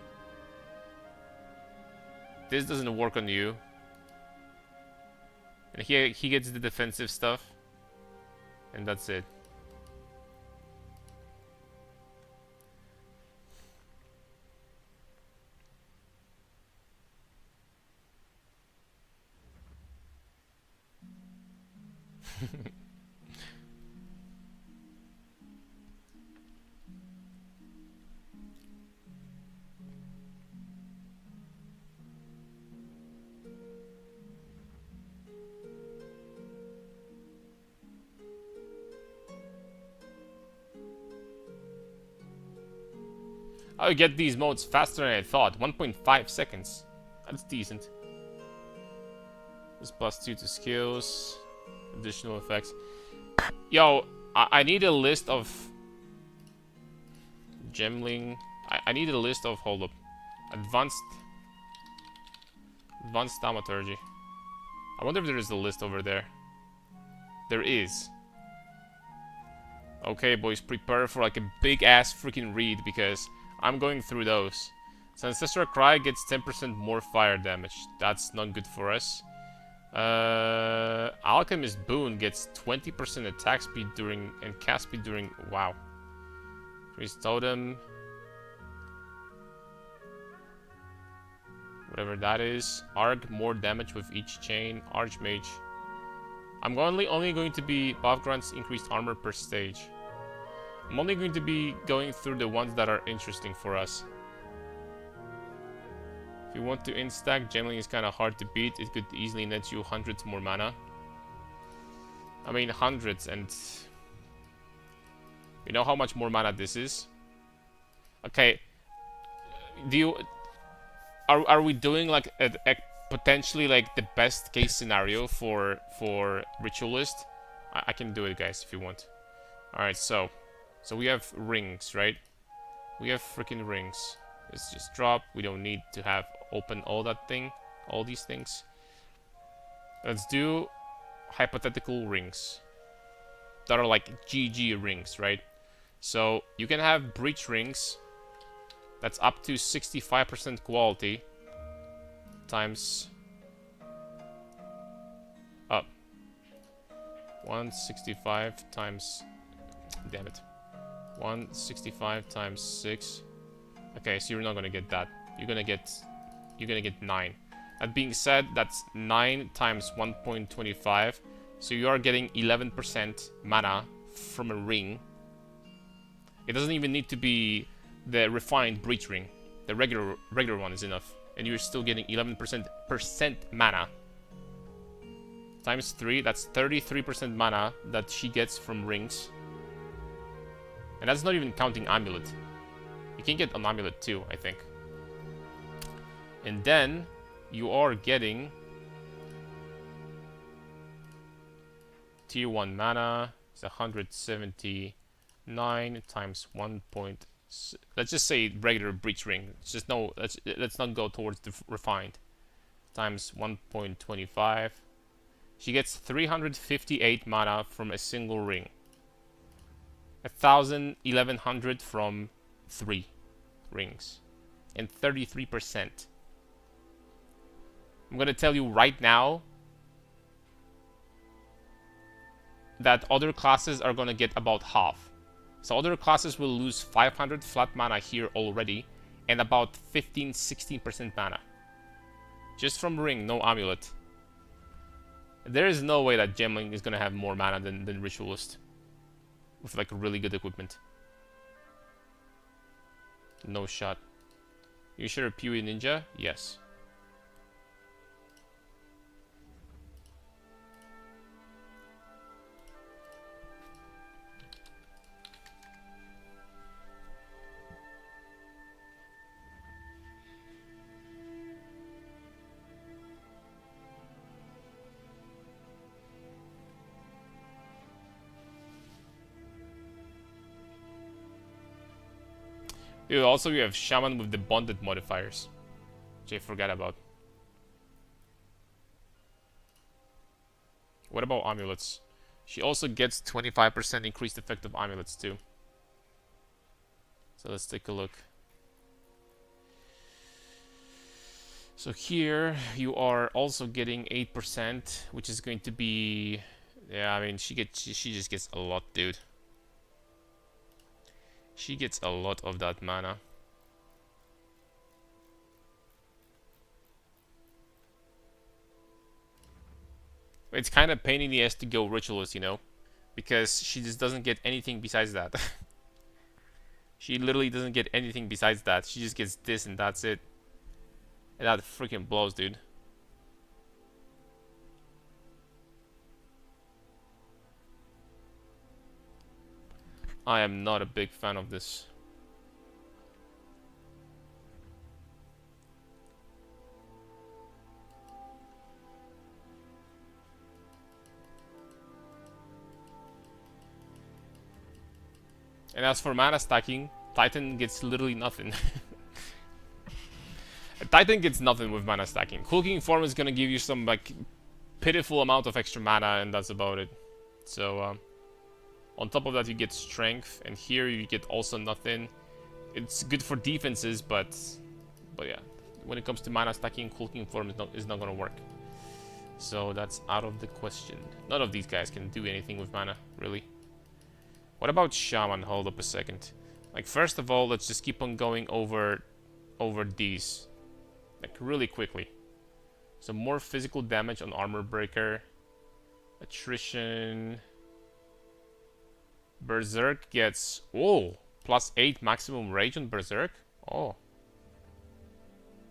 This doesn't work on you. And he gets the defensive stuff. And that's it. I get these modes faster than I thought. 1.5 seconds. That's decent. This +2 to skills. Additional effects. Yo, I need a list of... Gemling. I need a list of... Hold up. Advanced Thaumaturgy. I wonder if there is a list over there. There is. Okay, boys. Prepare for like a big-ass freaking read because... I'm going through those. So Ancestral Cry gets 10% more fire damage. That's not good for us. Alchemist Boon gets 20% attack speed during and cast speed during. Wow. Priest Totem. Whatever that is. Arc, more damage with each chain. Archmage. I'm only going to be buff grants increased armor per stage. I'm only going to be going through the ones that are interesting for us. If you want to instack, Gemling is kind of hard to beat. It could easily net you hundreds more mana. I mean hundreds, and you know how much more mana this is? Okay, do you... Are we doing like a potentially like the best case scenario for Ritualist? I can do it, guys, if you want. Alright, so we have rings, right? We have freaking rings. Let's just drop. We don't need to have open all these things. Let's do hypothetical rings that are like GG rings, right? So you can have breach rings that's up to 65% quality times 165 times, damn it, 165 times 6. Okay, so you're not gonna get that. You're gonna get 9. That being said, that's 9 times 1.25. So you are getting 11% mana from a ring. It doesn't even need to be the refined breach ring. The regular one is enough, and you're still getting 11% mana. Times 3, that's 33% mana that she gets from rings. And that's not even counting amulet. You can get an amulet too, I think. And then you are getting tier 1 mana. It's 179 times 1. Let's just say regular breach ring. It's just no. Let's not go towards the refined. Times 1.25. She gets 358 mana from a single ring. 1100 from 3 rings, and 33%. I'm gonna tell you right now that other classes are gonna get about half. So other classes will lose 500 flat mana here already, and about 15-16% mana. Just from ring, no amulet. There is no way that Gemling is gonna have more mana than Ritualist. With like really good equipment. No shot. You sure a Pewee Ninja? Yes. Also, you have Shaman with the bonded modifiers, which I forgot about. What about amulets? She also gets 25% increased effect of amulets too. So let's take a look. So here you are also getting 8%, which is going to be, yeah, I mean she just gets a lot, dude. She gets a lot of that mana. It's kind of pain in the ass to go Ritualist, you know, because she just doesn't get anything besides that. She literally doesn't get anything besides that. She just gets this and that's it. And that freaking blows, dude. I am not a big fan of this. And as for mana stacking, Titan gets literally nothing. Titan gets nothing with mana stacking. Hulking Form is gonna give you some like pitiful amount of extra mana, and that's about it. So on top of that, you get strength, and here you get also nothing. It's good for defenses, but yeah, when it comes to mana stacking, Hulking Form is not gonna work. So that's out of the question. None of these guys can do anything with mana, really. What about Shaman? Hold up a second. Like, first of all, let's just keep on going over these. Like, really quickly. So more physical damage on Armor Breaker. Attrition. Berserk gets... Oh! Plus 8 maximum rage on Berserk? Oh.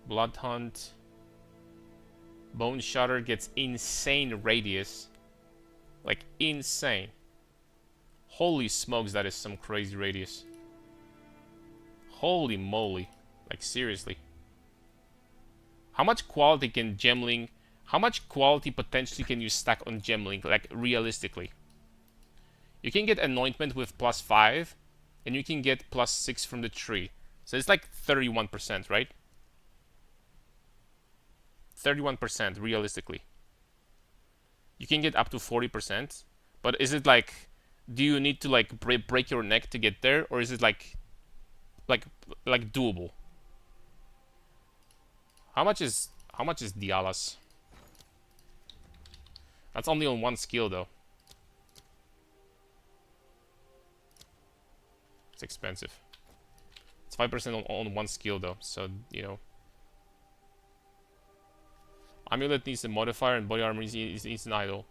Blood Hunt. Bone Shatter gets insane radius. Like, insane. Holy smokes, that is some crazy radius. Holy moly. Like, seriously. How much quality can Gemling... How much quality potentially can you stack on Gemling, like, realistically? You can get Anointment with plus 5, and you can get plus 6 from the tree. So it's like 31%, right? 31%, realistically. You can get up to 40%, but is it like... Do you need to like break your neck to get there, or is it like doable? How much is Dialas? That's only on one skill though. It's expensive. It's 5% on one skill though, so you know. Amulet needs a modifier, and body armor needs an idol.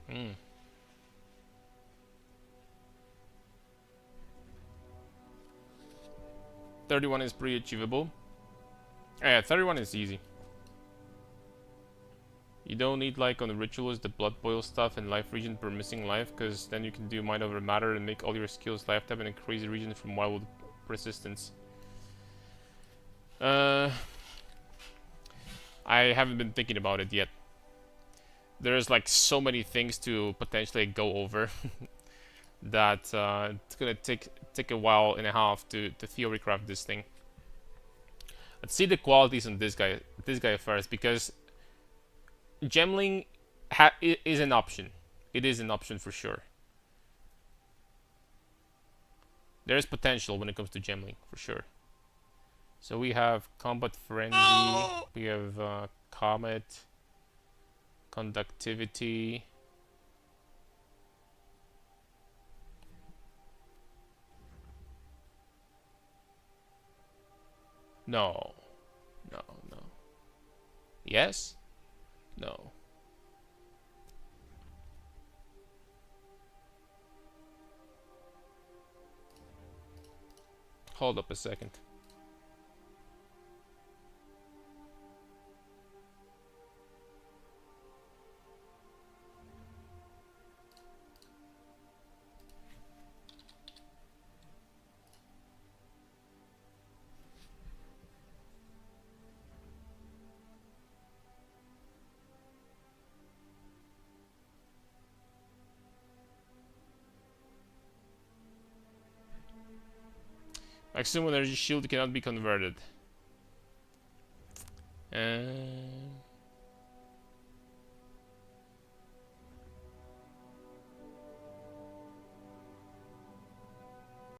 Hmm. 31 is pretty achievable. Yeah, 31 is easy. You don't need, like, on the Ritualist, the Blood Boil stuff and Life Regen per missing life, because then you can do Mind Over Matter and make all your skills lifetime and increase the region from Wildwood resistance. I haven't been thinking about it yet. There's, like, so many things to potentially go over that it's gonna take a while and a half to theory craft this thing. Let's see the qualities on this guy first, because Gemling is an option. It is an option for sure. There is potential when it comes to Gemling, for sure. So we have Combat Frenzy, we have Comet, Conductivity. No. No, no. Yes? No. Hold up a second. Maximum energy shield cannot be converted.